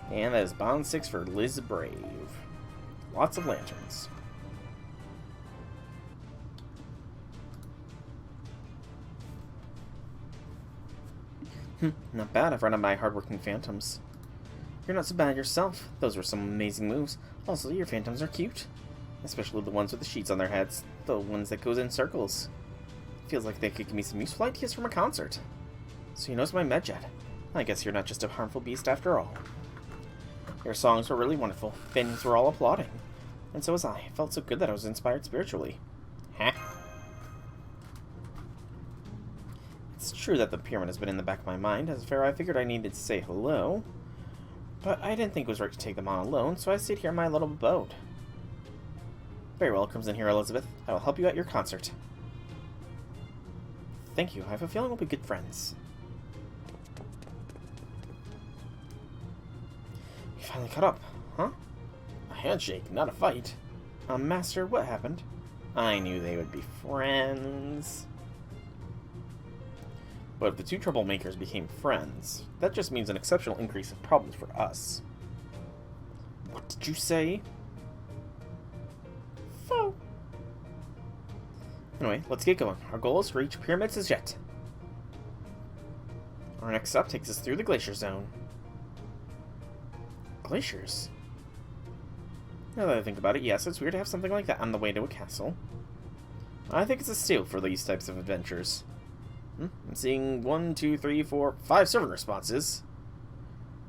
And that is Bond 6 for Liz Brave. Lots of lanterns. Not bad, I've run out of my hardworking phantoms. You're not so bad yourself. Those were some amazing moves. Also, your phantoms are cute. Especially the ones with the sheets on their heads. The ones that goes in circles. Feels like they could give me some useful ideas from a concert. So you know my medjet. I guess you're not just a harmful beast after all. Your songs were really wonderful. Fans were all applauding. And so was I. It felt so good that I was inspired spiritually. Huh? It's true that the pyramid has been in the back of my mind. As a pharaoh, I figured I needed to say hello. But I didn't think it was right to take them on alone, so I stayed here in my little abode. Very well, comes in here, Elizabeth. I will help you at your concert. Thank you. I have a feeling we'll be good friends. We finally caught up, huh? A handshake, not a fight. Master, what happened? I knew they would be friends. But if the two troublemakers became friends, that just means an exceptional increase in problems for us. What did you say? Foe. Anyway, let's get going. Our goal is to reach Pyramids as yet. Our next stop takes us through the glacier zone. Glaciers? Now that I think about it, yes, it's weird to have something like that on the way to a castle. I think it's a steal for these types of adventures. I'm seeing 1, 2, 3, 4, 5 servant responses.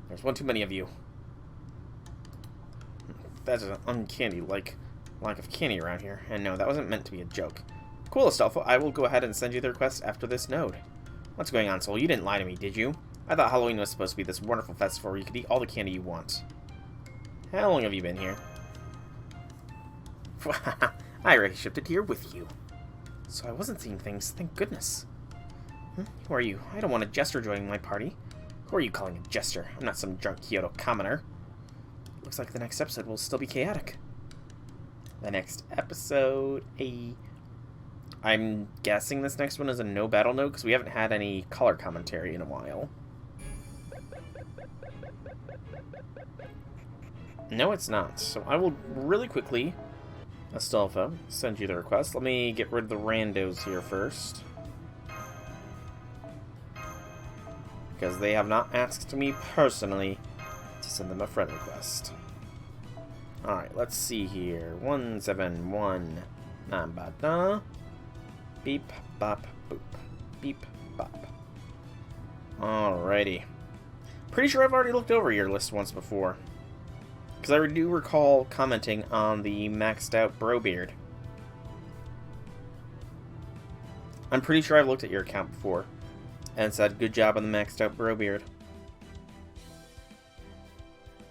There's one too many of you. That's an uncanny lack of candy around here. And no, that wasn't meant to be a joke. Cool, Astolfo. I will go ahead and send you the request after this node. What's going on, Soul? You didn't lie to me, did you? I thought Halloween was supposed to be this wonderful festival where you could eat all the candy you want. How long have you been here? I already shipped it here with you. So I wasn't seeing things, thank goodness. Who are you? I don't want a jester joining my party. Who are you calling a jester? I'm not some drunk Kyoto commoner. Looks like the next episode will still be chaotic. The next episode, I'm guessing this next one is a no battle node because we haven't had any color commentary in a while. No, it's not. So I will really quickly, Astolfo, send you the request. Let me get rid of the randos here first. Because they have not asked me personally to send them a friend request. Alright, let's see here. 171 Nambada. Beep, bop, boop. Beep, bop. Alrighty. Pretty sure I've already looked over your list once before. Because I do recall commenting on the maxed out bro beard. I'm pretty sure I've looked at your account before. And said, good job on the maxed out bro beard.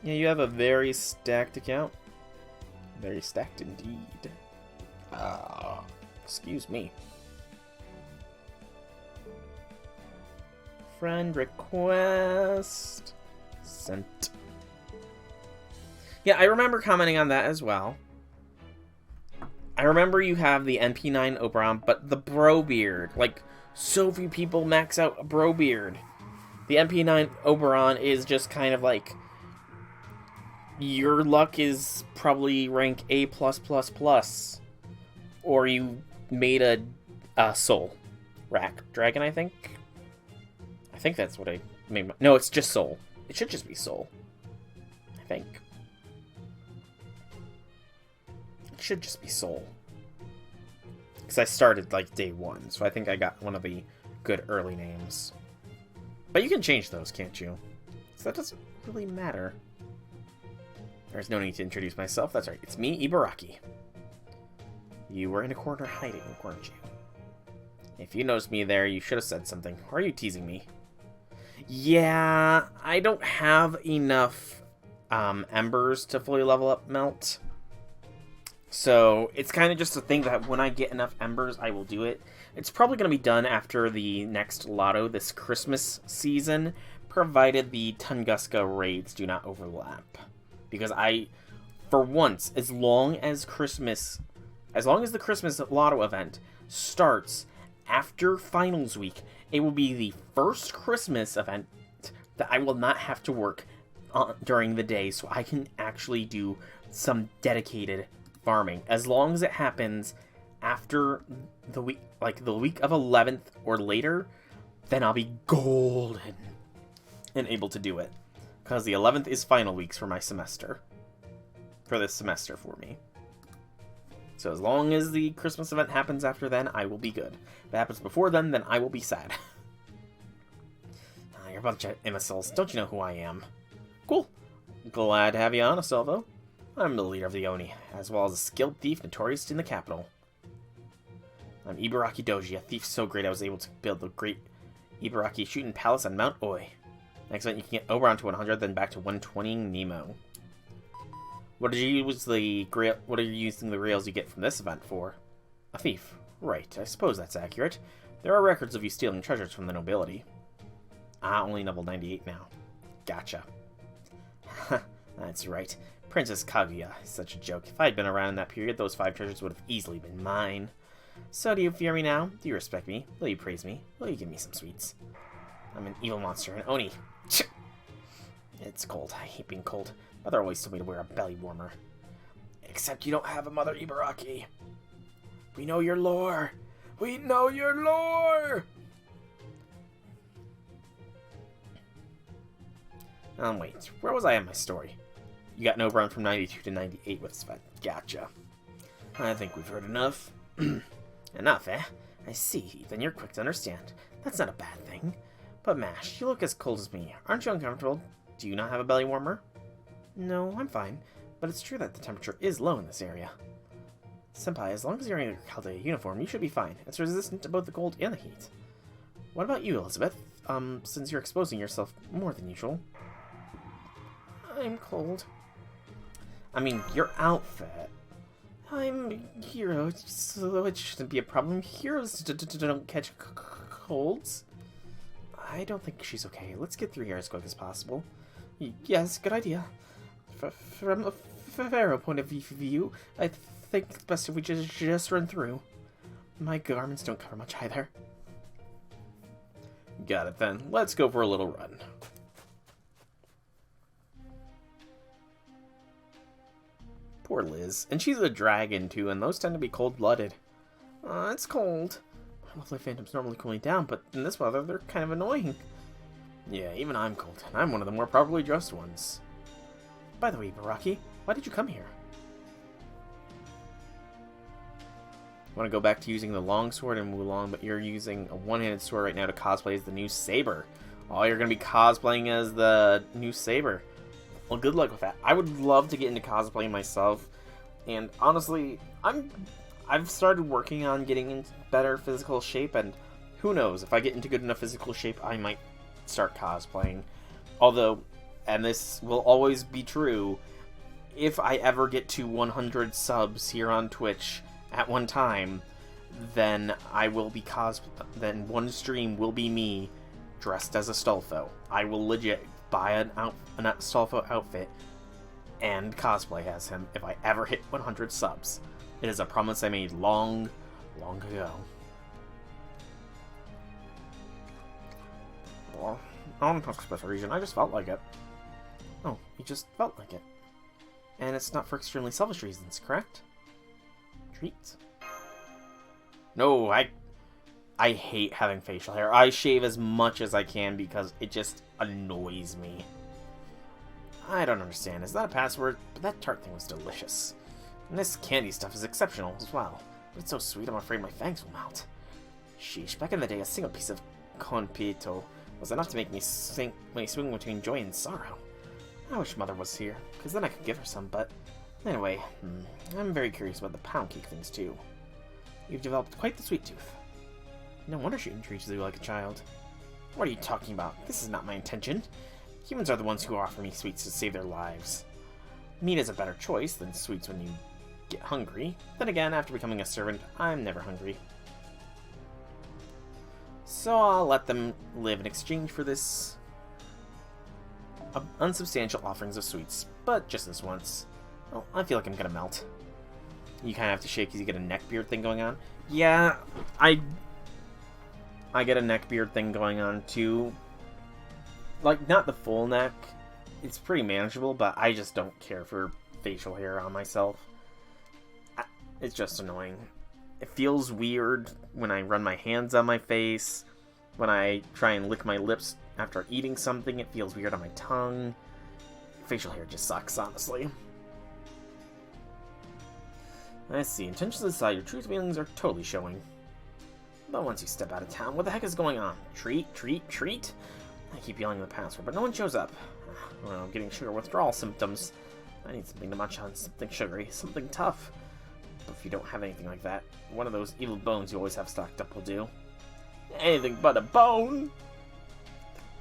Yeah, you have a very stacked account. Very stacked indeed. Excuse me. Friend request sent. Yeah, I remember commenting on that as well. I remember you have the NP9 Oberon, but the bro beard, like, so few people max out a bro beard. The NP9 Oberon is just kind of like, your luck is probably rank A+++, or you made a soul rack dragon, I think. I think that's what I made. No, it's just soul. It should just be soul, I think. It should just be soul. Because I started, like, day 1, so I think I got one of the good early names. But you can change those, can't you? So that doesn't really matter. There's no need to introduce myself. That's right. It's me, Ibaraki. You were in a corner hiding, weren't you? If you noticed me there, you should have said something. Or are you teasing me? Yeah, I don't have enough embers to fully level up Melt. So, it's kind of just a thing that when I get enough embers, I will do it. It's probably going to be done after the next Lotto this Christmas season, provided the Tunguska raids do not overlap. Because for once, as long as the Christmas Lotto event starts after Finals Week, it will be the first Christmas event that I will not have to work during the day, so I can actually do some dedicated farming. As long as it happens after the week, like the week of 11th or later, then I'll be golden and able to do it. Because the 11th is final weeks for my semester. For this semester for me. So as long as the Christmas event happens after then, I will be good. If it happens before then I will be sad. You're a bunch of imbeciles. Don't you know who I am? Cool. Glad to have you on, Astolfo. I'm the leader of the Oni, as well as a skilled thief notorious in the capital. I'm Ibaraki Doji, a thief so great I was able to build the great Ibaraki shooting palace on Mount Oi. Next event, you can get Oberon to 100, then back to 120 Nemo. What are you using the rails you get from this event for? A thief. Right, I suppose that's accurate. There are records of you stealing treasures from the nobility. Ah, only level 98 now. Gotcha. That's right. Princess Kaguya is such a joke. If I had been around in that period, those 5 treasures would have easily been mine. So do you fear me now? Do you respect me? Will you praise me? Will you give me some sweets? I'm an evil monster, an Oni. It's cold. I hate being cold. Mother always told me to wear a belly warmer. Except you don't have a Mother Ibaraki. We know your lore. We know your lore! Wait. Where was I in my story? You got no run from 92 to 98 with Sven. Gotcha. I think we've heard enough. Enough, eh? I see. Then you're quick to understand. That's not a bad thing. But Mash, you look as cold as me. Aren't you uncomfortable? Do you not have a belly warmer? No, I'm fine. But it's true that the temperature is low in this area. Senpai, as long as you're in your Chaldea uniform, you should be fine. It's resistant to both the cold and the heat. What about you, Elizabeth? Since you're exposing yourself more than usual. I'm cold. I mean, your outfit. I'm a hero, so it shouldn't be a problem. Heroes don't catch colds. I don't think she's okay. Let's get through here as quick as possible. Yes, good idea. From a Pharaoh point of view, I think it's best if we just run through. My garments don't cover much either. Got it then. Let's go for a little run. Poor Liz. And she's a dragon too, and those tend to be cold-blooded. It's cold. My lovely phantoms normally cool me down, but in this weather, they're kind of annoying. Yeah, even I'm cold, and I'm one of the more properly dressed ones. By the way, Baraki, why did you come here? Want to go back to using the longsword in Wulong, but you're using a one-handed sword right now to cosplay as the new Saber. Oh, you're going to be cosplaying as the new Saber. Well, good luck with that. I would love to get into cosplay myself, and honestly, I've started working on getting into better physical shape, and who knows, if I get into good enough physical shape, I might start cosplaying. Although, and this will always be true, if I ever get to 100 subs here on Twitch at one time, then I will be then one stream will be me dressed as a Stolfo. I will legit buy an Stolfo outfit and cosplay as him if I ever hit 100 subs. It is a promise I made long, long ago. Well, I don't have a special reason, I just felt like it. Oh, you just felt like it. And it's not for extremely selfish reasons, correct? Treats? No, I hate having facial hair. I shave as much as I can because it just annoys me. I don't understand. Is that a password? But that tart thing was delicious. And this candy stuff is exceptional as well. But it's so sweet I'm afraid my fangs will melt. Sheesh, back in the day a single piece of conpito was enough to make me swing between joy and sorrow. I wish Mother was here, because then I could give her some, but anyway, I'm very curious about the pound cake things too. You've developed quite the sweet tooth. No wonder she treats you like a child. What are you talking about? This is not my intention. Humans are the ones who offer me sweets to save their lives. Meat is a better choice than sweets when you get hungry. Then again, after becoming a servant, I'm never hungry. So I'll let them live in exchange for this unsubstantial offerings of sweets, but just this once. Well, I feel like I'm gonna melt. You kind of have to shake because you get a neck beard thing going on. Yeah, I get a neck beard thing going on too. Like, not the full neck. It's pretty manageable, but I just don't care for facial hair on myself. It's just annoying. It feels weird when I run my hands on my face. When I try and lick my lips after eating something, it feels weird on my tongue. Facial hair just sucks, honestly. I see. Intentions aside, your true feelings are totally showing. But once you step out of town, what the heck is going on? Treat, treat, treat? I keep yelling the password, but no one shows up. Well, I'm getting sugar withdrawal symptoms. I need something to munch on, something sugary, something tough. But if you don't have anything like that, one of those evil bones you always have stocked up will do. Anything but a bone!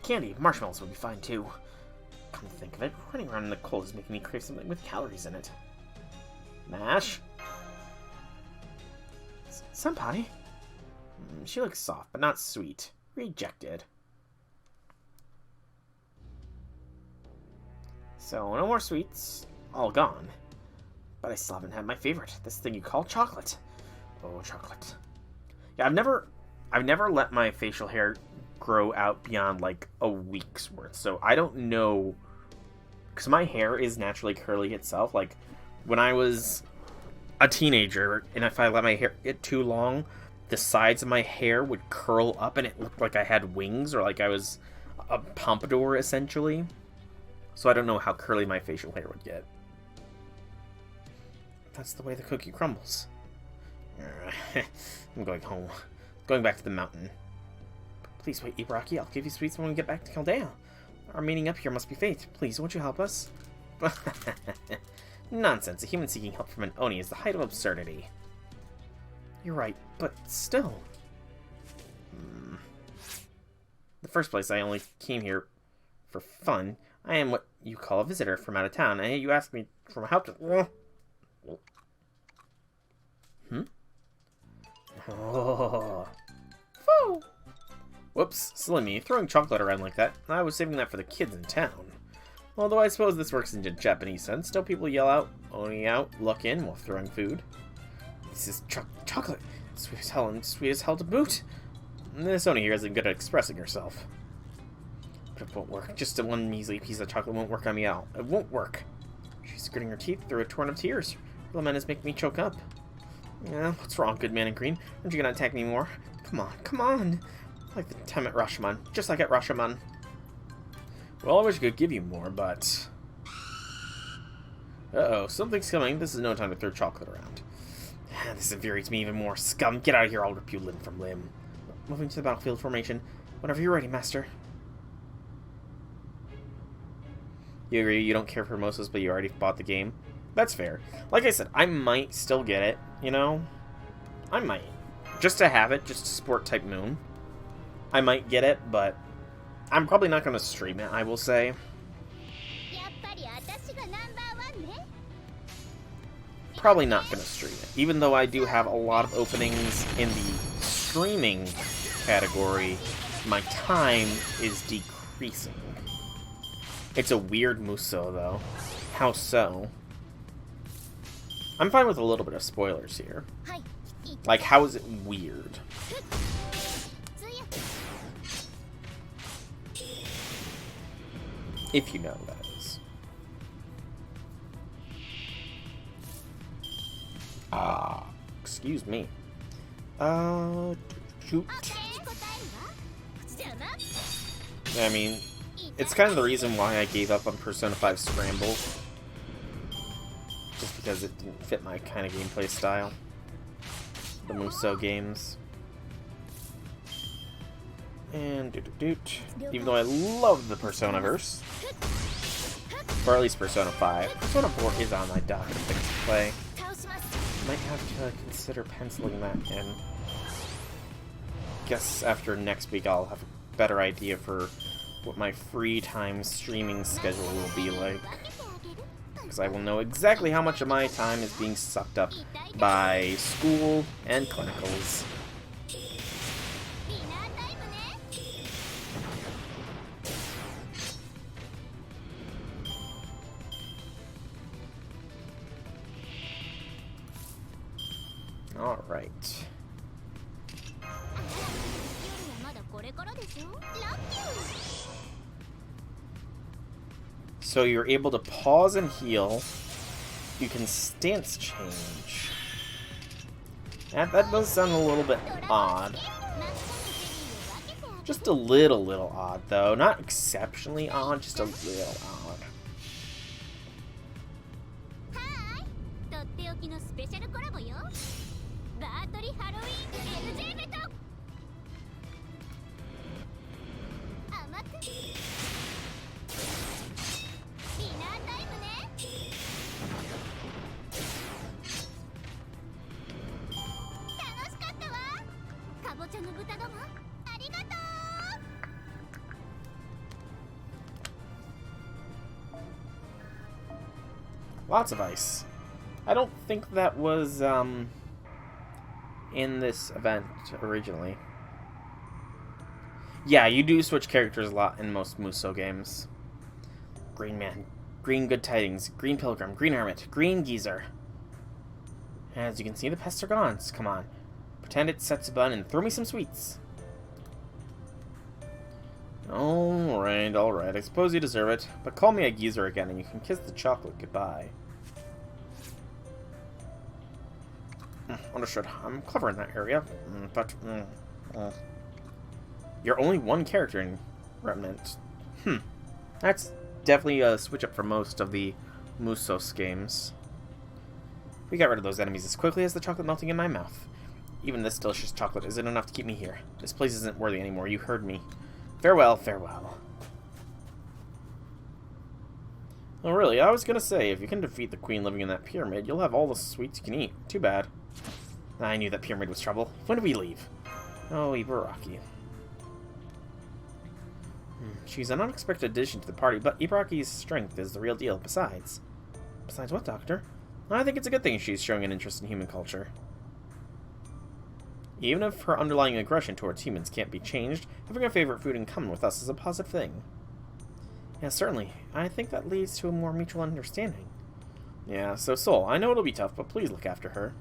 Candy, marshmallows would be fine too. Come to think of it, running around in the cold is making me crave something with calories in it. Mash? Senpai? She looks soft, but not sweet. Rejected. So, no more sweets. All gone. But I still haven't had my favorite. This thing you call chocolate. Oh, chocolate. Yeah, I've never let my facial hair grow out beyond, like, a week's worth. So, I don't know... Because my hair is naturally curly itself. Like, when I was a teenager, and if I let my hair get too long, the sides of my hair would curl up and it looked like I had wings, or like I was a pompadour, essentially. So I don't know how curly my facial hair would get. That's the way the cookie crumbles. I'm going home. Going back to the mountain. Please wait, Ibaraki. I'll give you sweets when we get back to Caldea. Our meeting up here must be fate. Please, won't you help us? Nonsense. A human seeking help from an Oni is the height of absurdity. You're right, but still. In the first place, I only came here for fun. I am what you call a visitor from out of town, and you asked me for my help to... Oh. Foo! Whoops, silly me, throwing chocolate around like that. I was saving that for the kids in town. Although I suppose this works in a Japanese sense. Don't people yell out, Oni out, luck in, while throwing food? This is chocolate. Sweet as hell and sweet as hell to boot. This Oni here isn't good at expressing herself. But it won't work. Just one measly piece of chocolate won't work on me out. It won't work. She's gritting her teeth through a torrent of tears. Real men is making me choke up. Yeah, what's wrong, good man in green? Aren't you gonna attack me more? Come on, come on! Like the time at Rashomon. Just like at Rashomon. Well, I wish I could give you more, but... Uh-oh, something's coming. This is no time to throw chocolate around. This infuriates me even more. Scum, get out of here, I'll rip you limb from limb. Moving to the battlefield formation. Whenever you're ready, Master. You agree you don't care for Mimosas, but you already bought the game? That's fair. Like I said, I might still get it, you know? I might. Just to have it, just to support Type Moon. I might get it, but I'm probably not going to stream it, I will say. Probably not going to stream it. Even though I do have a lot of openings in the streaming category, my time is decreasing. It's a weird muso, though. How so? I'm fine with a little bit of spoilers here. Like, how is it weird? If you know, that is. Excuse me. Shoot. I mean, it's kind of the reason why I gave up on Persona 5 Scramble. Just because it didn't fit my kind of gameplay style. The Muso games. And doot. Even though I love the Persona-verse. Or at least Persona 5. Persona 4 is on my docket of things to play. Might have to consider penciling that in. Guess after next week I'll have a better idea for what my free time streaming schedule will be like. Because I will know exactly how much of my time is being sucked up by school and clinicals. Alright. So you're able to pause and heal. You can stance change. That does sound a little bit odd. Just a little odd, though. Not exceptionally odd, just a little odd. Lots of ice. I don't think that was, in this event originally. Yeah, you do switch characters a lot in most Musou games. Green Man, Green Good Tidings, Green Pilgrim, Green Hermit, Green Geezer. As you can see, the pests are gone. So come on. Pretend it's Setsubun and throw me some sweets. Alright, alright. I suppose you deserve it. But call me a geezer again and you can kiss the chocolate goodbye. Understood. I'm clever in that area. But, you're only one character in Remnant. That's definitely a switch up for most of the Musos games. We got rid of those enemies as quickly as the chocolate melting in my mouth. Even this delicious chocolate isn't enough to keep me here. This place isn't worthy anymore. You heard me. Farewell, farewell. Oh, really? I was gonna say, if you can defeat the queen living in that pyramid, you'll have all the sweets you can eat. Too bad. I knew that pyramid was trouble. When did we leave? Oh, Ibaraki. She's an unexpected addition to the party, but Ibaraki's strength is the real deal. Besides what, Doctor? I think it's a good thing she's showing an interest in human culture. Even if her underlying aggression towards humans can't be changed, having a favorite food in common with us is a positive thing. Yeah, certainly. I think that leads to a more mutual understanding. Yeah, so Soul, I know it'll be tough, but please look after her.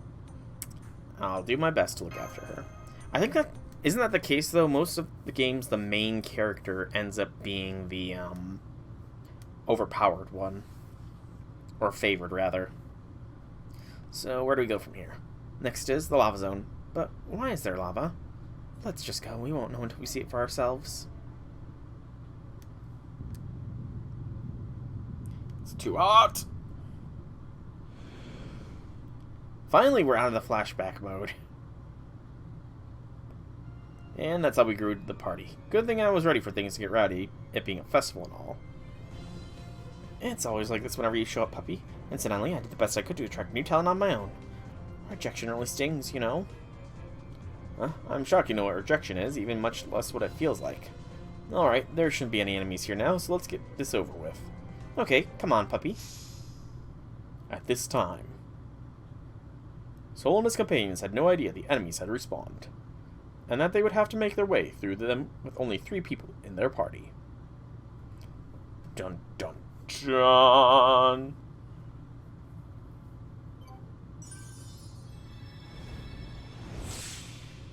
I'll do my best to look after her. I think that... Isn't that the case, though? Most of the games, the main character ends up being the, overpowered one. Or favored, rather. So, where do we go from here? Next is the lava zone. But why is there lava? Let's just go. We won't know until we see it for ourselves. It's too hot! Finally, we're out of the flashback mode. And that's how we grew the party. Good thing I was ready for things to get rowdy, it being a festival and all. It's always like this whenever you show up, puppy. Incidentally, I did the best I could to attract new talent on my own. Rejection really stings, you know? I'm shocked you know what rejection is, even much less what it feels like. Alright, there shouldn't be any enemies here now, so let's get this over with. Okay, come on, puppy. At this time, Soul and his companions had no idea the enemies had respawned, and that they would have to make their way through them with only 3 people in their party. Dun dun dun!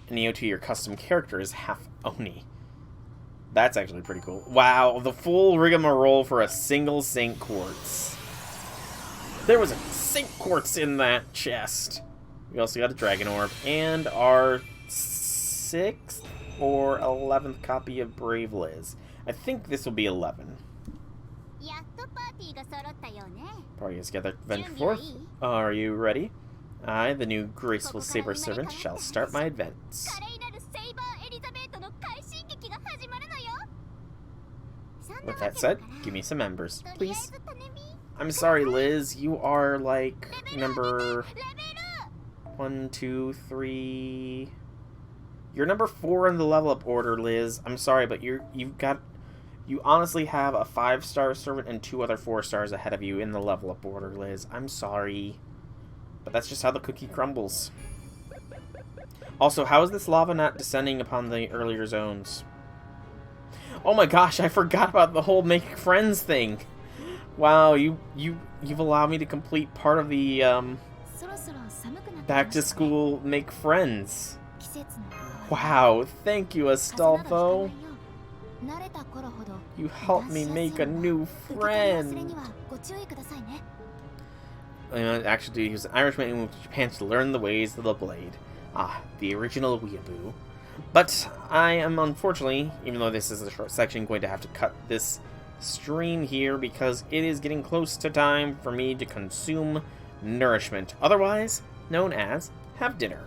And EO2, your custom character is half Oni. That's actually pretty cool. Wow, the full rigmarole for a single Saint Quartz. There was a Saint Quartz in that chest. We also got a Dragon Orb, and our 6th or 11th copy of Brave Liz. I think this will be 11. Party is together. Venture forth. Are you ready? I, the new graceful Saber Servant, shall start my advance. With that said, give me some members, please. I'm sorry, Liz. You are, like, number 1, 2, 3... You're number 4 in the level up order, Liz. I'm sorry, but you honestly have a 5-star servant and 2 other 4 stars ahead of you in the level up order, Liz. I'm sorry. But that's just how the cookie crumbles. Also, how is this lava not descending upon the earlier zones? Oh my gosh, I forgot about the whole make friends thing. Wow, you've allowed me to complete part of the back to school make friends. Wow, thank you, Astolfo. You helped me make a new friend. Actually, he was an Irishman who moved to Japan to learn the ways of the blade. Ah, the original weeaboo. But I am unfortunately, even though this is a short section, going to have to cut this stream here because it is getting close to time for me to consume nourishment, otherwise known as have dinner.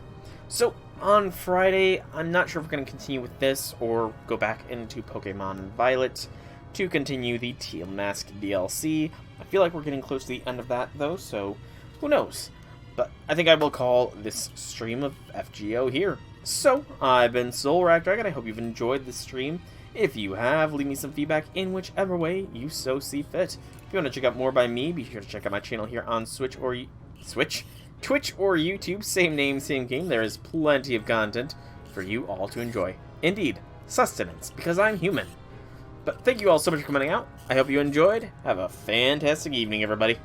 So on Friday, I'm not sure if we're going to continue with this or go back into Pokemon Violet to continue the Teal Mask DLC. I feel like we're getting close to the end of that, though, so who knows? But I think I will call this stream of FGO here. So, I've been Soul Dragon. I hope you've enjoyed this stream. If you have, leave me some feedback in whichever way you so see fit. Feel you want to check out more by me, be sure to check out my channel here on Twitch or YouTube. Same name, same game. There is plenty of content for you all to enjoy. Indeed, sustenance, because I'm human. But thank you all so much for coming out. I hope you enjoyed. Have a fantastic evening, everybody.